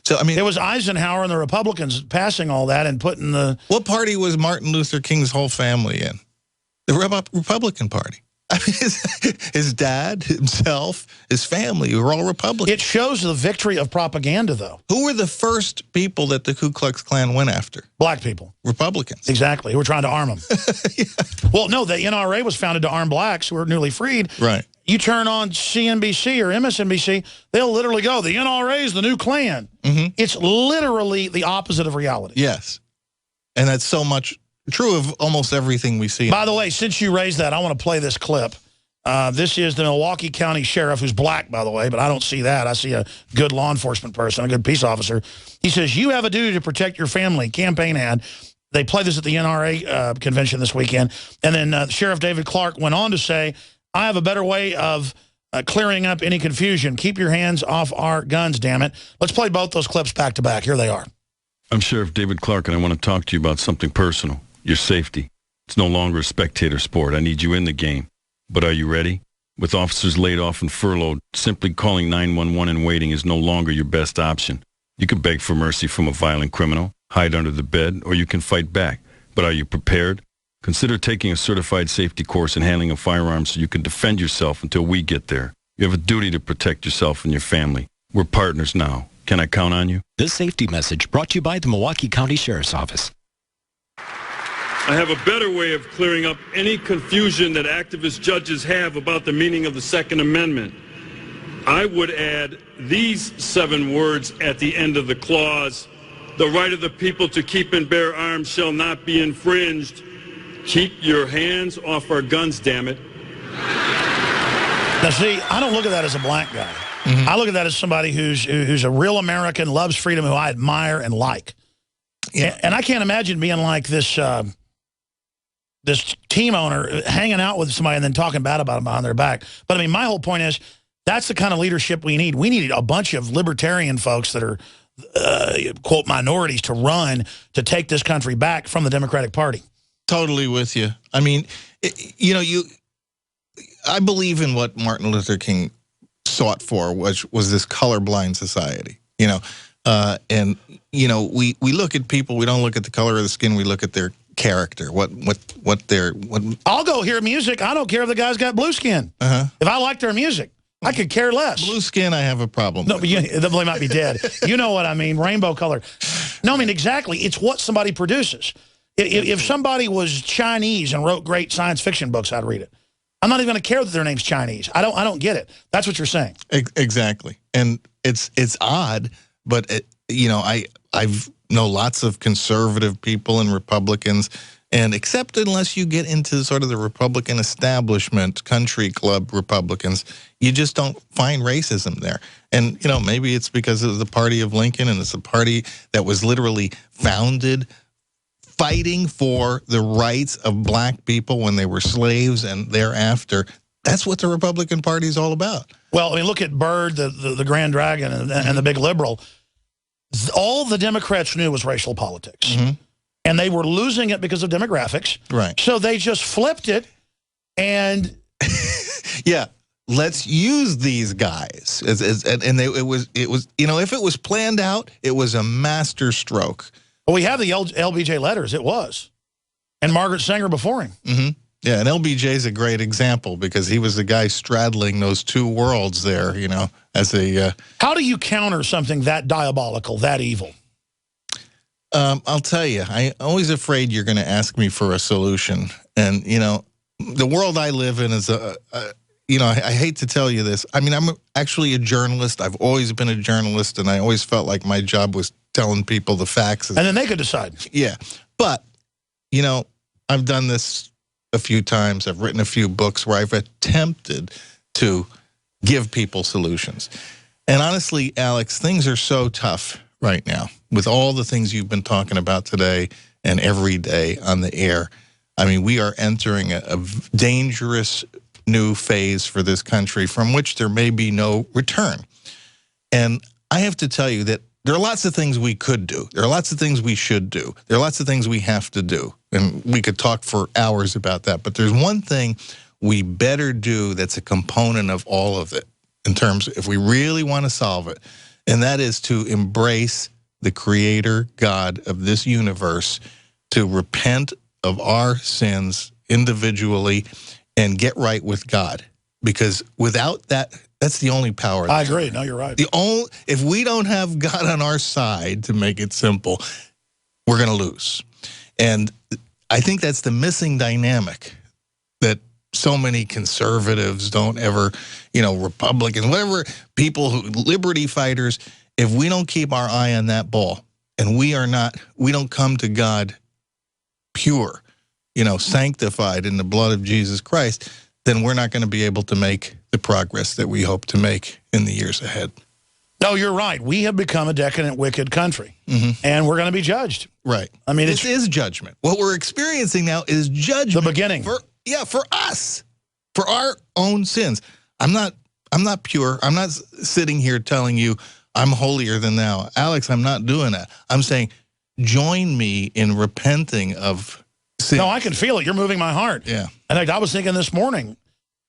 Speaker 8: So, I mean,
Speaker 2: it was Eisenhower and the Republicans passing all that and putting the...
Speaker 8: What party was Martin Luther King's whole family in? The Republican Party. I mean, his dad, himself, his family were all Republicans.
Speaker 2: It shows the victory of propaganda, though.
Speaker 8: Who were the first people that the Ku Klux Klan went after?
Speaker 2: Black people.
Speaker 8: Republicans.
Speaker 2: Exactly, who were trying to arm them.
Speaker 8: Yeah.
Speaker 2: Well, no, the NRA was founded to arm blacks who were newly freed.
Speaker 8: Right.
Speaker 2: You turn on CNBC or MSNBC, they'll literally go, the NRA is the new Klan. It's literally the opposite of reality.
Speaker 8: Yes. And that's so much true of almost everything we see.
Speaker 2: By the way, since you raised that, I want to play this clip. This is the Milwaukee County Sheriff, who's black, by the way, but I don't see that. I see a good law enforcement person, a good peace officer. He says, you have a duty to protect your family, campaign ad. They played this at the NRA convention this weekend. And then Sheriff David Clark went on to say, I have a better way of clearing up any confusion. Keep your hands off our guns, damn it. Let's play both those clips back to back. Here they are.
Speaker 9: I'm Sheriff David Clark, and I want to talk to you about something personal, your safety. It's no longer a spectator sport. I need you in the game. But are you ready? With officers laid off and furloughed, simply calling 911 and waiting is no longer your best option. You can beg for mercy from a violent criminal, hide under the bed, or you can fight back. But are you prepared? Consider taking a certified safety course in handling a firearm so you can defend yourself until we get there. You have a duty to protect yourself and your family. We're partners now. Can I count on you?
Speaker 10: This safety message brought to you by the Milwaukee County Sheriff's Office.
Speaker 9: I have a better way of clearing up any confusion that activist judges have about the meaning of the Second Amendment. I would add these 7 words at the end of the clause. The right of the people to keep and bear arms shall not be infringed. Keep your hands off our guns, damn it.
Speaker 2: Now, see, I don't look at that as a black guy. Mm-hmm. I look at that as somebody who's a real American, loves freedom, who I admire and like. Yeah. And I can't imagine being like this this team owner hanging out with somebody and then talking bad about them behind their back. But, I mean, my whole point is that's the kind of leadership we need. We need a bunch of libertarian folks that are, quote, minorities to run to take this country back from the Democratic Party. Totally with you. I mean, I believe in what Martin Luther King sought for, which was this colorblind society, and, we look at people, we don't look at the color of the skin, we look at their character, what I'll go hear music. I don't care if the guy's got blue skin. If I like their music, I could care less. Blue skin, I have a problem. No, but they might be dead. You know what I mean? Rainbow color. No, I mean, exactly. It's what somebody produces. If somebody was Chinese and wrote great science fiction books, I'd read it. I'm not even going to care that their name's Chinese. I don't get it. That's what you're saying. Exactly. And it's odd, but I've know lots of conservative people and Republicans, and except unless you get into sort of the Republican establishment, country club Republicans, you just don't find racism there. And, maybe it's because of the party of Lincoln, and it's a party that was literally founded fighting for the rights of black people when they were slaves and thereafter. That's what the Republican Party is all about. Well, I mean, look at Byrd, the Grand Dragon, and the big liberal. All the Democrats knew was racial politics. And they were losing it because of demographics. Right. So they just flipped it and... yeah, let's use these guys. It was if it was planned out, it was a master stroke. Well, we have the LBJ letters. It was. And Margaret Sanger before him. Yeah, and LBJ is a great example because he was the guy straddling those two worlds there, as a... How do you counter something that diabolical, that evil? I'll tell you, I'm always afraid you're going to ask me for a solution. And, the world I live in is, I hate to tell you this. I mean, I'm actually a journalist. I've always been a journalist, and I always felt like my job was telling people the facts. And then they could decide. Yeah. But, I've done this a few times. I've written a few books where I've attempted to give people solutions. And honestly, Alex, things are so tough right now with all the things you've been talking about today and every day on the air. I mean, we are entering a dangerous new phase for this country from which there may be no return. And I have to tell you that there are lots of things we could do. There are lots of things we should do. There are lots of things we have to do. And we could talk for hours about that. But there's one thing we better do that's a component of all of it in terms of if we really want to solve it. And that is to embrace the creator God of this universe, to repent of our sins individually and get right with God. Because without that, that's the only power. I agree. No, you're right. If we don't have God on our side, to make it simple, we're going to lose. And I think that's the missing dynamic that so many conservatives don't ever, Republicans, whatever, people liberty fighters, if we don't keep our eye on that ball and we don't come to God
Speaker 8: pure, you know, sanctified in the blood of Jesus Christ, then we're not going to be able to make the progress that we hope to make in the years ahead.
Speaker 2: No, you're right. We have become a decadent, wicked country, and we're going to be judged.
Speaker 8: Right.
Speaker 2: I mean,
Speaker 8: this is judgment. What we're experiencing now is judgment.
Speaker 2: The beginning.
Speaker 8: For us, for our own sins. I'm not pure. I'm not sitting here telling you I'm holier than thou. Alex, I'm not doing that. I'm saying join me in repenting of sin.
Speaker 2: No, I can feel it. You're moving my heart.
Speaker 8: Yeah.
Speaker 2: In fact, I was thinking this morning,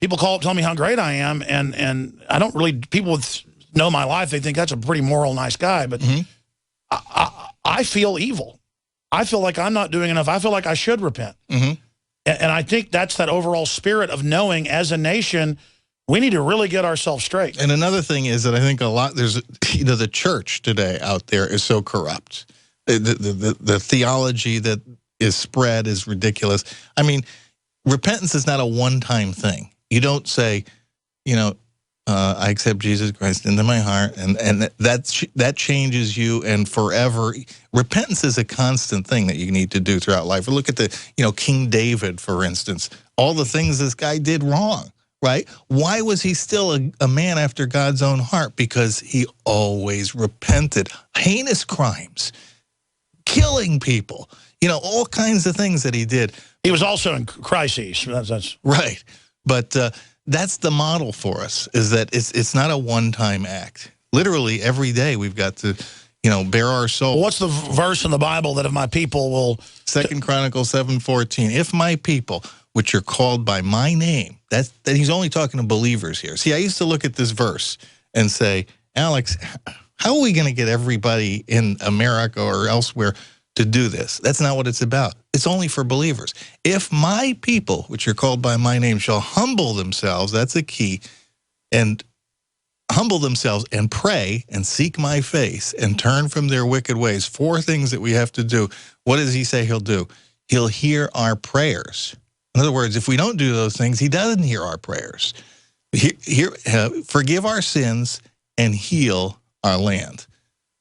Speaker 2: people call up, tell me how great I am, and I don't really, people know my life, they think that's a pretty moral, nice guy, but I feel evil. I feel like I'm not doing enough. I feel like I should repent. And I think that's that overall spirit of knowing as a nation, we need to really get ourselves straight.
Speaker 8: And another thing is that I think there's, you know, the church today out there is so corrupt. The theology that is spread is ridiculous. I mean, repentance is not a one-time thing. You don't say, you know, I accept Jesus Christ into my heart, and that changes you and forever. Repentance is a constant thing that you need to do throughout life. Look at King David, for instance. All the things this guy did wrong, right? Why was he still a man after God's own heart? Because he always repented. Heinous crimes, killing people, you know, all kinds of things that he did.
Speaker 2: He was also in crises. That's
Speaker 8: right. But that's the model for us, is that it's not a one-time act. Literally every day we've got to, you know, bare our soul.
Speaker 2: What's the verse in the Bible that if my people will...
Speaker 8: 2 Chronicles 7:14. If my people, which are called by my name, that he's only talking to believers here. See, I used to look at this verse and say, Alex, how are we going to get everybody in America or elsewhere to do this? That's not what it's about. It's only for believers. If my people, which are called by my name, shall humble themselves, that's a key, and humble themselves and pray and seek my face and turn from their wicked ways. 4 things that we have to do. What does he say he'll do? He'll hear our prayers. In other words, if we don't do those things, he doesn't hear our prayers. Forgive our sins and heal our land.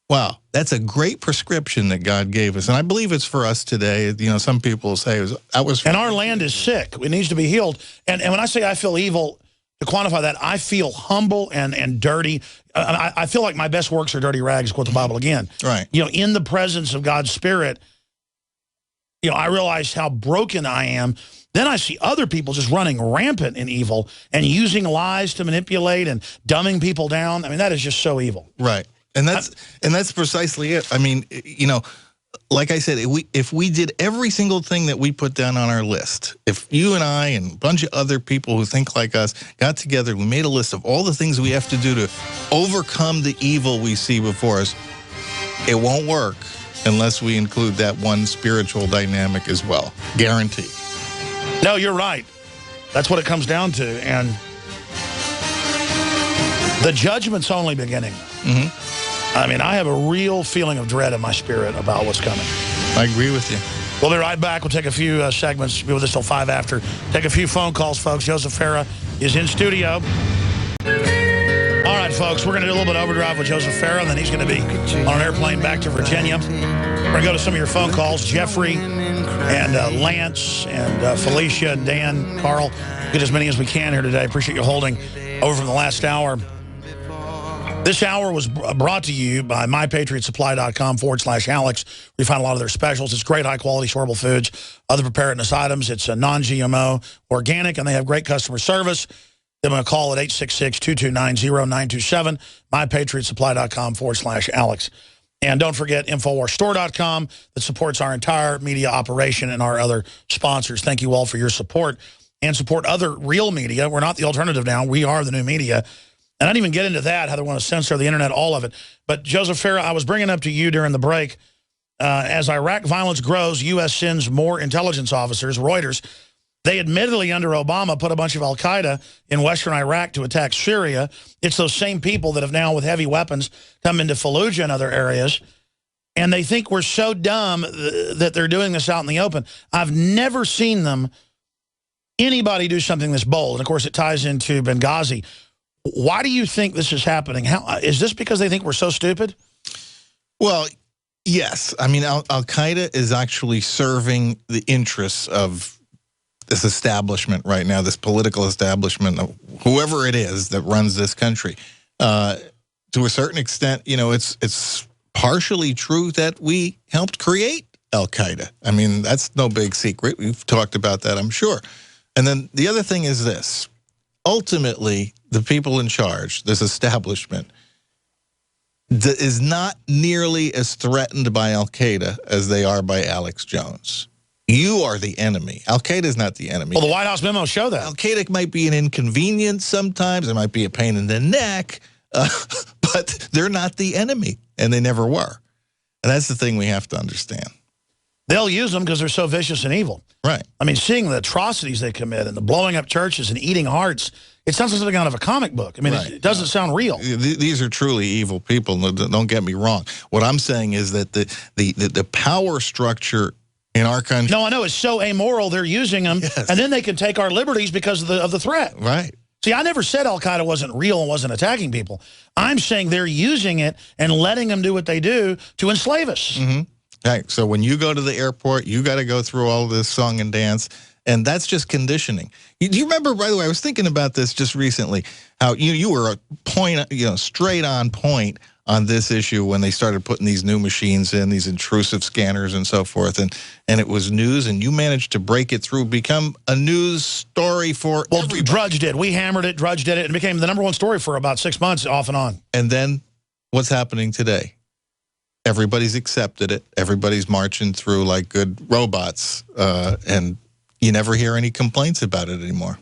Speaker 8: Wow, that's a great prescription that God gave us. And I believe it's for us today. You know, some people say
Speaker 2: and our land is sick. It needs to be healed. And when I say I feel evil, to quantify that, I feel humble and dirty. I feel like my best works are dirty rags, quote the Bible again.
Speaker 8: Right.
Speaker 2: You know, in the presence of God's Spirit, you know, I realize how broken I am. Then I see other people just running rampant in evil and using lies to manipulate and dumbing people down. I mean, that is just so evil.
Speaker 8: Right. And that's precisely it. I mean, you know, like I said, if we did every single thing that we put down on our list, if you and I and a bunch of other people who think like us got together, we made a list of all the things we have to do to overcome the evil we see before us, it won't work unless we include that one spiritual dynamic as well. Guaranteed.
Speaker 2: No, you're right. That's what it comes down to. And the judgment's only beginning. I mean, I have a real feeling of dread in my spirit about what's coming.
Speaker 8: I agree with you.
Speaker 2: We'll be right back. We'll take a few segments. Be with us till 5 after. Take a few phone calls, folks. Joseph Farah is in studio. All right, folks, we're going to do a little bit of overdrive with Joseph Farah, and then he's going to be on an airplane back to Virginia. We're going to go to some of your phone calls. Jeffrey and Lance and Felicia and Dan, Carl. Get as many as we can here today. Appreciate you holding over from the last hour. This hour was brought to you by mypatriotsupply.com/Alex. We find a lot of their specials. It's great, high-quality, storable foods, other preparedness items. It's a non-GMO, organic, and they have great customer service. Give them a call at 866-229-0927, mypatriotsupply.com/Alex. And don't forget InfoWarsStore.com that supports our entire media operation and our other sponsors. Thank you all for your support. And support other real media. We're not the alternative now. We are the new media. And I didn't even get into that, how they want to censor the internet, all of it. But Joseph Farah, I was bringing up to you during the break, as Iraq violence grows, U.S. sends more intelligence officers, Reuters. They admittedly, under Obama, put a bunch of al-Qaeda in western Iraq to attack Syria. It's those same people that have now, with heavy weapons, come into Fallujah and other areas. And they think we're so dumb that they're doing this out in the open. I've never seen anybody do something this bold. And, of course, it ties into Benghazi. Why do you think this is happening? Is this because they think we're so stupid?
Speaker 8: Well, Yes. I mean, Al-Qaeda is actually serving the interests of this establishment right now, this political establishment, whoever it is that runs this country. To a certain extent, you know, it's partially true that we helped create Al-Qaeda. I mean, that's no big secret. We've talked about that, I'm sure. And then the other thing is this. Ultimately, the people in charge, this establishment, is not nearly as threatened by Al-Qaeda as they are by Alex Jones. You are the enemy. Al-Qaeda is not the enemy.
Speaker 2: Well, the White House memos show that.
Speaker 8: Al-Qaeda might be an inconvenience sometimes. It might be a pain in the neck. But they're not the enemy, and they never were. And that's the thing we have to understand.
Speaker 2: They'll use them because they're so vicious and evil.
Speaker 8: Right.
Speaker 2: I mean, seeing the atrocities they commit and the blowing up churches and eating hearts, it sounds like something out of a comic book. I mean, right. It doesn't sound real.
Speaker 8: These are truly evil people. Don't get me wrong. What I'm saying is that the power structure in our country...
Speaker 2: No, I know. It's so amoral. They're using them, yes. And then they can take our liberties because of the threat.
Speaker 8: Right.
Speaker 2: See, I never said Al-Qaeda wasn't real and wasn't attacking people. I'm saying they're using it and letting them do what they do to enslave us.
Speaker 8: Mm-hmm. Right. So when you go to the airport, you got to go through all this song and dance, and that's just conditioning. Do you remember, by the way, I was thinking about this just recently, how you were straight on point on this issue when they started putting these new machines in, these intrusive scanners and so forth, and it was news, and you managed to break it through, become a news story for everybody.
Speaker 2: Drudge did. We hammered it, Drudge did it, and it became the #1 story for about 6 months, off and on.
Speaker 8: And then what's happening today? Everybody's accepted it. Everybody's marching through like good robots, and you never hear any complaints about it anymore.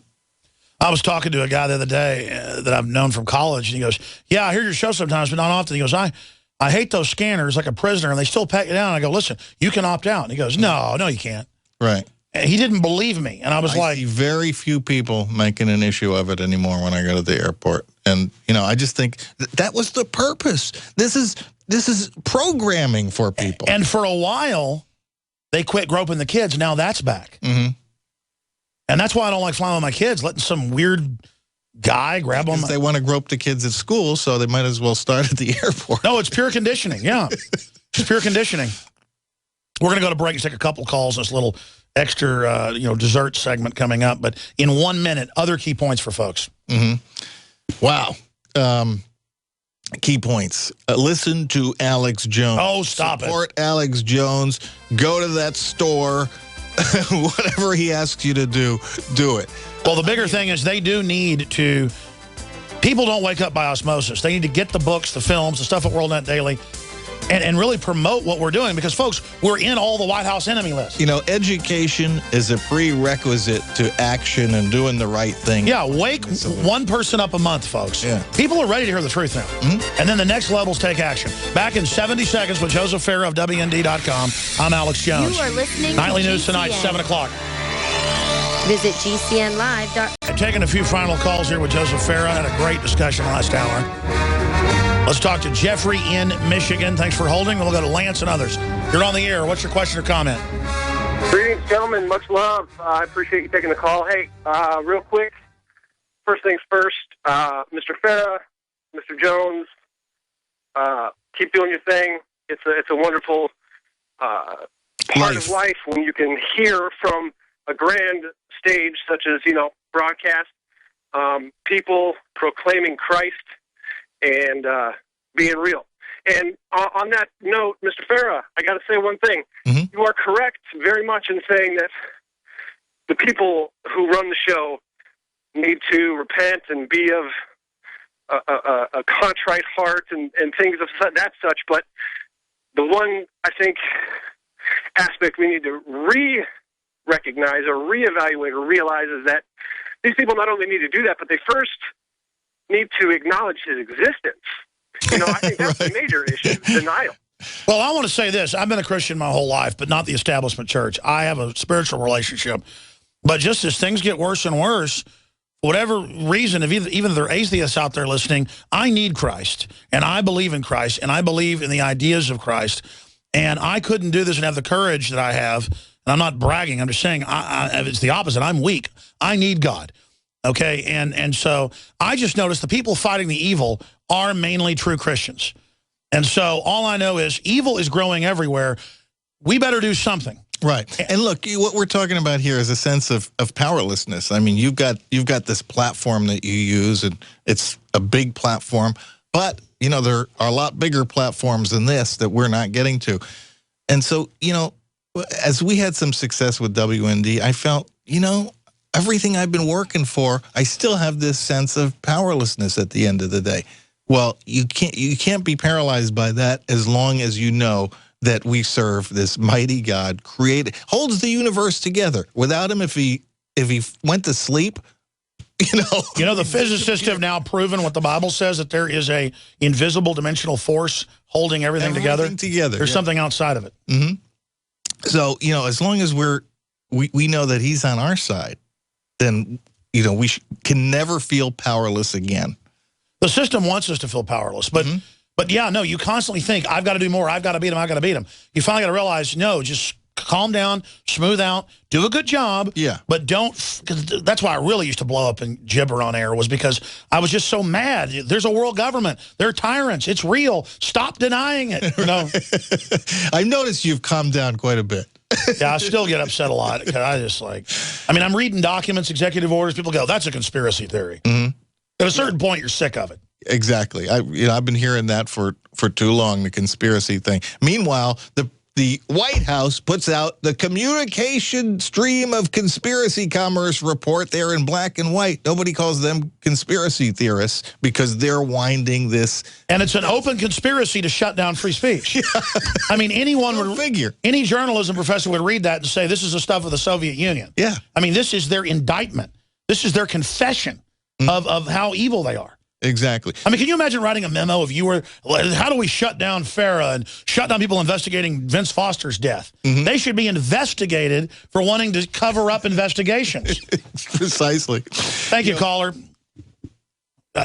Speaker 2: I was talking to a guy the other day that I've known from college, and he goes, yeah, I hear your show sometimes, but not often. He goes, I hate those scanners like a prisoner, and they still pat you down. And I go, listen, you can opt out. And he goes, no, you can't.
Speaker 8: Right.
Speaker 2: And he didn't believe me, and I was like...
Speaker 8: I see very few people making an issue of it anymore when I go to the airport. And, you know, I just think that was the purpose. This is programming for people.
Speaker 2: And for a while, they quit groping the kids. Now that's back.
Speaker 8: Mm-hmm.
Speaker 2: And that's why I don't like flying with my kids, letting some weird guy grab them.
Speaker 8: They want to grope the kids at school, so they might as well start at the airport.
Speaker 2: No, it's pure conditioning, yeah. It's pure conditioning. We're going to go to break and take a couple calls in this little extra, dessert segment coming up. But in 1 minute, other key points for folks.
Speaker 8: Mm-hmm. Wow. Key points. Listen to Alex Jones.
Speaker 2: Oh, stop
Speaker 8: Support Alex Jones. Go to that store. Whatever he asks you to do it.
Speaker 2: Well, the bigger thing is they do need to... People don't wake up by osmosis. They need to get the books, the films, the stuff at WorldNet Daily, and really promote what we're doing. Because, folks, we're in all the White House enemy lists.
Speaker 8: You know, education is a prerequisite to action and doing the right thing.
Speaker 2: Yeah, wake one person up a month, folks.
Speaker 8: Yeah.
Speaker 2: People are ready to hear the truth now. Mm-hmm. And then the next level's take action. Back in 70 seconds with Joseph Farah of WND.com. I'm Alex Jones.
Speaker 11: You are listening
Speaker 2: Nightly
Speaker 11: to
Speaker 2: News
Speaker 11: GCN.
Speaker 2: tonight, 7 o'clock.
Speaker 11: Visit GCNlive.com.
Speaker 2: I'm taking a few final calls here with Joseph Farah. Had a great discussion last hour. Let's talk to Jeffrey in Michigan. Thanks for holding. Then we'll go to Lance and others. You're on the air. What's your question or comment?
Speaker 12: Greetings, gentlemen. Much love. I appreciate you taking the call. Hey, real quick, first things first, Mr. Farah, Mr. Jones, keep doing your thing. It's a wonderful part of life when you can hear from a grand stage such as, broadcast, people proclaiming Christ and being real. And on that note, Mr. Farah, I got to say one thing. Mm-hmm. You are correct very much in saying that the people who run the show need to repent and be of a contrite heart and things of that such. But the one, I think, aspect we need to re-recognize or reevaluate or realize is that these people not only need to do that, but they first need to acknowledge his existence. I think that's the major issue, denial.
Speaker 2: Well, I want to say this. I've been a Christian my whole life, but not the establishment church. I have a spiritual relationship. But just as things get worse and worse, for whatever reason, if even if there are atheists out there listening, I need Christ, and I believe in Christ, and I believe in the ideas of Christ. And I couldn't do this and have the courage that I have. And I'm not bragging. I'm just saying it's the opposite. I'm weak. I need God. Okay, and so I just noticed the people fighting the evil are mainly true Christians. And so all I know is evil is growing everywhere. We better do something.
Speaker 8: Right. And look, what we're talking about here is a sense of powerlessness. I mean, you've got this platform that you use, and it's a big platform. But, you know, there are a lot bigger platforms than this that we're not getting to. And so, you know, as we had some success with WND, I felt, you know, everything I've been working for, I still have this sense of powerlessness at the end of the day. Well, you can't be paralyzed by that as long as you know that we serve this mighty God, holds the universe together. Without him, if he went to sleep, you know, the physicists have now proven what the Bible says, that there is a invisible dimensional force holding everything together. There's something outside of it. Mm-hmm. So, you know, as long as we know that he's on our side, then, you know, we can never feel powerless again.
Speaker 2: The system wants us to feel powerless, but yeah, no, you constantly think, I've got to do more, I've got to beat him, I've got to beat him. You finally got to realize, no, just calm down, smooth out, do a good job.
Speaker 8: Yeah.
Speaker 2: But don't, because that's why I really used to blow up and gibber on air, was because I was just so mad. There's a world government. They're tyrants. It's real. Stop denying it. You know?
Speaker 8: I've noticed you've calmed down quite a bit.
Speaker 2: Yeah, I still get upset a lot. Because I just I mean, I'm reading documents, executive orders. People go, that's a conspiracy theory.
Speaker 8: Mm-hmm.
Speaker 2: At a certain point, you're sick of it.
Speaker 8: Exactly. I've been hearing that for too long, the conspiracy thing. Meanwhile, the White House puts out the communication stream of conspiracy commerce report there in black and white. Nobody calls them conspiracy theorists because they're winding this.
Speaker 2: And it's an open conspiracy to shut down free speech. Yeah. I mean, anyone would figure. Any journalism professor would read that and say, this is the stuff of the Soviet Union.
Speaker 8: Yeah.
Speaker 2: I mean, this is their indictment. This is their confession of how evil they are.
Speaker 8: Exactly.
Speaker 2: I mean, can you imagine writing a memo if you were, how do we shut down Farah and shut down people investigating Vince Foster's death? Mm-hmm. They should be investigated for wanting to cover up investigations.
Speaker 8: Precisely.
Speaker 2: Thank you, caller.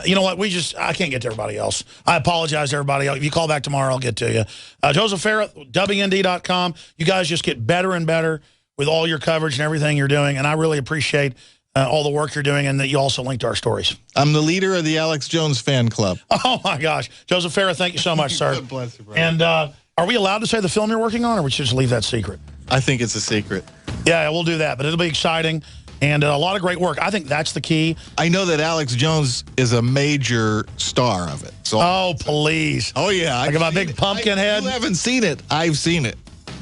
Speaker 2: You know what? I can't get to everybody else. I apologize to everybody. If you call back tomorrow, I'll get to you. Joseph Farah, WND.com. You guys just get better and better with all your coverage and everything you're doing, and I really appreciate all the work you're doing, and that you also link to our stories.
Speaker 8: I'm the leader of the Alex Jones fan club.
Speaker 2: Oh, my gosh. Joseph Farah, thank you so much, sir.
Speaker 8: God bless you, brother.
Speaker 2: And are we allowed to say the film you're working on, or we should just leave that secret?
Speaker 8: I think it's a secret.
Speaker 2: Yeah, we'll do that, but it'll be exciting, and a lot of great work. I think that's the key.
Speaker 8: I know that Alex Jones is a major star of it. So
Speaker 2: oh, please.
Speaker 8: Oh, yeah.
Speaker 2: Like my big pumpkin head?
Speaker 8: You haven't seen it. I've seen it.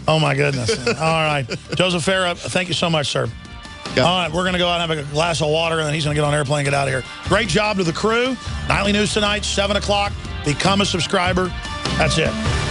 Speaker 2: Oh, my goodness. All right. Joseph Farah, thank you so much, sir. Yeah. All right, we're going to go out and have a glass of water, and then he's going to get on an airplane and get out of here. Great job to the crew. Nightly News tonight, 7 o'clock. Become a subscriber. That's it.